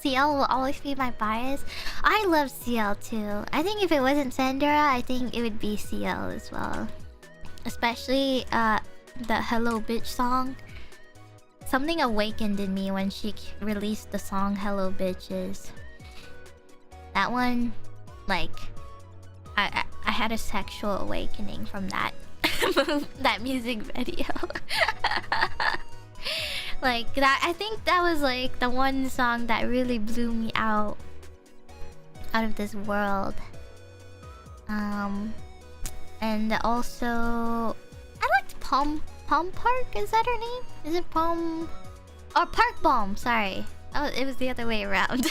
CL will always be my bias. I love CL too. I think if it wasn't Sandra, I think it would be CL as well. Especially the Hello Bitch song. Something awakened in me when she released the song Hello Bitches. That one, like, I had a sexual awakening from that that music video. Like that, I think that was like the one song that really blew me out of this world. And also I liked Palm Park. Is that her name? Is it Palm or Park Bomb? Sorry, oh, it was the other way around.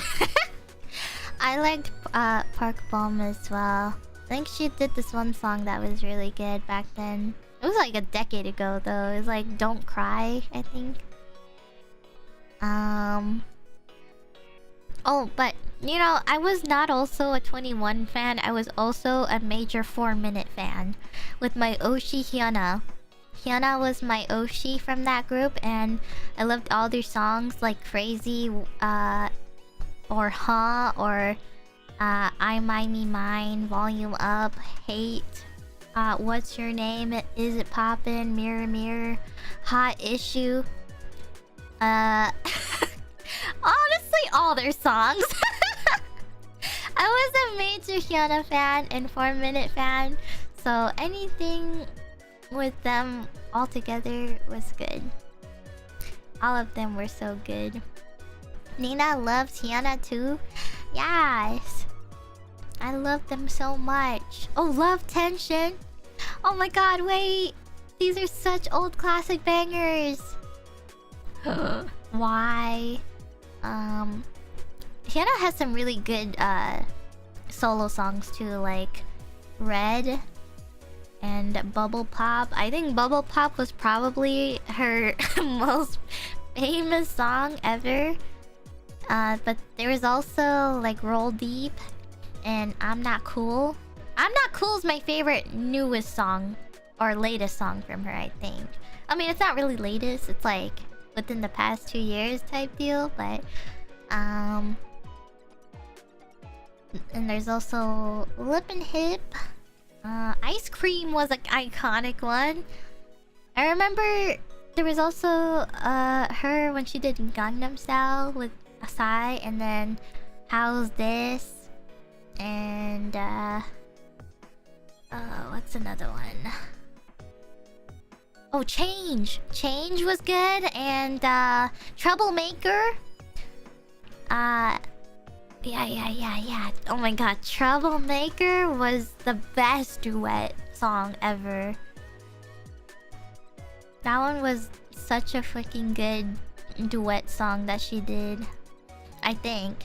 I liked Park Bomb as well. I think she did this one song that was really good back then. It was like a decade ago though. It was like Don't Cry, I think. Oh, but you know, I was not also a 21 fan. I was also a major 4-minute fan with my Oshi Hyuna. Hyuna was my Oshi from that group, and I loved all their songs like Crazy, or Huh, or I Mind Me Mine, Volume Up, Hate, What's Your Name, Is It Poppin', Mirror Mirror, Hot Issue. Honestly, all their songs. I was a major Hyuna fan and 4-minute fan, so anything with them all together was good. All of them were so good. Nina loves Hyuna too. Yes, I love them so much. Oh, Love Tension. Oh my god, wait, these are such old classic bangers. Why? Hyuna has some really good solo songs too, like Red and Bubble Pop. I think Bubble Pop was probably her most famous song ever. But there was also like Roll Deep and I'm Not Cool. I'm Not Cool is my favorite newest song or latest song from her, I think. I mean, it's not really latest, it's like within the past 2 years type deal, but and there's also Lip and Hip. Ice Cream was an iconic one. I remember there was also her when she did Gangnam Style with Asai, and then How's This, and what's another one? Oh, Change was good, and Troublemaker. Yeah. Oh my god, Troublemaker was the best duet song ever. That one was such a freaking good duet song that she did, I think.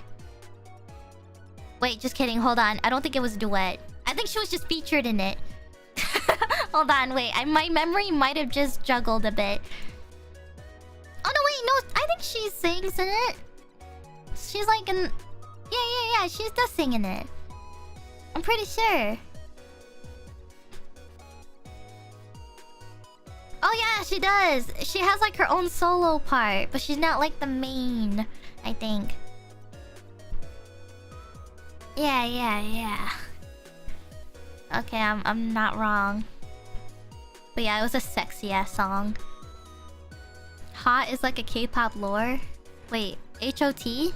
Wait, just kidding, hold on. I don't think it was a duet. I think she was just featured in it. Hold on, wait. My memory might have just juggled a bit. Oh no, wait, no. I think she sings in it. She's like in... Yeah. She does sing in it. I'm pretty sure. Oh yeah, she does. She has like her own solo part, but she's not like the main, I think. Yeah. Okay, I'm not wrong. But yeah, it was a sexy ass song. Hot is like a K-pop lore. Wait, H-O-T?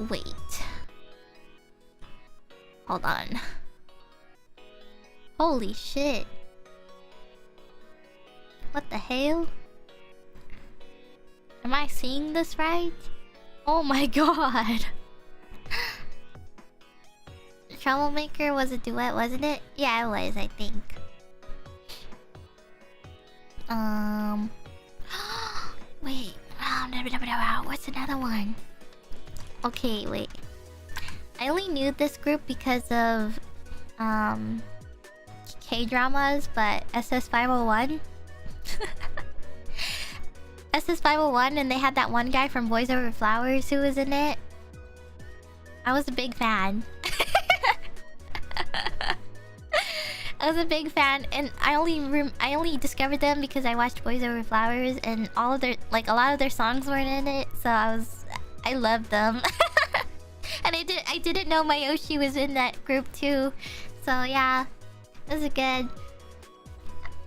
Wait. Hold on. Holy shit. What the hell? Am I seeing this right? Oh my god. Troublemaker was a duet, wasn't it? Yeah, it was, I think. Wait. What's another one? Okay, wait. I only knew this group because of K-dramas, but SS501. SS501, and they had that one guy from Boys Over Flowers who was in it. I was a big fan. I was a big fan, and I only discovered them because I watched Boys Over Flowers, and all of their a lot of their songs weren't in it, so I loved them. And I didn't know Mayoshi was in that group too, so yeah, it was good.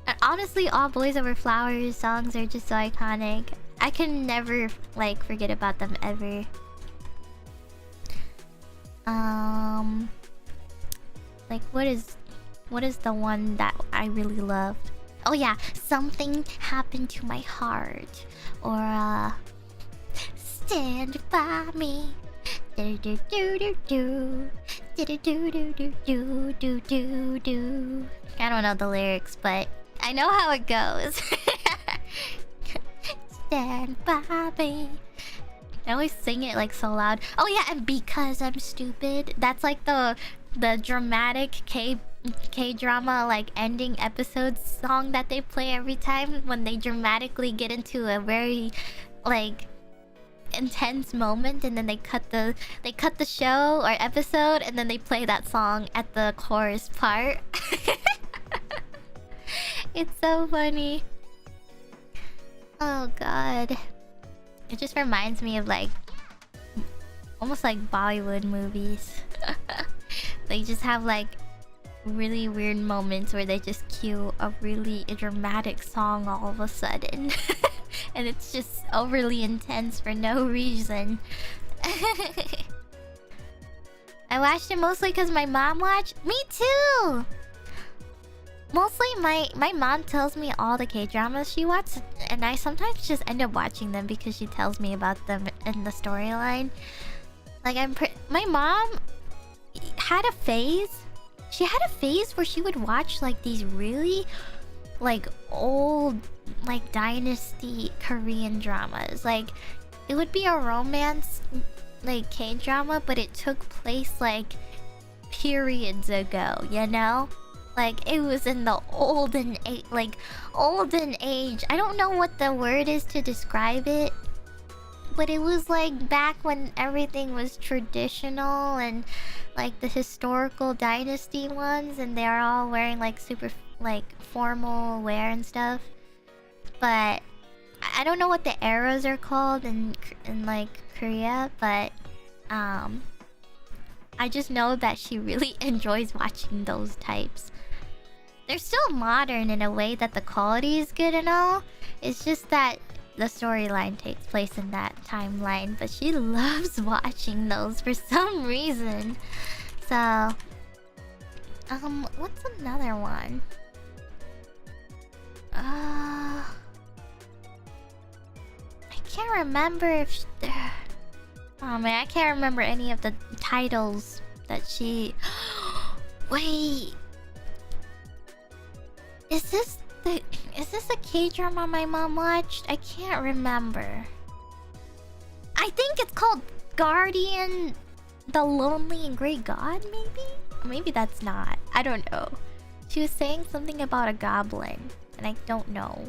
And honestly, all Boys Over Flowers songs are just so iconic. I can never forget about them ever. What is the one that I really loved? Oh yeah, Something Happened to My Heart, or Stand By Me. Do do do do do do do do do do do do. I don't know the lyrics, but I know how it goes. Stand by me. I always sing it so loud. Oh yeah, and Because I'm Stupid. That's the dramatic K-drama ending episode song that they play every time when they dramatically get into a very intense moment, and then they cut the show or episode, and then they play that song at the chorus part. It's so funny. Oh god. It just reminds me of almost Bollywood movies. They just have really weird moments where they just cue a really dramatic song all of a sudden. And it's just overly intense for no reason. I watched it mostly because my mom watched. Me too! Mostly my mom tells me all the K-dramas she watches, and I sometimes just end up watching them because she tells me about them in the storyline. My mom had a phase. She had a phase where she would watch these really old dynasty Korean dramas. It would be a romance K-drama, but it took place periods ago, you know? It was in the olden age. I don't know what the word is to describe it, but it was back when everything was traditional, and the historical dynasty ones, and they're all wearing super formal wear and stuff. But I don't know what the eras are called in Korea, but I just know that she really enjoys watching those types. They're still modern in a way that the quality is good and all. It's just that the storyline takes place in that timeline, but she loves watching those for some reason. So, what's another one? I can't remember if oh man, I can't remember any of the titles that she... Wait, is this a K-drama my mom watched? I can't remember. I think it's called Guardian the Lonely and Great God, maybe? Maybe that's not. I don't know. She was saying something about a goblin, and I don't know.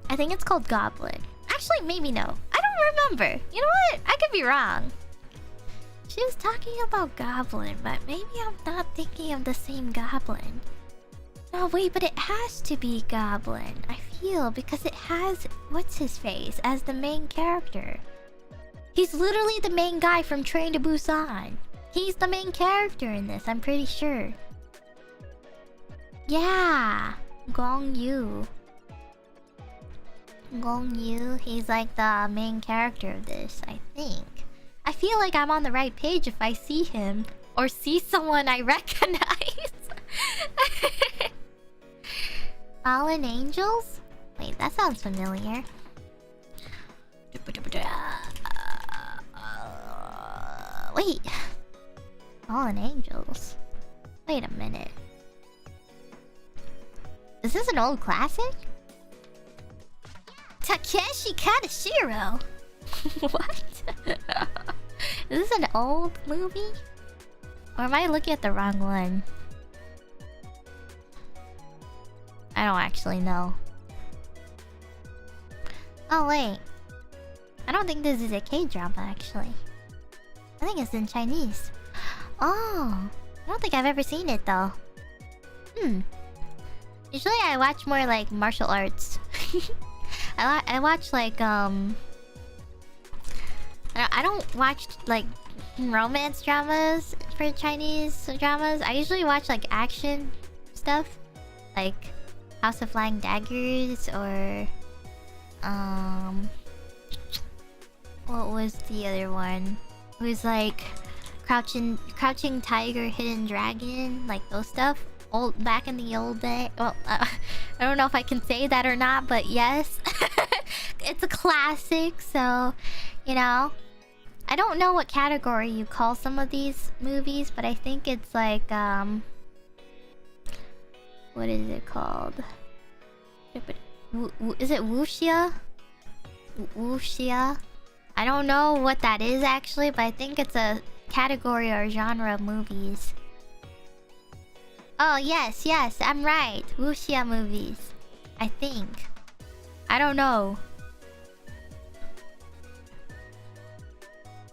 I think it's called Goblin. Actually, maybe no. I don't remember. You know what? I could be wrong. She was talking about Goblin, but maybe I'm not thinking of the same Goblin. No, wait, but it has to be Goblin, I feel, because it has what's-his-face as the main character. He's literally the main guy from Train to Busan. He's the main character in this, I'm pretty sure. Yeah, Gong Yu. Gong Yu, he's like the main character of this, I think. I feel like I'm on the right page if I see him or see someone I recognize. Fallen Angels? Wait, that sounds familiar. Wait. Fallen Angels. Wait a minute. Is this an old classic? Takeshi Kaneshiro. What? Is this an old movie? Or am I looking at the wrong one? I don't actually know. Oh wait. I don't think this is a K-drama actually. I think it's in Chinese. Oh, I don't think I've ever seen it though. Usually I watch more like martial arts. I watch like I don't watch like romance dramas for Chinese dramas. I usually watch like action stuff, like House of Flying Daggers or what was the other one? It was like Crouching Tiger, Hidden Dragon, like those stuff. Old back in the old day. Well, I don't know if I can say that or not, but yes, it's a classic. So, you know, I don't know what category you call some of these movies, but I think it's like what is it called? Is it wuxia? Wuxia? I don't know what that is actually, but I think it's a category or genre of movies. Oh, yes, I'm right. Wuxia movies. I think. I don't know.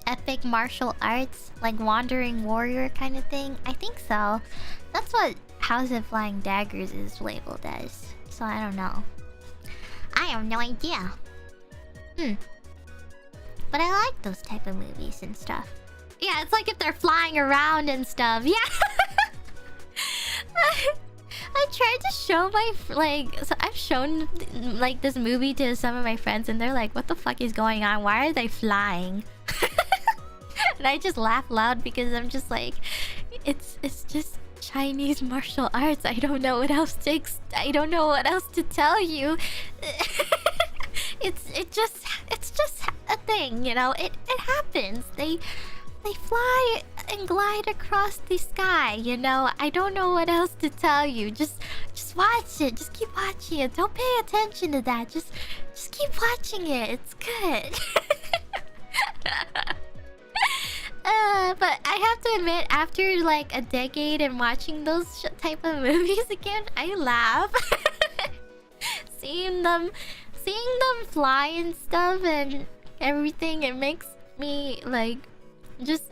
Epic martial arts? Like Wandering Warrior kind of thing? I think so. That's what House of Flying Daggers is labeled as. So I don't know. I have no idea. But I like those type of movies and stuff. Yeah, it's like if they're flying around and stuff. Yeah. I tried to show my so I've shown like this movie to some of my friends and they're like, what the fuck is going on? Why are they flying? And I just laugh loud because I'm just like, it's just Chinese martial arts. I don't know what else to tell you. It's just a thing, you know. It happens. They fly and glide across the sky, you know. I don't know what else to tell you. Just watch it. Just keep watching it. Don't pay attention to that. Just keep watching it. It's good. But I have to admit, after like a decade and watching those type of movies again, I laugh. Seeing them fly and stuff and everything, it makes me like just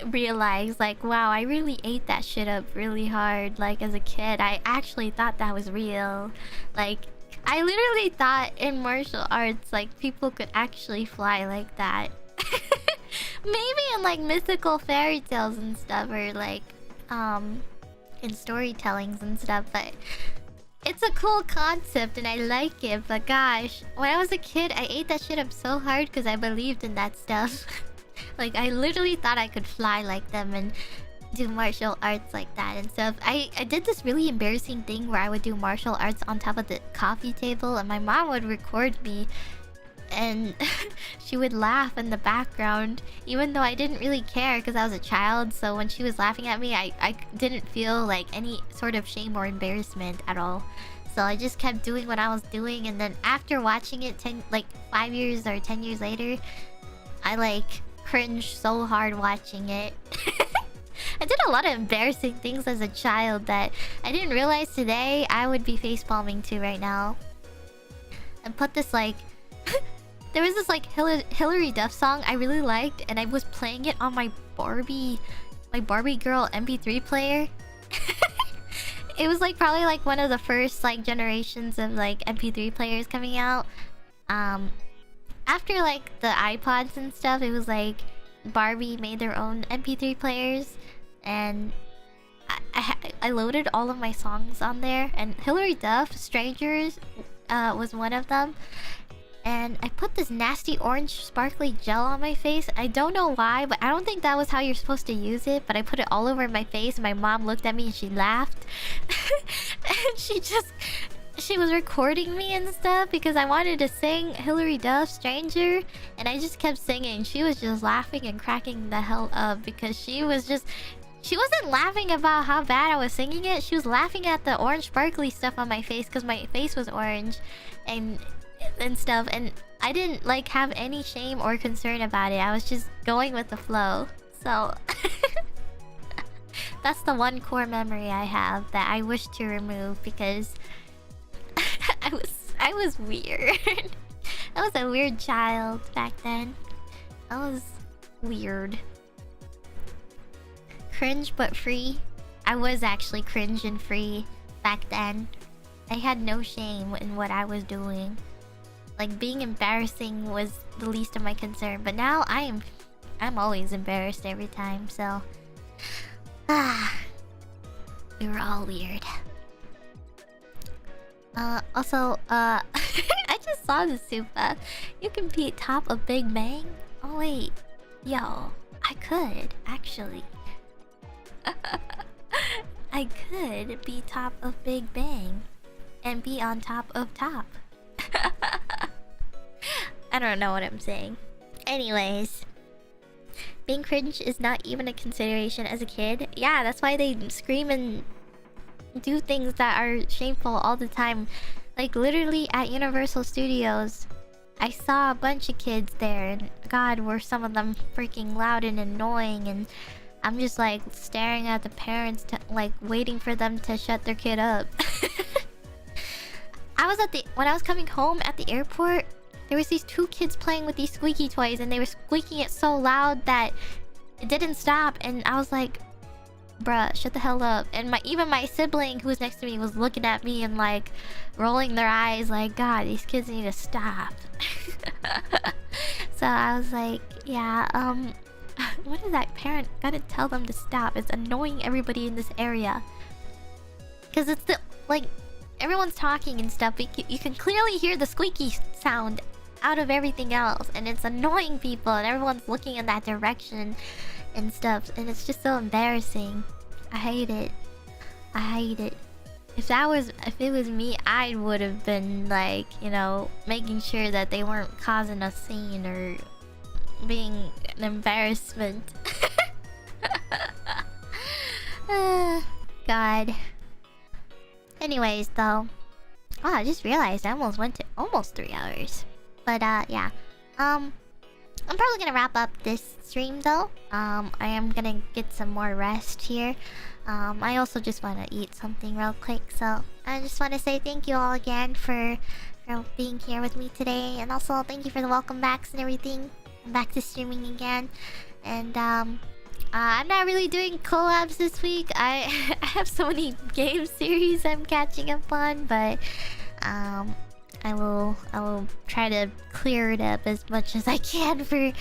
realize like, wow, I really ate that shit up really hard. Like as a kid, I actually thought that was real. Like I literally thought in martial arts like people could actually fly like that. Maybe in like mythical fairy tales and stuff, or like in storytellings and stuff, but it's a cool concept and I like it. But gosh, when I was a kid, I ate that shit up so hard because I believed in that stuff. Like I literally thought I could fly like them and do martial arts like that and stuff. I did this really embarrassing thing where I would do martial arts on top of the coffee table and my mom would record me and she would laugh in the background even though I didn't really care because I was a child. So when she was laughing at me, I didn't feel like any sort of shame or embarrassment at all. So I just kept doing what I was doing, and then after watching it 5 years or 10 years later, I like cringed so hard watching it. I did a lot of embarrassing things as a child that I didn't realize today I would be facepalming to right now. And put this like there was this like Hillary Duff song I really liked, and I was playing it on my Barbie girl MP3 player. It was like probably like one of the first like generations of like MP3 players coming out. After like the iPods and stuff, it was like Barbie made their own MP3 players, and I loaded all of my songs on there, and Hilary Duff, Strangers, was one of them. And I put this nasty orange sparkly gel on my face. I don't know why, but I don't think that was how you're supposed to use it. But I put it all over my face, and my mom looked at me and she laughed. And she was recording me and stuff because I wanted to sing Hilary Duff, Stranger. And I just kept singing. She was just laughing and cracking the hell up because she wasn't laughing about how bad I was singing it. She was laughing at the orange sparkly stuff on my face because my face was orange and stuff, and I didn't like have any shame or concern about it. I was just going with the flow. So that's the one core memory I have that I wish to remove because I was weird. I was a weird child back then. I was weird. Cringe but free. I was actually cringe and free back then. I had no shame in what I was doing. Like, being embarrassing was the least of my concern, but now I'm always embarrassed every time, so we were all weird. Also, I just saw the super. You can be top of Big Bang? Oh wait, yo, I could actually. I could be top of Big Bang and be on top of top. I don't know what I'm saying. Anyways, being cringe is not even a consideration as a kid. Yeah, that's why they scream and do things that are shameful all the time. Like, literally at Universal Studios, I saw a bunch of kids there, and God, were some of them freaking loud and annoying, and I'm just like staring at the parents, like waiting for them to shut their kid up. When I was coming home at the airport, there was these two kids playing with these squeaky toys, and they were squeaking it so loud that it didn't stop, and I was like, bruh, shut the hell up. And even my sibling who was next to me was looking at me and like rolling their eyes like, God, these kids need to stop. So I was like, yeah, what is that parent gotta tell them to stop? It's annoying everybody in this area. Because it's like, everyone's talking and stuff, but you can clearly hear the squeaky sound out of everything else, and it's annoying people, and everyone's looking in that direction and stuff, and it's just so embarrassing. I hate it. I hate it. If it was me, I would have been like, you know, making sure that they weren't causing a scene or being an embarrassment. God. Anyways, though, oh, I just realized I almost went to almost 3 hours. But yeah, I'm probably gonna wrap up this stream though. I am gonna get some more rest here. I also just want to eat something real quick, so I just want to say thank you all again for being here with me today, and also thank you for the welcome backs and everything. I'm back to streaming again, and I'm not really doing collabs this week. I have so many game series I'm catching up on, but I will try to clear it up as much as I can for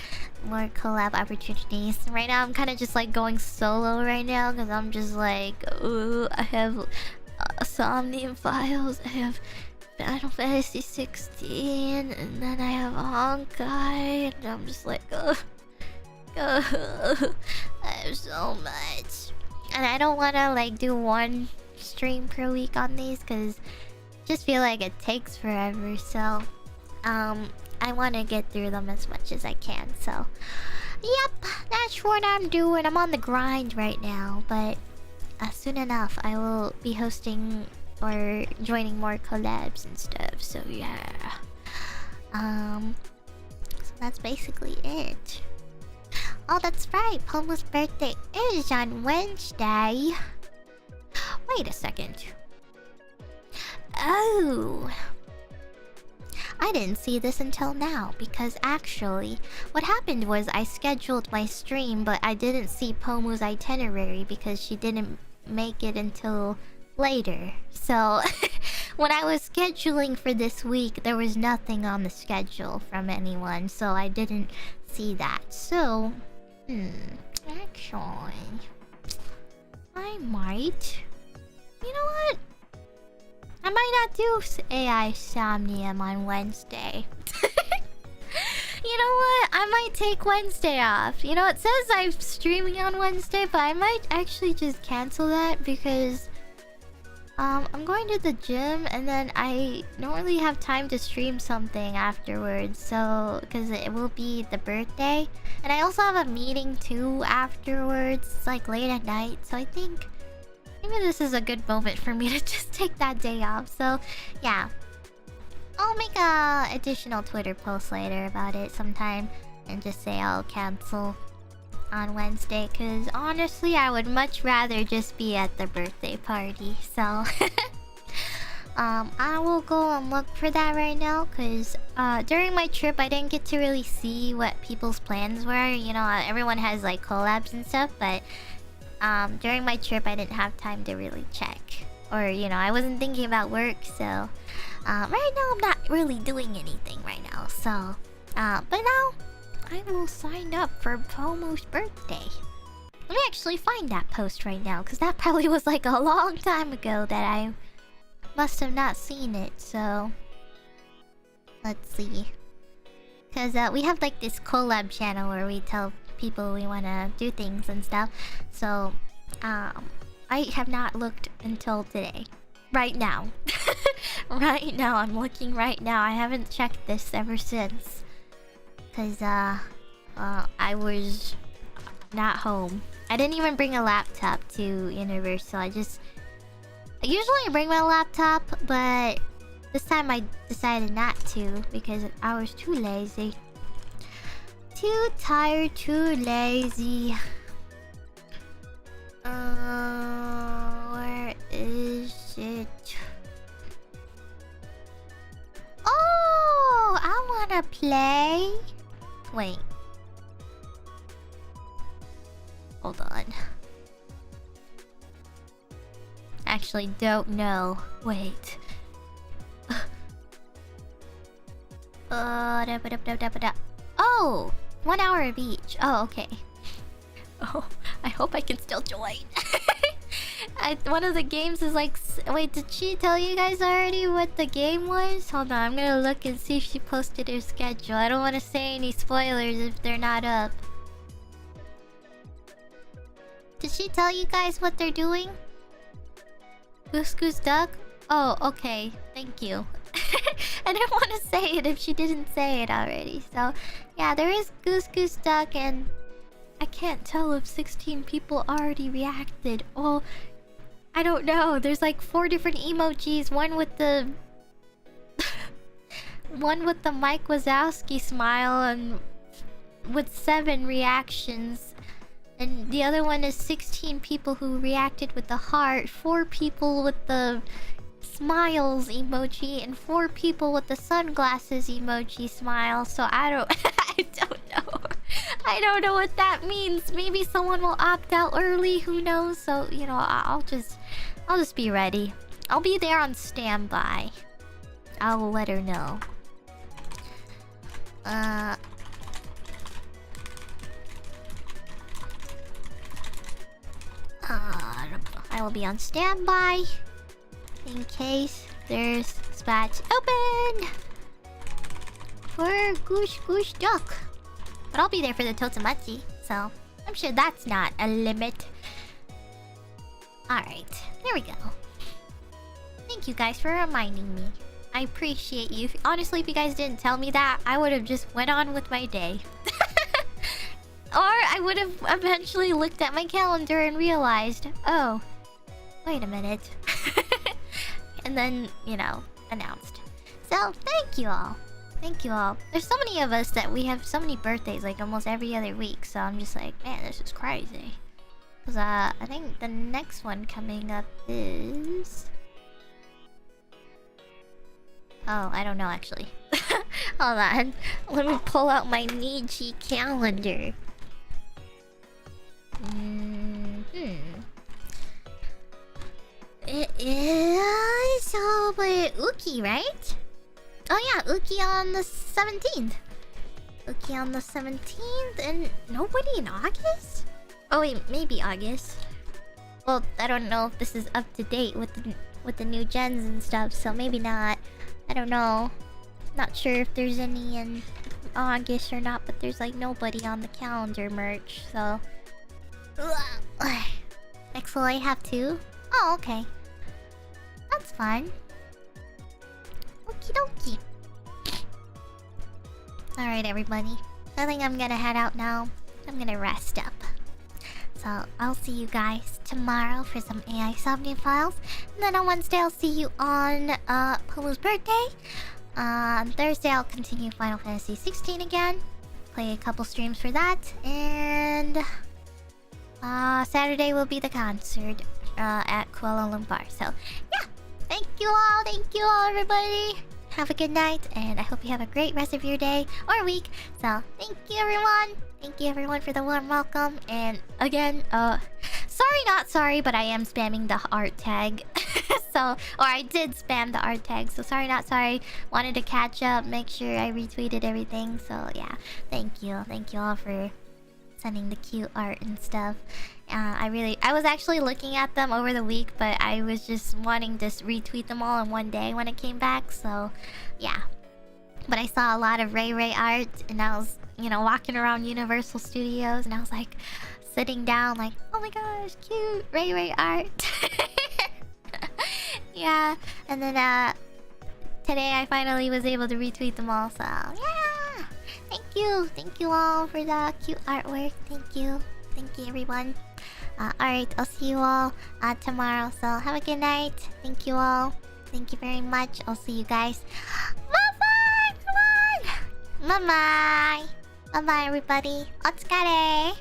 more collab opportunities. Right now I'm kind of just like going solo right now because I'm just like, ooh, I have Somnium Files, I have Final Fantasy 16, and then I have Honkai, and I'm just like, ugh. I have so much, and I don't want to like do one stream per week on these because I just feel like it takes forever. So I want to get through them as much as I can. So yep, that's what I'm doing. I'm on the grind right now, but soon enough I will be hosting or joining more collabs and stuff. So yeah, so that's basically it. Oh, that's right. Pomo's birthday is on Wednesday. Wait a second. Oh, I didn't see this until now because actually what happened was I scheduled my stream, but I didn't see Pomo's itinerary because she didn't make it until later. So when I was scheduling for this week, there was nothing on the schedule from anyone, so I didn't see that. So actually, I might. You know what? I might not do AI Somnium on Wednesday. You know what? I might take Wednesday off. You know, it says I'm streaming on Wednesday, but I might actually just cancel that because I'm going to the gym and then I don't really have time to stream something afterwards. So, because it will be the birthday. And I also have a meeting too afterwards. It's like late at night. So I think maybe this is a good moment for me to just take that day off. So, yeah. I'll make a additional Twitter post later about it sometime. And just say I'll cancel on Wednesday. Because honestly, I would much rather just be at the birthday party. So, I will go and look for that right now. Because during my trip, I didn't get to really see what people's plans were. You know, everyone has like collabs and stuff. But during my trip, I didn't have time to really check. Or, you know, I wasn't thinking about work. So, right now, I'm not really doing anything right now. So, but now, I will sign up for Pomo's birthday. Let me actually find that post right now. Because that probably was like a long time ago that I must have not seen it. So, let's see. Because we have like this collab channel where we tell people we want to do things and stuff. So, I have not looked until today. Right now. Right now. I'm looking right now. I haven't checked this ever since. Because, I was not home. I didn't even bring a laptop to Universal. I usually bring my laptop, but this time I decided not to because I was too lazy. Too tired, too lazy. Where is it? Oh, I wanna play. Wait. Hold on. Actually, don't know. Wait. Oh, 1 hour of each. Oh, okay. Oh, I hope I can still join. One of the games is like... Wait, did she tell you guys already what the game was? Hold on, I'm gonna look and see if she posted her schedule. I don't want to say any spoilers if they're not up. Did she tell you guys what they're doing? Goose Goose Duck? Oh, okay. Thank you. I didn't want to say it if she didn't say it already. So, yeah, there is Goose Goose Duck and... I can't tell if 16 people already reacted. Oh, I don't know. There's like 4 different emojis. One with the... one with the Mike Wazowski smile and... with 7 reactions. And the other one is 16 people who reacted with the heart. 4 people with the... smiles emoji. And 4 people with the sunglasses emoji smile. So I don't... I don't know. I don't know what that means. Maybe someone will opt out early. Who knows? So, you know, I'll just be ready. I'll be there on standby. I'll let her know. I will be on standby in case there's spots open for Goose Goose Duck. But I'll be there for the Totomachi, so I'm sure that's not a limit. Alright, there we go. Thank you guys for reminding me. I appreciate you. Honestly, if you guys didn't tell me that, I would have just went on with my day. Or I would have eventually looked at my calendar and realized, oh, wait a minute. And then, you know, announced. So, thank you all. Thank you all. There's so many of us that we have so many birthdays, like almost every other week. So I'm just like, man, this is crazy. Cause I think the next one coming up is... Oh, I don't know actually. Hold on. Let me pull out my Niji calendar. It is... Oh, but Uki, right? Oh yeah, Uki on the 17th. Uki on the 17th and nobody in August? Oh wait, maybe August. Well, I don't know if this is up to date with the new gens and stuff, so maybe not. I don't know. Not sure if there's any in August or not, but there's like nobody on the calendar merch, so. Next, will I have two? Oh, okay. That's fine. Okie dokie. Alright, everybody. I think I'm gonna head out now. I'm gonna rest up. So, I'll see you guys tomorrow for some AI Somnia files. And then on Wednesday, I'll see you on Polo's birthday. On Thursday, I'll continue Final Fantasy 16 again. Play a couple streams for that. And Saturday will be the concert at Kuala Lumpur. So, yeah. Thank you all, everybody. Have a good night, and I hope you have a great rest of your day or week. So, thank you, everyone. Thank you, everyone, for the warm welcome. And again, sorry, not sorry, but I am spamming the art tag. Or I did spam the art tag. So, sorry, not sorry. Wanted to catch up, make sure I retweeted everything. So, yeah, thank you. Thank you all for sending the cute art and stuff. I was actually looking at them over the week, but I was just wanting to retweet them all in one day when it came back, so yeah. But I saw a lot of Ray Ray art, and I was, walking around Universal Studios, and I was like, sitting down like, oh my gosh, cute Ray Ray art. Yeah, and then today I finally was able to retweet them all, so yeah. Thank you all for the cute artwork. Thank you everyone. Alright, I'll see you all tomorrow, so have a good night. Thank you all. Thank you very much. I'll see you guys. Bye bye, everyone. Bye bye. Bye bye, everybody. Otsukare.